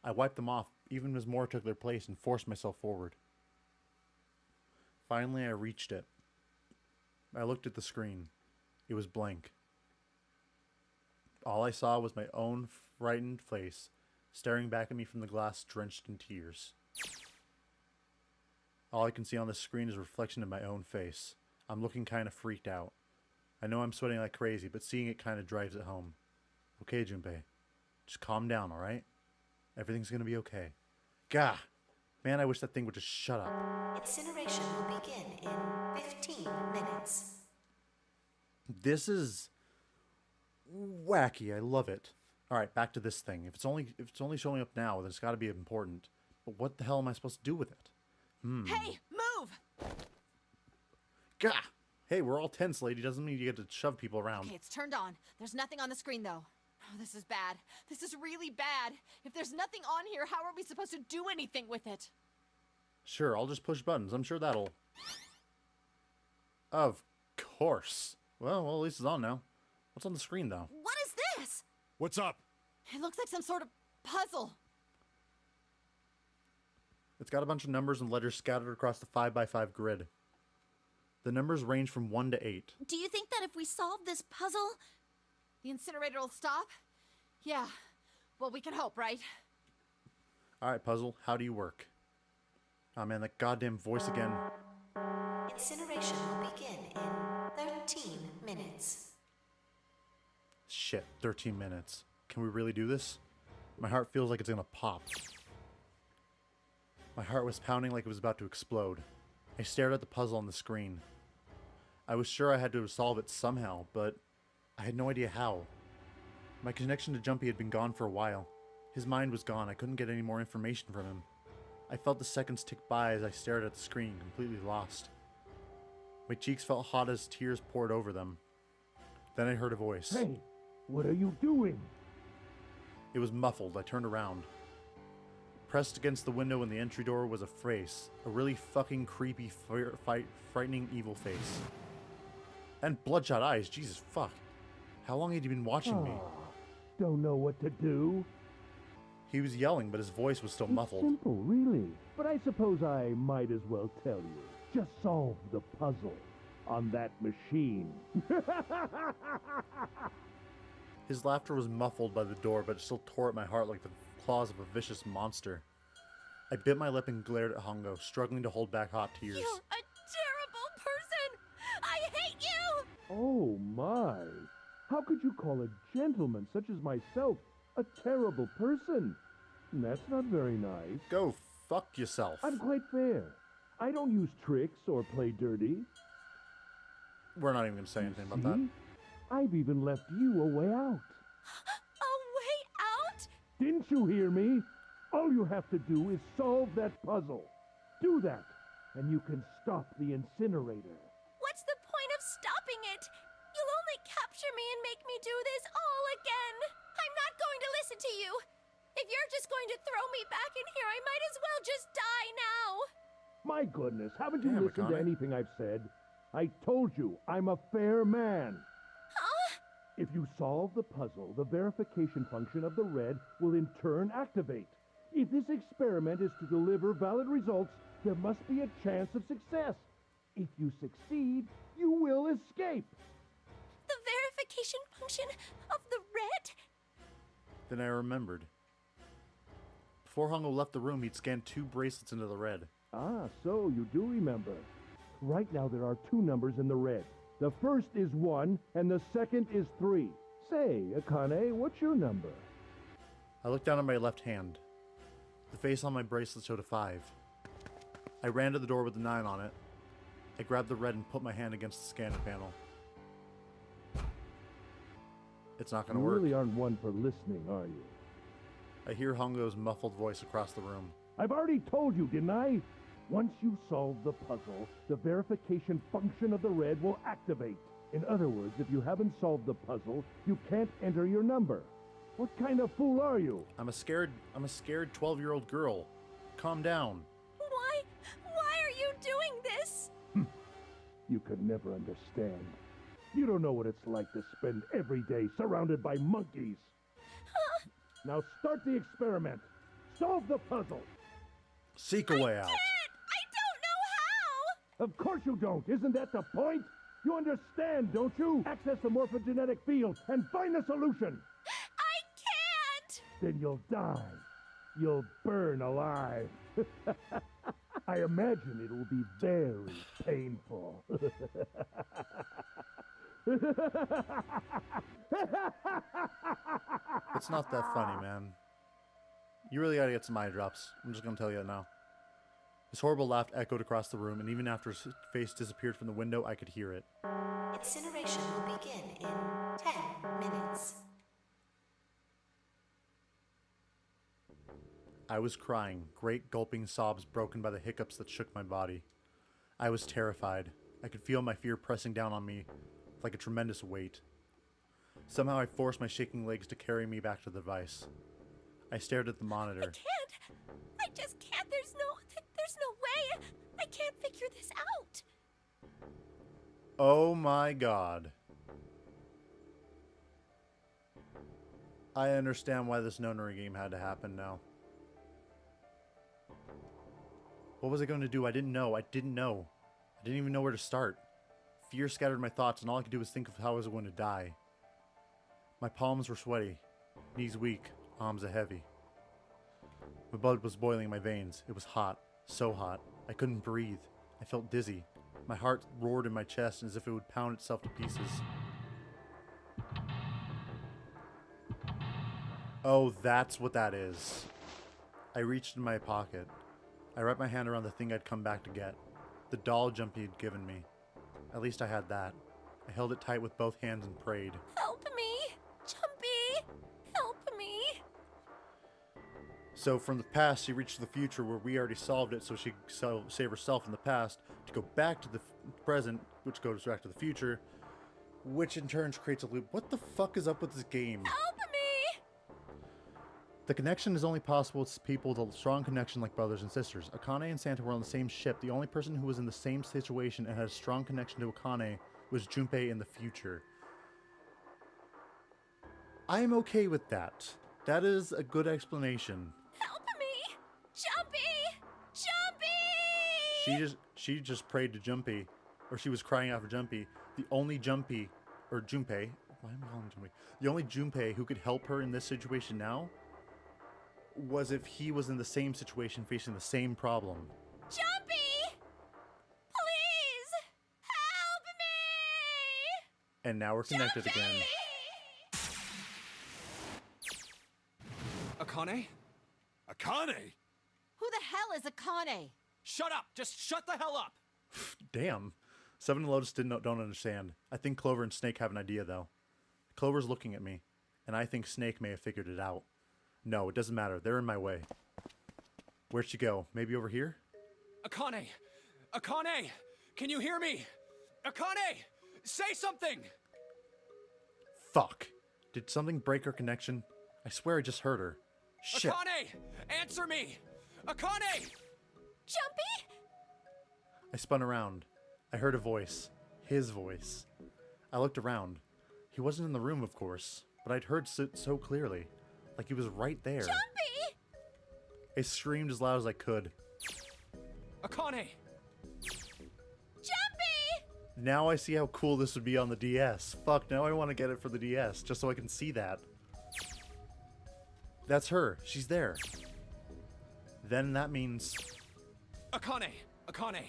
I wiped them off, even as more took their place, and forced myself forward. Finally, I reached it. I looked at the screen. It was blank. All I saw was my own frightened face, staring back at me from the glass drenched in tears. All I can see on the screen is a reflection of my own face. I'm looking kind of freaked out. I know I'm sweating like crazy, but seeing it kind of drives it home. Okay, Junpei. Just calm down, alright? Everything's gonna be okay. Gah! Man, I wish that thing would just shut up. Incineration will begin in 15 minutes. This is wacky. I love it. Alright, back to this thing. If it's only showing up now, then it's gotta be important. But what the hell am I supposed to do with it? Hey, move! Gah! Hey, we're all tense, lady. Doesn't mean you get to shove people around. Okay, it's turned on. There's nothing on the screen, though. Oh, this is bad. This is really bad. If there's nothing on here, how are we supposed to do anything with it? Sure, I'll just push buttons. I'm sure that'll... Of course. Well, at least it's on now. What's on the screen, though? What is this? What's up? It looks like some sort of puzzle. It's got a bunch of numbers and letters scattered across the 5x5 grid. The numbers range from 1 to 8. Do you think that if we solve this puzzle... The incinerator will stop? Yeah. Well, we can hope, right? Alright, puzzle, how do you work? Oh man, that goddamn voice again. Incineration will begin in 13 minutes. Shit, 13 minutes. Can we really do this? My heart feels like it's gonna pop. My heart was pounding like it was about to explode. I stared at the puzzle on the screen. I was sure I had to solve it somehow, but I had no idea how. My connection to Jumpy had been gone for a while. His mind was gone. I couldn't get any more information from him. I felt the seconds tick by as I stared at the screen, completely lost. My cheeks felt hot as tears poured over them. Then I heard a voice. Hey, what are you doing? It was muffled. I turned around. Pressed against the window in the entry door was a face. A really fucking creepy, frightening, evil face. And bloodshot eyes. Jesus fuck. How long had he been watching me? Don't know what to do. He was yelling, but his voice was still It's muffled. simple, really. But I suppose I might as well tell you. Just solve the puzzle on that machine. His laughter was muffled by the door, but it still tore at my heart like the claws of a vicious monster. I bit my lip and glared at Hongo, struggling to hold back hot tears. You're a terrible person! I hate you! Oh my! How could you call a gentleman such as myself a terrible person? That's not very nice. Go fuck yourself. I'm quite fair. I don't use tricks or play dirty. We're not even going to say anything about that. See? I've even left you a way out. A way out? Didn't you hear me? All you have to do is solve that puzzle. Do that, and you can stop the incinerator. What's the point of stopping it? You'll only capture me and make me do this all again. I'm not going to listen to you. If you're just going to throw me back in here, I might as well just die now. My goodness, haven't you Damn, listened to Akane. anything I've said? I told you, I'm a fair man. Huh? If you solve the puzzle, the verification function of the red will in turn activate. If this experiment is to deliver valid results, there must be a chance of success. If you succeed, you will escape. The verification function of the red? Then I remembered. Before Hongo left the room, he'd scanned 2 bracelets into the red. Ah, so you do remember. Right now there are 2 numbers in the red. The first is 1, and the second is 3. Say, Akane, what's your number? I looked down at my left hand. The face on my bracelet showed a 5. I ran to the door with the 9 on it. I grabbed the red and put my hand against the scanner panel. It's not going You to work. really aren't one for listening, are you? I hear Hongo's muffled voice across the room. I've already told you, didn't I? Once you solve the puzzle, the verification function of the red will activate. In other words, if you haven't solved the puzzle, you can't enter your number. What kind of fool are you? I'm a scared 12-year-old girl. Calm down. Why are you doing this? You could never understand. You don't know what it's like to spend every day surrounded by monkeys. Now start the experiment. Solve the puzzle. Seek a way out. I don't know how. Of course you don't. Isn't that the point? You understand, don't you? Access the morphogenetic field and find the solution. I can't. Then you'll die. You'll burn alive. I imagine it will be very painful. It's not that funny, man. You really gotta get some eye drops. I'm just gonna tell you that now. His horrible laugh echoed across the room, and even after his face disappeared from the window, I could hear it. Incineration will begin in 10 minutes. I was crying, great gulping sobs broken by the hiccups that shook my body. I was terrified. I could feel my fear pressing down on me like a tremendous weight. Somehow I forced my shaking legs to carry me back to the device. I stared at the monitor. I can't. I just can't. There's no way. I can't figure this out. Oh my god. I understand why this Nonary game had to happen now. What was I going to do? I didn't know. I didn't even know where to start. Fear scattered my thoughts, and all I could do was think of how I was going to die. My palms were sweaty, knees weak, arms heavy. My blood was boiling in my veins. It was hot, so hot. I couldn't breathe. I felt dizzy. My heart roared in my chest as if it would pound itself to pieces. Oh, that's what that is. I reached in my pocket. I wrapped my hand around the thing I'd come back to get. The doll Jumpy had given me. At least I had that. I held it tight with both hands and prayed. Help me, Jumpy. Help me. So from the past, she reached the future where we already solved it, so she could save herself in the past to go back to the present, which goes back to the future, which in turn creates a loop. What the fuck is up with this game? Help me. The connection is only possible with people with a strong connection like brothers and sisters. Akane and Santa were on the same ship. The only person who was in the same situation and had a strong connection to Akane was Junpei in the future. I am okay with that. That is a good explanation. Help me, Jumpy. Jumpy. She just prayed to Jumpy, or she was crying out for Jumpy. The only Jumpy, or Junpei, why am I calling him Jumpy? The only Junpei who could help her in this situation now was if he was in the same situation facing the same problem. Jumpy! Please! Help me! And now we're connected again. Akane? Akane? Who the hell is Akane? Shut up! Just shut the hell up! Damn. Seven and Lotus don't understand. I think Clover and Snake have an idea, though. Clover's looking at me, and I think Snake may have figured it out. No, it doesn't matter. They're in my way. Where'd she go? Maybe over here? Akane! Akane! Can you hear me? Akane! Say something! Fuck. Did something break her connection? I swear I just heard her. Shit. Akane! Answer me! Akane! Jumpy? I spun around. I heard a voice. His voice. I looked around. He wasn't in the room, of course, but I'd heard so clearly. Like he was right there. Jumpy! I screamed as loud as I could. Akane! Jumpy! Now I see how cool this would be on the DS. Fuck, now I want to get it for the DS, just so I can see that. That's her. She's there. Then that means... Akane! Akane!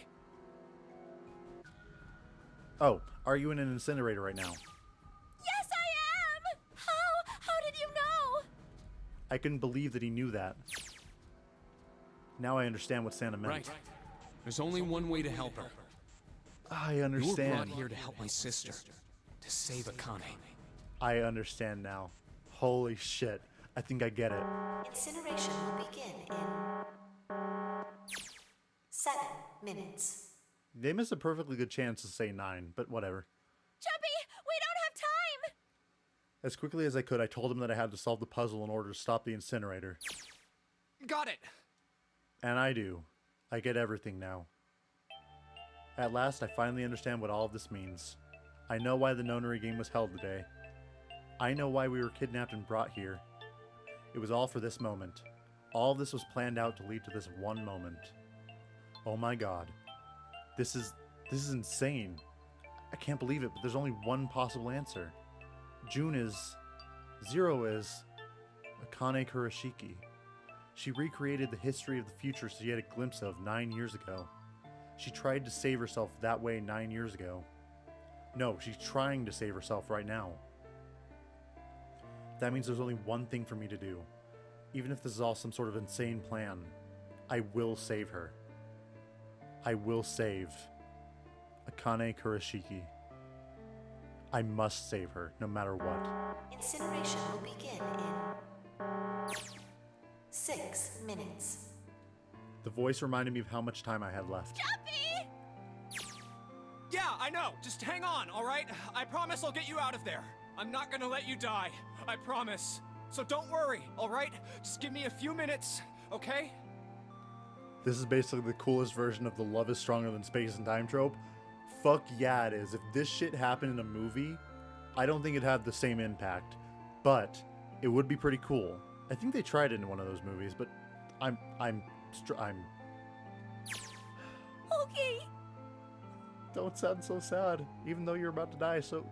Oh, are you in an incinerator right now? Yes, I am! How did you know? I couldn't believe that he knew that. Now I understand what Santa meant. Right. There's only one way to help her. I You were understand. brought here to help my sister. To save Akane. I understand now. Holy shit. I think I get it. Incineration will begin in 7 minutes. They missed a perfectly good chance to say 9, but whatever. Jumpy, we don't have time! As quickly as I could, I told him that I had to solve the puzzle in order to stop the incinerator. Got it! And I do. I get everything now. At last, I finally understand what all of this means. I know why the Nonary game was held today. I know why we were kidnapped and brought here. It was all for this moment. All of this was planned out to lead to this one moment. Oh my god. This is insane. I can't believe it, but there's only one possible answer. June is... Zero is... Akane Kurashiki. She recreated the history of the future she had a glimpse of 9 years ago. She tried to save herself that way 9 years ago. No, she's trying to save herself right now. That means there's only one thing for me to do. Even if this is all some sort of insane plan, I will save her. I will save Akane Kurashiki. I must save her, no matter what. Incineration will begin in 6 minutes. The voice reminded me of how much time I had left. Jumpy! Yeah, I know. Just hang on, alright? I promise I'll get you out of there. I'm not gonna let you die. I promise. So don't worry, alright? Just give me a few minutes, okay? This is basically the coolest version of the love is stronger than space and time trope. Fuck yeah it is. If this shit happened in a movie, I don't think it'd have the same impact. But it would be pretty cool. I think they tried it in one of those movies, but I'm Okay. Don't sound so sad, even though you're about to die. So,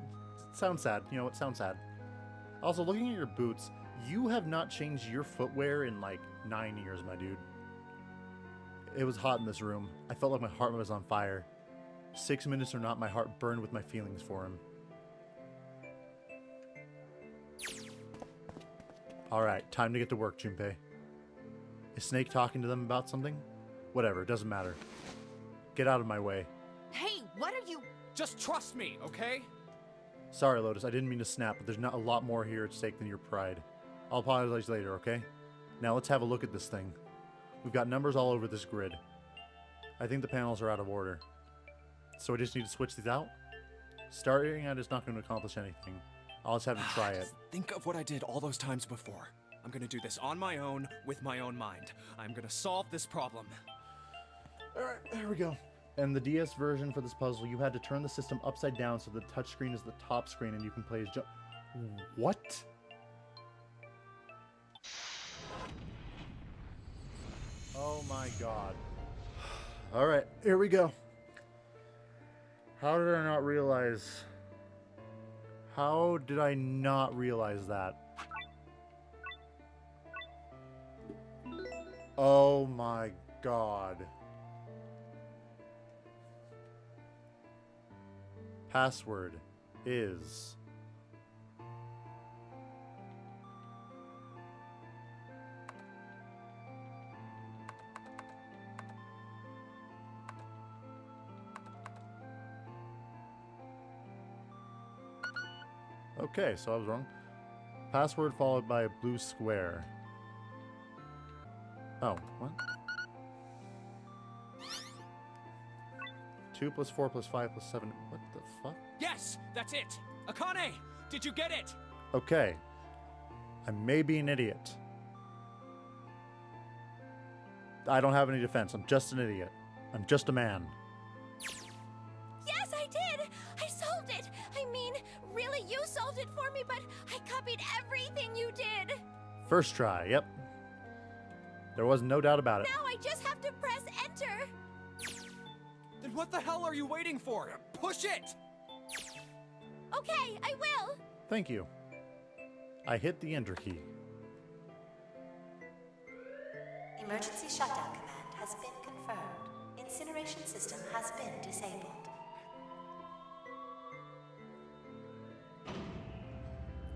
sound sad. You know what? Sound sad. Also, looking at your boots, you have not changed your footwear in like 9 years, my dude. It was hot in this room. I felt like my heart was on fire. 6 minutes or not, my heart burned with my feelings for him. Alright, time to get to work, Junpei. Is Snake talking to them about something? Whatever, it doesn't matter. Get out of my way. Hey, what are you... Just trust me, okay? Sorry, Lotus, I didn't mean to snap, but there's not a lot more here at stake than your pride. I'll apologize later, okay? Now let's have a look at this thing. We've got numbers all over this grid. I think the panels are out of order. So I just need to switch these out? Starting out is not going to accomplish anything. I'll just have to try it. Think of what I did all those times before. I'm gonna do this on my own, with my own mind. I'm gonna solve this problem. Alright, there we go. And the DS version for this puzzle, you had to turn the system upside down so the touchscreen is the top screen and you can play as What? Oh my god. Alright, here we go. How did I not realize... How did I not realize that? Oh my god. Password is... Okay, so I was wrong. Password followed by a blue square. Oh, what? 2 plus 4 plus 5 plus 7. What the fuck? Yes, that's it. Akane, did you get it? Okay. I may be an idiot. I don't have any defense. I'm just an idiot. I'm just a man. Yes, I did! I solved it! I mean, really, you solved it for me, but I copied everything you did! First try, yep. There was no doubt about it. Now I just have to press enter! Then what the hell are you waiting for? Push it! Okay, I will! Thank you. I hit the enter key. Emergency shutdown command has been confirmed. Incineration system has been disabled.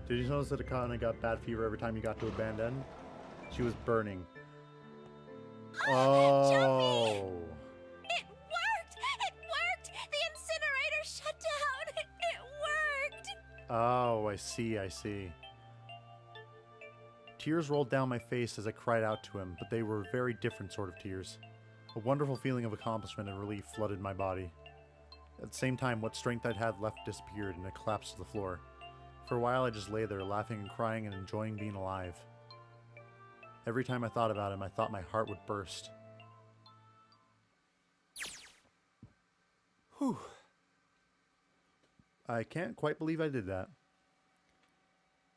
Did you notice that Akane got bad fever every time you got to a band end? She was burning. Oh. It worked! It worked! The incinerator shut down! It worked! Oh, I see, I see. Tears rolled down my face as I cried out to him, but they were very different sort of tears. A wonderful feeling of accomplishment and relief flooded my body. At the same time, what strength I'd had left disappeared and I collapsed to the floor. For a while, I just lay there, laughing and crying and enjoying being alive. Every time I thought about him, I thought my heart would burst. Whew. I can't quite believe I did that.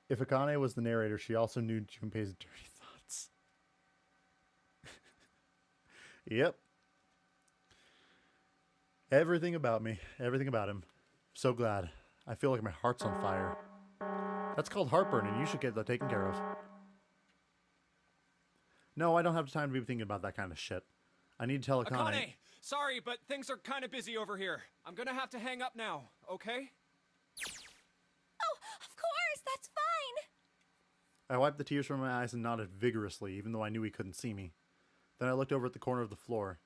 If Akane was the narrator, she also knew Junpei's dirty thoughts. Yep. Everything about me. Everything about him. So glad. I feel like my heart's on fire. That's called heartburn, and you should get that taken care of. No, I don't have time to be thinking about that kind of shit. I need to tell Akane. Akane, sorry, but things are kind of busy over here. I'm gonna have to hang up now, okay? Oh, of course, that's fine! I wiped the tears from my eyes and nodded vigorously, even though I knew he couldn't see me. Then I looked over at the corner of the floor.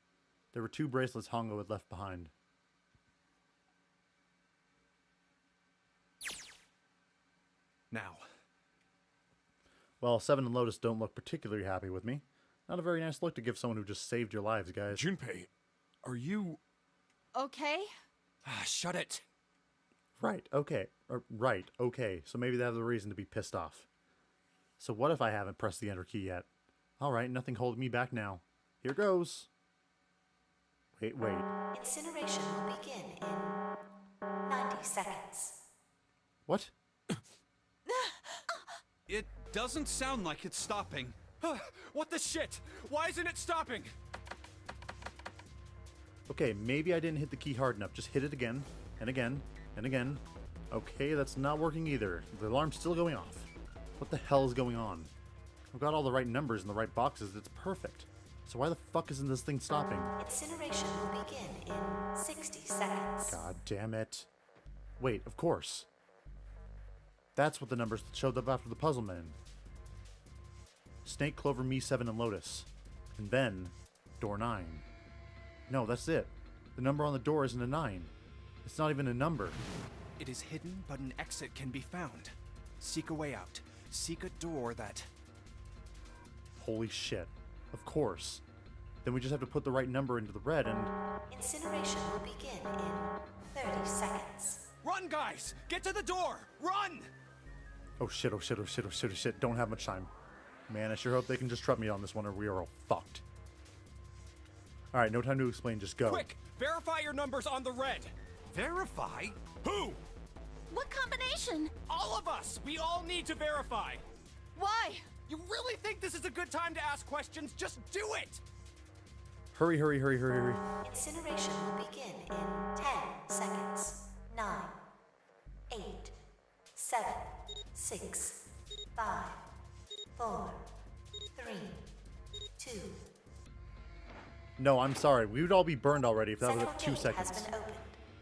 There were 2 bracelets Hongo had left behind. Now. Well, Seven and Lotus don't look particularly happy with me. Not a very nice look to give someone who just saved your lives, guys. Junpei, are you... Okay? Shut it. Right, okay. Right, okay. So maybe they have the reason to be pissed off. So what if I haven't pressed the enter key yet? Alright, nothing holding me back now. Here goes. Wait. Incineration will begin in 90 seconds. What? It doesn't sound like it's stopping. What the shit? Why isn't it stopping? Okay, maybe I didn't hit the key hard enough. Just hit it again, and again, and again. Okay, that's not working either. The alarm's still going off. What the hell is going on? I've got all the right numbers in the right boxes. It's perfect. So why the fuck isn't this thing stopping? Incineration will begin in 60 seconds. God damn it. Wait, of course. That's what the numbers that showed up after the puzzle man. Snake, Clover, Me, 7, and Lotus. And then, door 9. No, that's it. The number on the door isn't a 9. It's not even a number. It is hidden, but an exit can be found. Seek a way out. Seek a door that... Holy shit. Of course. Then we just have to put the right number into the red and... Incineration will begin in 30 seconds. Run, guys! Get to the door! Run! Oh shit, oh shit, oh shit, oh shit, oh shit. Don't have much time. Man, I sure hope they can just trust me on this one or we are all fucked. Alright, no time to explain, just go. Quick! Verify your numbers on the red! Verify? Who? What combination? All of us! We all need to verify! Why? You really think this is a good time to ask questions? Just do it! Hurry, hurry, hurry, hurry, hurry. Incineration will begin in 10 seconds. 9, 8, 7, 6, 5, 4, 3, 2. No, I'm sorry. We would all be burned already if that was Central at 2 gate seconds. has been opened.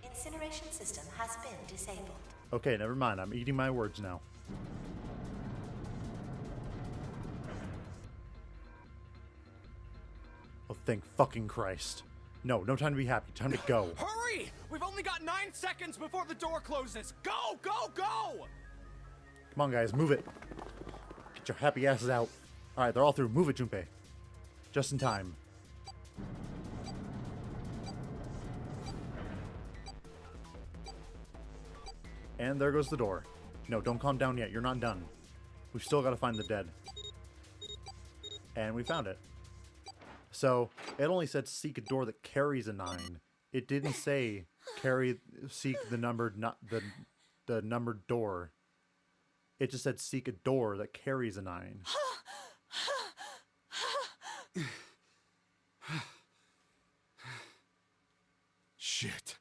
Incineration system has been disabled. Okay, never mind. I'm eating my words now. Oh, thank fucking Christ. No, no time to be happy. Time to go. Hurry! We've only got 9 seconds before the door closes! Go, go, go! Come on, guys, move it. Get your happy asses out. Alright, they're all through. Move it, Junpei. Just in time. And there goes the door. No, don't calm down yet. You're not done. We've still got to find the dead. And we found it. So, it only said seek a door that carries a 9. It didn't say seek the numbered, not the numbered door. It just said seek a door that carries a 9. Shit.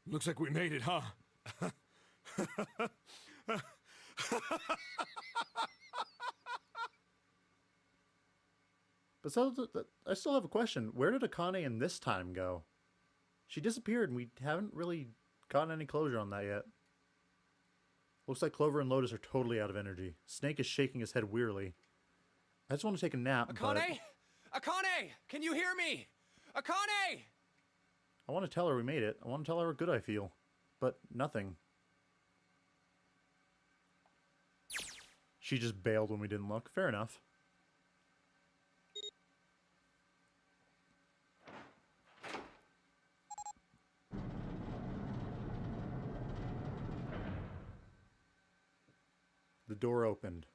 Looks like we made it, huh? But so, I still have a question. Where did Akane in this time go? She disappeared and we haven't really gotten any closure on that yet. Looks like Clover and Lotus are totally out of energy. Snake is shaking his head wearily. I just want to take a nap, Akane! Akane! Can you hear me? Akane! I want to tell her we made it. I want to tell her how good I feel. But nothing. She just bailed when we didn't look. Fair enough. The door opened.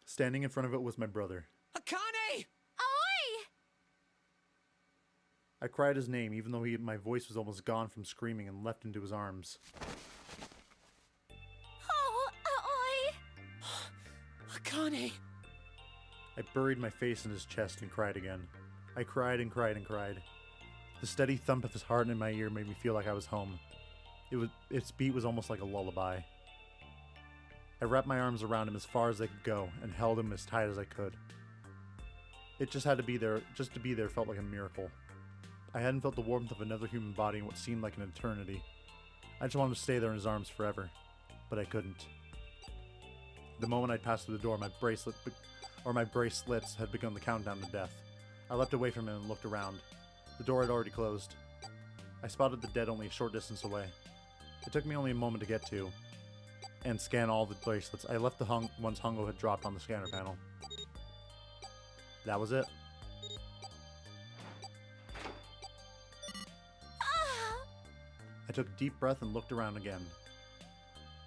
Standing in front of it was my brother. Akane! Oi! I cried his name, even though my voice was almost gone from screaming, and leapt into his arms. Oh, oi! Akane! I buried my face in his chest and cried again. I cried and cried and cried. The steady thump of his heart in my ear made me feel like I was home. Its beat was almost like a lullaby. I wrapped my arms around him as far as they could go and held him as tight as I could. It just had to be there. Just to be there felt like a miracle. I hadn't felt the warmth of another human body in what seemed like an eternity. I just wanted to stay there in his arms forever, but I couldn't. The moment I'd passed through the door, my bracelets had begun the countdown to death. I leapt away from him and looked around. The door had already closed. I spotted the dead only a short distance away. It took me only a moment to get to and scan all the bracelets. I left the ones Hongo had dropped on the scanner panel. That was it. I took a deep breath and looked around again.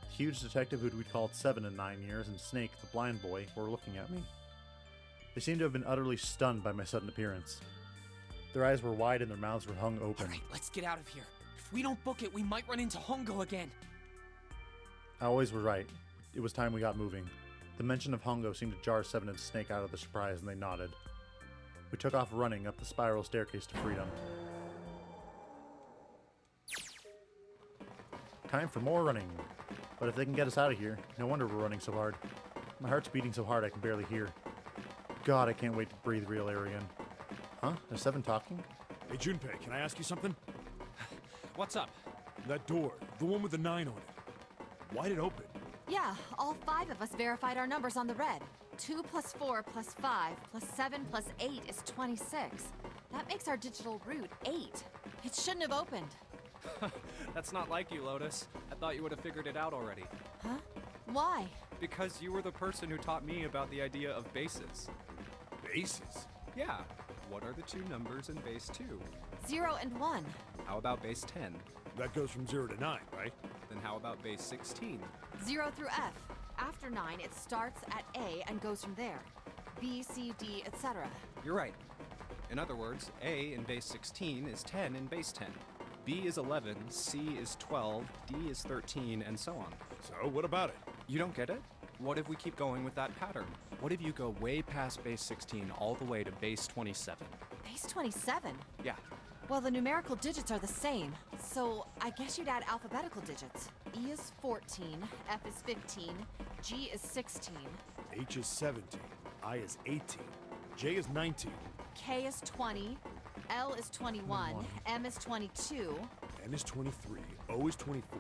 The huge detective who we'd called 7 in 9 years and Snake, the blind boy, were looking at me. They seemed to have been utterly stunned by my sudden appearance. Their eyes were wide and their mouths were hung open. Alright, let's get out of here. If we don't book it, we might run into Hongo again. I always was right. It was time we got moving. The mention of Hongo seemed to jar 7 and Snake out of the surprise, and they nodded. We took off running up the spiral staircase to freedom. Time for more running. But if they can get us out of here, no wonder we're running so hard. My heart's beating so hard I can barely hear. God, I can't wait to breathe real air again. Huh? Is 7 talking? Hey, Junpei, can I ask you something? What's up? That door, the one with the 9 on it. Why'd it open? Yeah, all 5 of us verified our numbers on the red. 2 plus 4 plus 5 plus 7 plus 8 is 26. That makes our digital route 8. It shouldn't have opened. That's not like you, Lotus. I thought you would have figured it out already. Huh? Why? Because you were the person who taught me about the idea of bases. Bases? Yeah. What are the 2 numbers in base 2? 0 and 1. How about base 10? That goes from 0 to 9, right? Then how about base 16? 0 through F. After 9, it starts at A and goes from there. B, C, D, etc. You're right. In other words, A in base 16 is 10 in base 10. B is 11, C is 12, D is 13, and so on. So, what about it? You don't get it? What if we keep going with that pattern? What if you go way past base 16 all the way to base 27? Base 27? Yeah. Well, the numerical digits are the same, so I guess you'd add alphabetical digits. E is 14, F is 15, G is 16, H is 17, I is 18, J is 19, K is 20, L is 21, M is 22, N is 23, O is 24,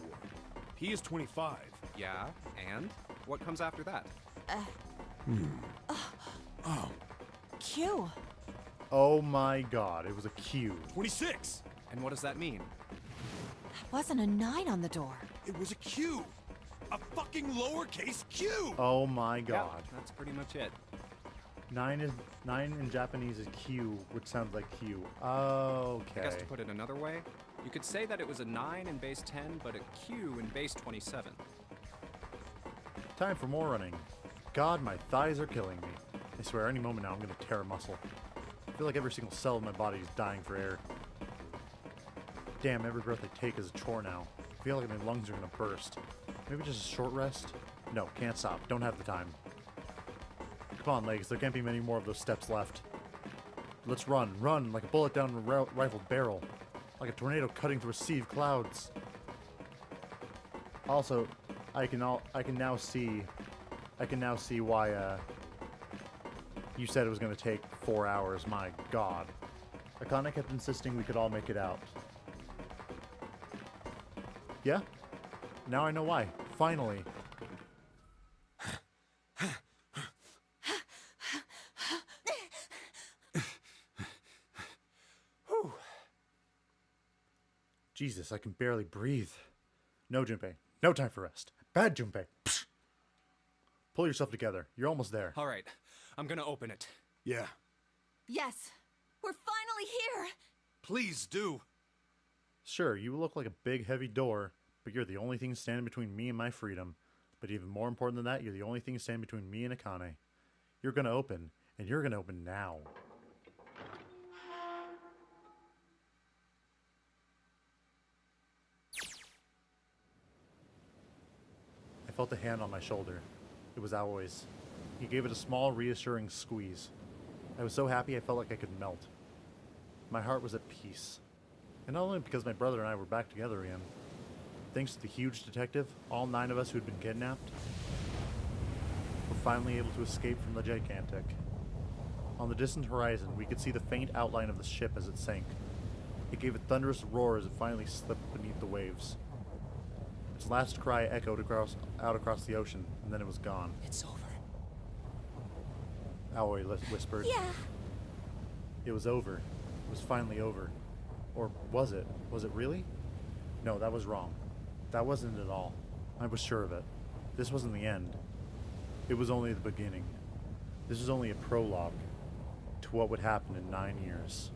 P is 25. Yeah, and? What comes after that? Oh, Q. Oh my god, it was a Q. 26! And what does that mean? That wasn't a 9 on the door. It was a Q! A fucking lowercase q! Oh my god. Yeah, that's pretty much it. 9 in Japanese is Q, which sounds like Q. Okay. I guess to put it another way, you could say that it was a 9 in base 10, but a Q in base 27. Time for more running. God, my thighs are killing me. I swear, any moment now I'm gonna tear a muscle. I feel like every single cell in my body is dying for air. Damn, every breath I take is a chore now. I feel like my lungs are gonna burst. Maybe just a short rest? No, can't stop. Don't have the time. Come on, legs. There can't be many more of those steps left. Let's run. Run like a bullet down a rifled barrel. Like a tornado cutting through a sea of clouds. Also, I can now see why you said it was going to take 4 hours. My god. Akane kept insisting we could all make it out. Yeah? Now I know why. Finally. Jesus, I can barely breathe. No, Junpei. No time for rest. Bad Junpei. Psh. Pull yourself together. You're almost there. All right, I'm gonna open it. Yeah. Yes, we're finally here. Please do. Sure, you look like a big, heavy door, but you're the only thing standing between me and my freedom. But even more important than that, you're the only thing standing between me and Akane. You're gonna open, and you're gonna open now. I felt a hand on my shoulder. It was Aoi's. He gave it a small, reassuring squeeze. I was so happy I felt like I could melt. My heart was at peace. And not only because my brother and I were back together again. Thanks to the huge detective, all 9 of us who had been kidnapped were finally able to escape from the gigantic. On the distant horizon, we could see the faint outline of the ship as it sank. It gave a thunderous roar as it finally slipped beneath the waves. Its last cry echoed out across the ocean, and then it was gone. It's over. Aoi whispered. Yeah. It was over. It was finally over. Or was it? Was it really? No, that was wrong. That wasn't it at all. I was sure of it. This wasn't the end. It was only the beginning. This was only a prologue to what would happen in 9 years.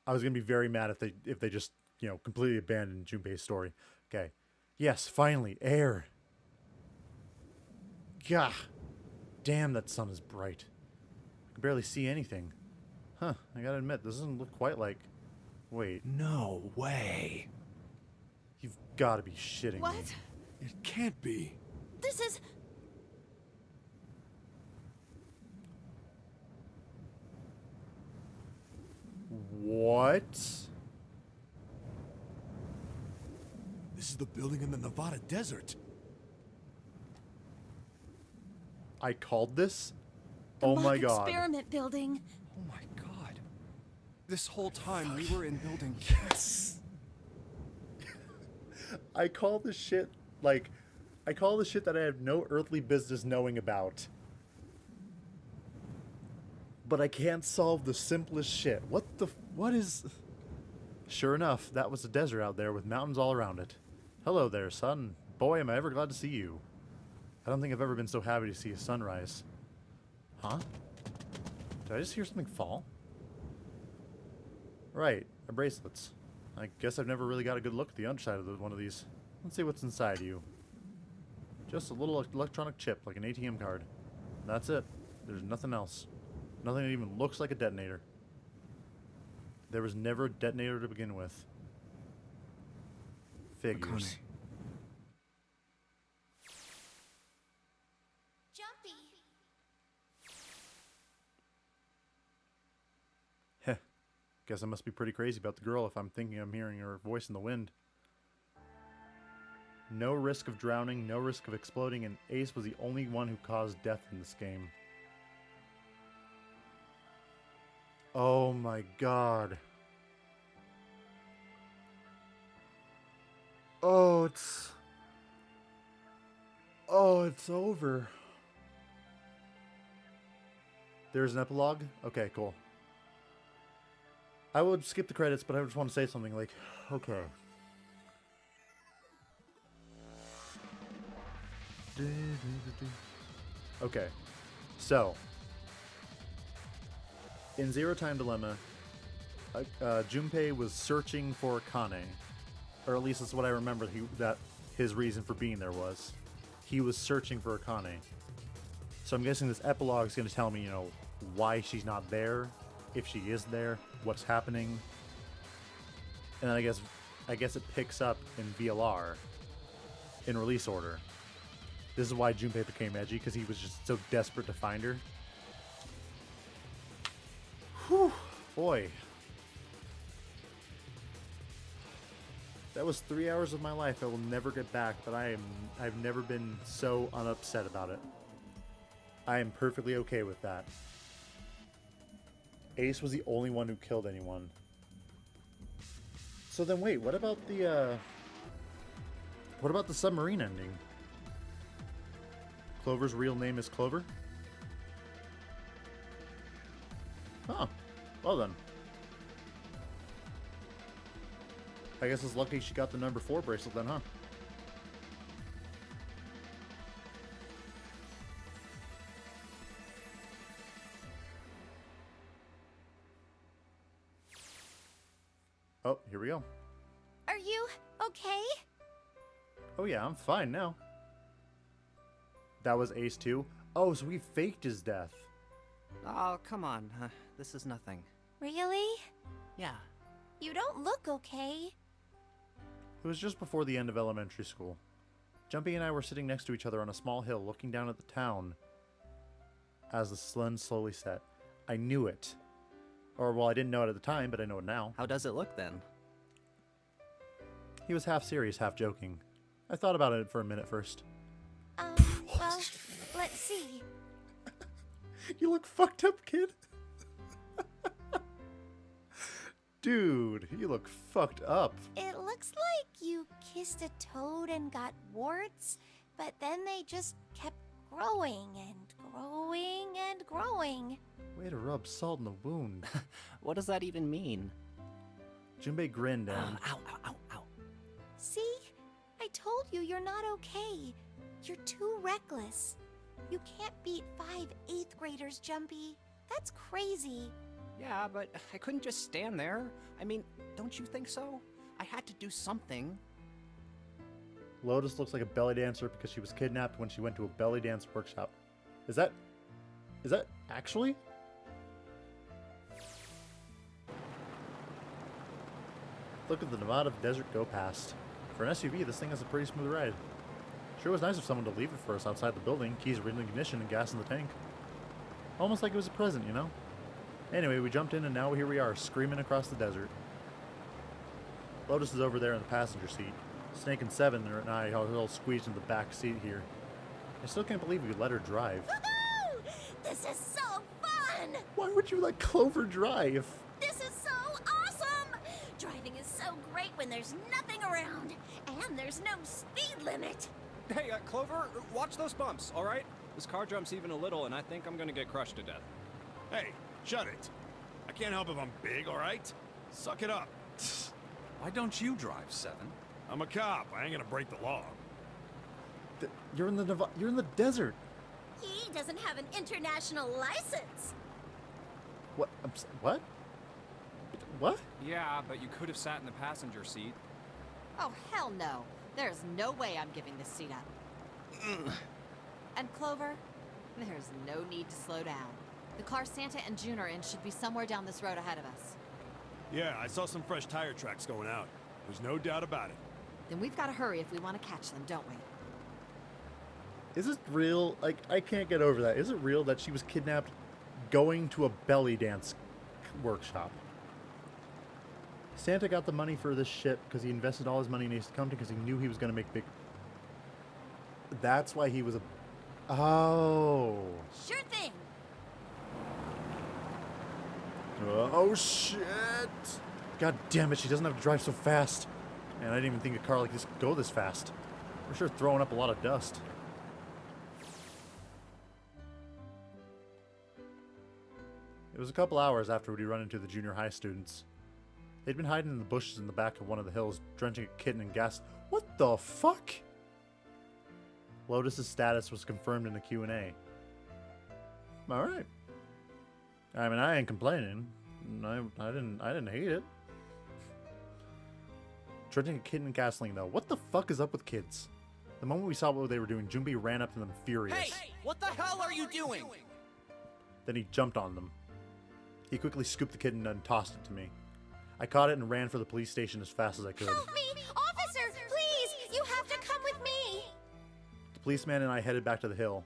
I was gonna be very mad if they just, completely abandoned Junpei's story. Okay. Yes, finally, air. Gah. Damn, that sun is bright. I can barely see anything. Huh, I gotta admit, this doesn't look quite like... Wait. No way. You've gotta be shitting What? me. It can't be. This is... What? This is the building in the Nevada desert. I called this? the Oh my mock god. experiment building. Oh my god. This whole time we were in building... Yes! I call this shit that I have no earthly business knowing about. But I can't solve the simplest shit. What is... Sure enough, that was a desert out there with mountains all around it. Hello there, sun. Boy, am I ever glad to see you. I don't think I've ever been so happy to see a sunrise. Huh? Did I just hear something fall? Right, our bracelets. I guess I've never really got a good look at the underside of one of these. Let's see what's inside you. Just a little electronic chip, like an ATM card. That's it. There's nothing else. Nothing that even looks like a detonator. There was never a detonator to begin with. Figures. Jumpy. Heh. Guess I must be pretty crazy about the girl if I'm thinking I'm hearing her voice in the wind. No risk of drowning, no risk of exploding, and Ace was the only one who caused death in this game. Oh my god. Oh, it's over. There's an epilogue? Okay, cool. I would skip the credits, but I just want to say something like, okay. Okay, so in Zero Time Dilemma, Junpei was searching for Kane, or at least that's what I remember. That his reason for being there was, he was searching for Kane. So I'm guessing this epilogue is going to tell me, you know, why she's not there, if she is there, what's happening, and then I guess it picks up in VLR, in release order. This is why Junpei became edgy, because he was just so desperate to find her. Whew, boy. That was 3 hours of my life I will never get back, but I've never been so unupset about it. I am perfectly okay with that. Ace was the only one who killed anyone. So then wait, what about the submarine ending? Clover's real name is Clover? Huh. Well then. I guess it's lucky she got the number 4 bracelet then, huh? Oh, here we go. Are you okay? Oh yeah, I'm fine now. That was Ace 2? Oh, so we faked his death. Oh, come on. This is nothing. Really? Yeah. You don't look okay. It was just before the end of elementary school. Jumpy and I were sitting next to each other on a small hill looking down at the town as the sun slowly set. I knew it. Or, well, I didn't know it at the time, but I know it now. How does it look then? He was half serious, half joking. I thought about it for a minute first. Well, let's see. You look fucked up, kid. Dude, you look fucked up. It looks like you kissed a toad and got warts, but then they just kept growing and growing and growing. Way to rub salt in the wound. What does that even mean? Junpei grinned and... Ow, ow, ow, ow. See? I told you you're not okay. You're too reckless. You can't beat 5 8th graders, Jumpy. That's crazy. Yeah, but I couldn't just stand there. I mean, don't you think so? I had to do something. Lotus looks like a belly dancer because she was kidnapped when she went to a belly dance workshop. Is that actually? Look at the Nevada desert go past. For an SUV, this thing has a pretty smooth ride. Sure was nice of someone to leave it for us outside the building, keys were in the ignition and gas in the tank. Almost like it was a present, you know? Anyway, we jumped in and now here we are, screaming across the desert. Lotus is over there in the passenger seat. Snake and Seven and I are all squeezed in the back seat here. I still can't believe we let her drive. Woohoo! This is so fun! Why would you let Clover drive? This is so awesome! Driving is so great when there's nothing around, and there's no speed limit. Hey, Clover, watch those bumps, all right? This car jumps even a little, and I think I'm gonna get crushed to death. Hey, shut it. I can't help if I'm big, all right? Suck it up. Why don't you drive, Seven? I'm a cop. I ain't gonna break the law. You're in the desert. He doesn't have an international license. What? What? What? Yeah, but you could have sat in the passenger seat. Oh, hell no. There's no way I'm giving this seat up. And Clover, there's no need to slow down. The car Santa and June are in should be somewhere down this road ahead of us. Yeah, I saw some fresh tire tracks going out. There's no doubt about it. Then we've got to hurry if we want to catch them, don't we? Is it real? Like, I can't get over that. Is it real that she was kidnapped going to a belly dance workshop? Santa got the money for this shit because he invested all his money in Ace Company because he knew he was going to make big... That's why he was a... Oh. Sure thing. Oh, shit. God damn it, she doesn't have to drive so fast. Man, I didn't even think a car like this could go this fast. We're sure throwing up a lot of dust. It was a couple hours after we'd run into the junior high students. They'd been hiding in the bushes in the back of one of the hills, drenching a kitten in gas. What the fuck? Lotus's status was confirmed in the Q&A. Alright. I mean, I ain't complaining. I didn't hate it. Drenching a kitten in gasoline, though. What the fuck is up with kids? The moment we saw what they were doing, Junpei ran up to them furious. Hey! What the hell are you doing? Then he jumped on them. He quickly scooped the kitten and tossed it to me. I caught it and ran for the police station as fast as I could. Help me! Officer, please! You have to come with me! The policeman and I headed back to the hill.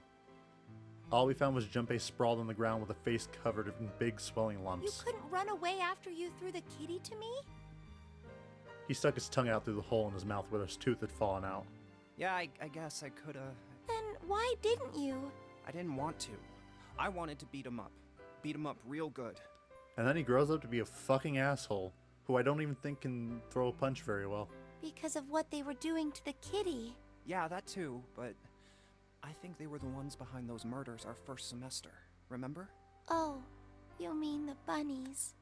All we found was Junpei sprawled on the ground with a face covered in big swelling You lumps. couldn't run away after you threw the kitty to me? He stuck his tongue out through the hole in his mouth where his tooth had fallen out. Yeah, I guess I coulda. Then why didn't you? I didn't want to. I wanted to beat him up. Beat him up real good. And then he grows up to be a fucking asshole, who I don't even think can throw a punch very well. Because of what they were doing to the kitty. Yeah, that too, but I think they were the ones behind those murders our first semester. Remember? Oh, you mean the bunnies.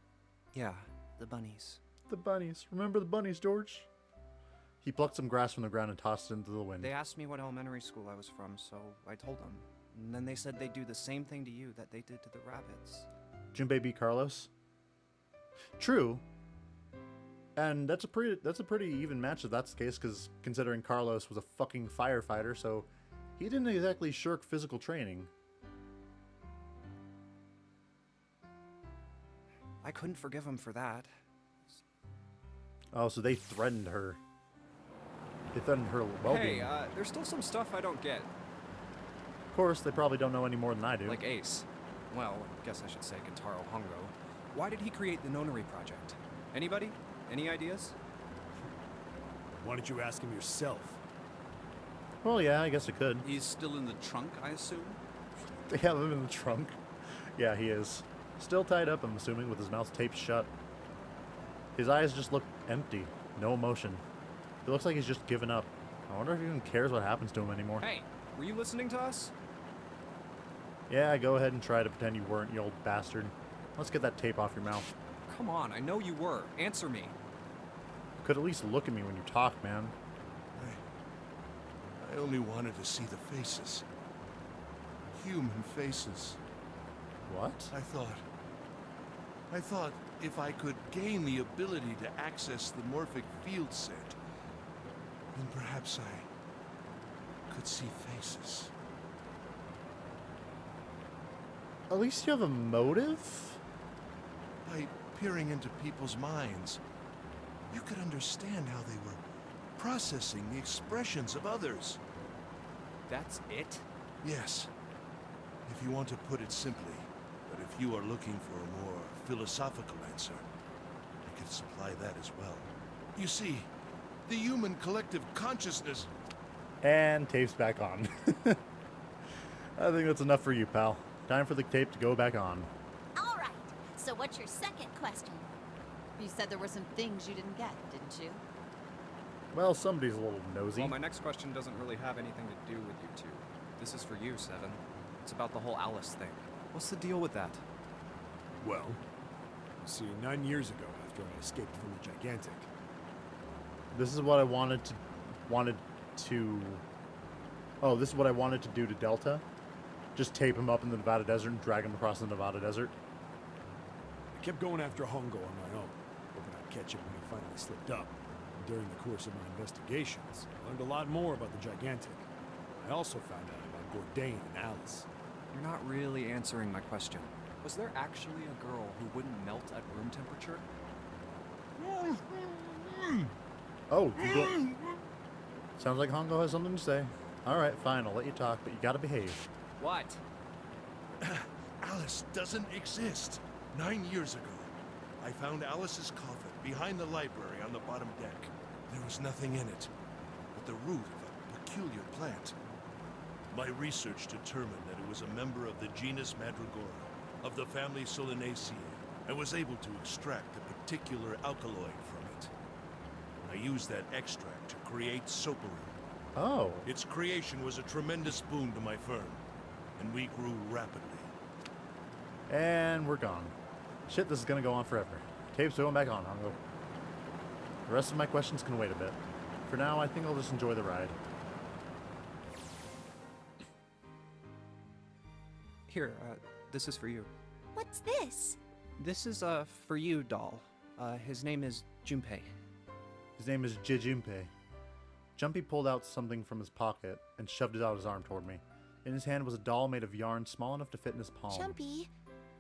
Yeah, the bunnies. The bunnies. Remember the bunnies, George? He plucked some grass from the ground and tossed it into the wind. They asked me what elementary school I was from, so I told them. And then they said they'd do the same thing to you that they did to the rabbits. Junpei beat Carlos? True. And that's a pretty even match if that's the case, because considering Carlos was a fucking firefighter, so he didn't exactly shirk physical training. I couldn't forgive him for that. Oh, so they threatened her. They threatened her well-being. Hey, there's still some stuff I don't get. Of course, they probably don't know any more than I do. Like Ace. Well, I guess I should say Kentaro Hongo. Why did he create the Nonary project? Anybody? Any ideas? Why don't you ask him yourself? Well, yeah, I guess it could. He's still in the trunk, I assume? They have him in the trunk. Yeah, he is. Still tied up, I'm assuming, with his mouth taped shut. His eyes just look empty. No emotion. It looks like he's just given up. I wonder if he even cares what happens to him anymore. Hey, were you listening to us? Yeah, go ahead and try to pretend you weren't, you old bastard. Let's get that tape off your mouth. Come on, I know you were. Answer me. You could at least look at me when you talk, man. I only wanted to see the faces. Human faces. What? I thought if I could gain the ability to access the morphic field set, then perhaps I could see faces. At least you have a motive? By peering into people's minds, you could understand how they were processing the expressions of others. That's it? Yes, if you want to put it simply. But if you are looking for a more philosophical answer, I could supply that as well. You see, the human collective consciousness... And tape's back on. I think that's enough for you, pal. Time for the tape to go back on. All right. So what's your second question? You said there were some things you didn't get, didn't you? Well, somebody's a little nosy. Well, my next question doesn't really have anything to do with you two. This is for you, Seven. It's about the whole Alice thing. What's the deal with that? Well, you see, 9 years ago, after I escaped from the Gigantic, This is what I wanted to Oh, this is what I wanted to do to Delta. Just tape him up in the Nevada desert and drag him across the Nevada desert. I kept going after Hongo on my own, hoping I'd catch him when he finally slipped up. And during the course of my investigations, I learned a lot more about the Gigantic. I also found out about Bourdain and Alice. You're not really answering my question. Was there actually a girl who wouldn't melt at room temperature? Oh, sounds like Hongo has something to say. Alright, fine, I'll let you talk, but you gotta behave. What? Alice doesn't exist. 9 years ago, I found Alice's coffin behind the library on the bottom deck. There was nothing in it but the root of a peculiar plant. My research determined that it was a member of the genus Mandragora, of the family Solanaceae, and was able to extract a particular alkaloid from it. I used that extract to create Soparin. Oh. Its creation was a tremendous boon to my firm, and we grew rapidly. And we're gone. Shit, this is gonna go on forever. Tape's going back on, Hongo. The rest of my questions can wait a bit. For now, I think I'll just enjoy the ride. Here, this is for you. What's this? This is a for you doll. His name is Junpei. His name is Jijunpei. Jumpy pulled out something from his pocket and shoved it out his arm toward me. In his hand was a doll made of yarn small enough to fit in his palm. Jumpy,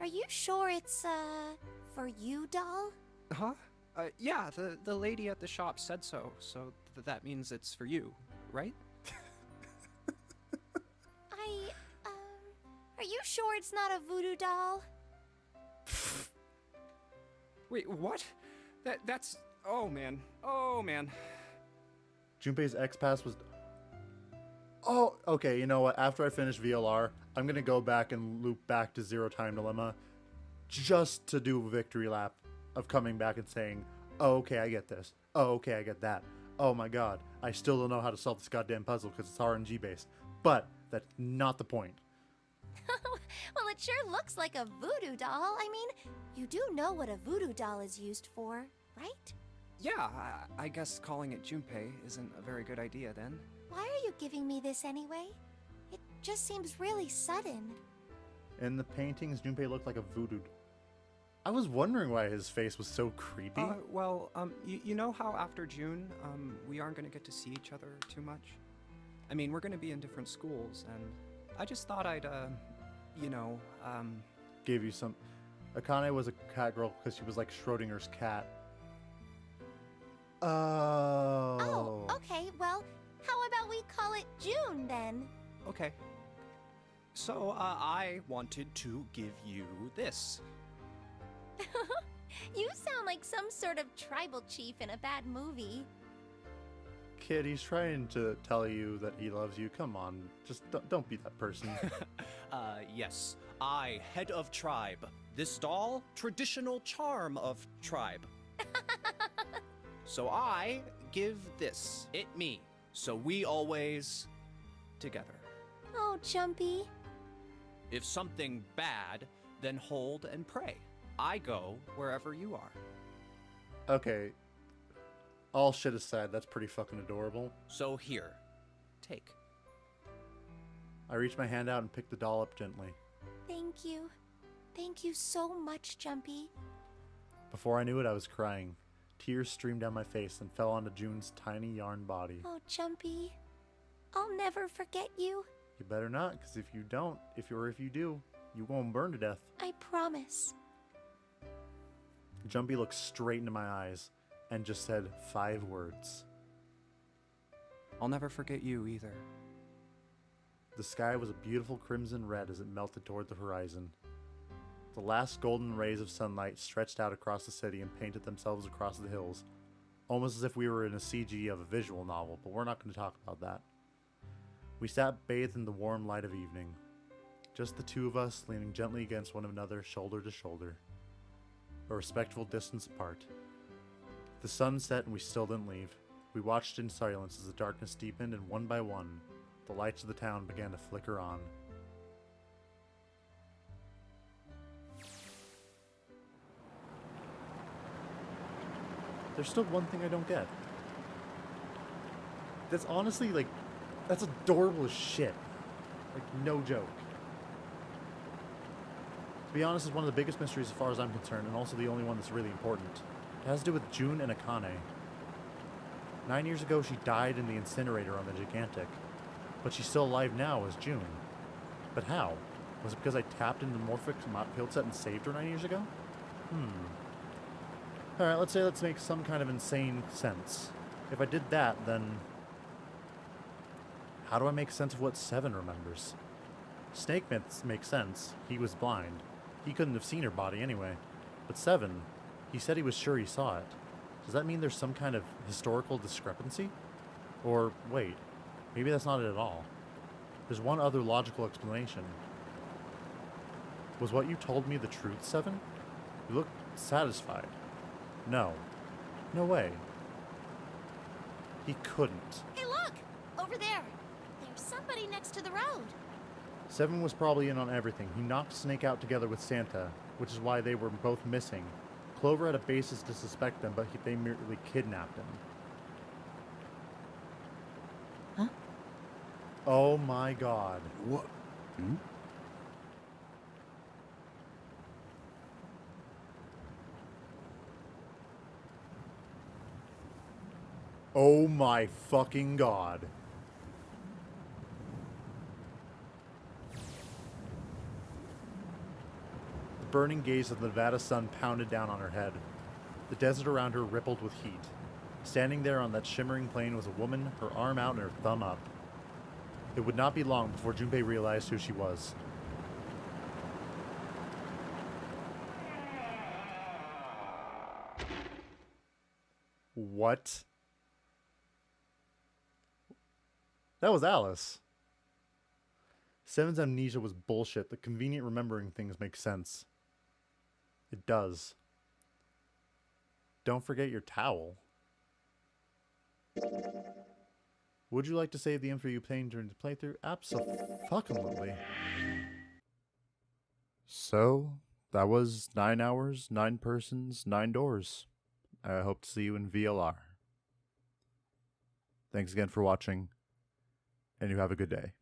are you sure it's, for you, doll? Huh? Yeah, the lady at the shop said so, so that means it's for you, right? Are you sure it's not a voodoo doll? Wait, what? That's... Oh, man. Oh, man. Junpei's X-Pass was... Oh, okay, you know what? After I finish VLR, I'm gonna go back and loop back to Zero Time Dilemma just to do a victory lap of coming back and saying, oh, okay, I get this. Oh, okay, I get that. Oh my god, I still don't know how to solve this goddamn puzzle because it's RNG based. But that's not the point. Well, it sure looks like a voodoo doll. I mean, you do know what a voodoo doll is used for, right? Yeah, I guess calling it Junpei isn't a very good idea then. Why are you giving me this anyway? It just seems really sudden. In the paintings, Junpei looked like a voodoo. I was wondering why his face was so creepy. Well, you know how after June, we aren't gonna get to see each other too much? I mean, we're gonna be in different schools, and I just thought I'd, you know, Gave you some... Akane was a cat girl because she was like Schrodinger's cat. Oh, okay, well, how about we call it June then? Okay. So, I wanted to give you this. You sound like some sort of tribal chief in a bad movie. Kid, he's trying to tell you that he loves you. Come on, just don't be that person. Yes. I, head of tribe. This doll, traditional charm of tribe. So I give this, it me. So we always together. Oh, Jumpy. If something bad, then hold and pray. I go wherever you are. Okay. All shit aside, that's pretty fucking adorable. So here, take. I reached my hand out and picked the doll up gently. Thank you. Thank you so much, Jumpy. Before I knew it, I was crying. Tears streamed down my face and fell onto June's tiny yarn body. Oh, Jumpy. I'll never forget you. You better not, because if you don't, if you do, you won't burn to death. I promise. Jumpy looked straight into my eyes and just said 5 words. I'll never forget you either. The sky was a beautiful crimson red as it melted toward the horizon. The last golden rays of sunlight stretched out across the city and painted themselves across the hills, almost as if we were in a CG of a visual novel, but we're not going to talk about that. We sat bathed in the warm light of evening, just the two of us leaning gently against one another, shoulder to shoulder, a respectful distance apart. The sun set and we still didn't leave. We watched in silence as the darkness deepened, and one by one, the lights of the town began to flicker on. There's still one thing I don't get. That's honestly, like, that's adorable as shit. Like, no joke. To be honest, it's one of the biggest mysteries as far as I'm concerned, and also the only one that's really important. It has to do with June and Akane. 9 years ago, she died in the incinerator on the Gigantic, but she's still alive now as June. But how? Was it because I tapped into the Morphic field set and saved her 9 years ago? Alright, let's make some kind of insane sense. If I did that, then... how do I make sense of what Seven remembers? Snake makes sense. He was blind. He couldn't have seen her body anyway. But Seven, he said he was sure he saw it. Does that mean there's some kind of historical discrepancy? Or, wait, maybe that's not it at all. There's one other logical explanation. Was what you told me the truth, Seven? You look satisfied. No. No way. He couldn't. Hey, look! Over there! There's somebody next to the road. Seven was probably in on everything. He knocked Snake out together with Santa, which is why they were both missing. Clover had a basis to suspect them, but they merely kidnapped him. Huh? Oh my god. What? Hmm? Oh my fucking god. The burning gaze of the Nevada sun pounded down on her head. The desert around her rippled with heat. Standing there on that shimmering plain was a woman, her arm out and her thumb up. It would not be long before Junpei realized who she was. What? That was Alice. Seven's amnesia was bullshit. The convenient remembering things makes sense. It does. Don't forget your towel. Would you like to save the info you obtained during the playthrough? Absolutely. So, that was 9 hours, 9 persons, 9 doors. I hope to see you in VLR. Thanks again for watching, and you have a good day.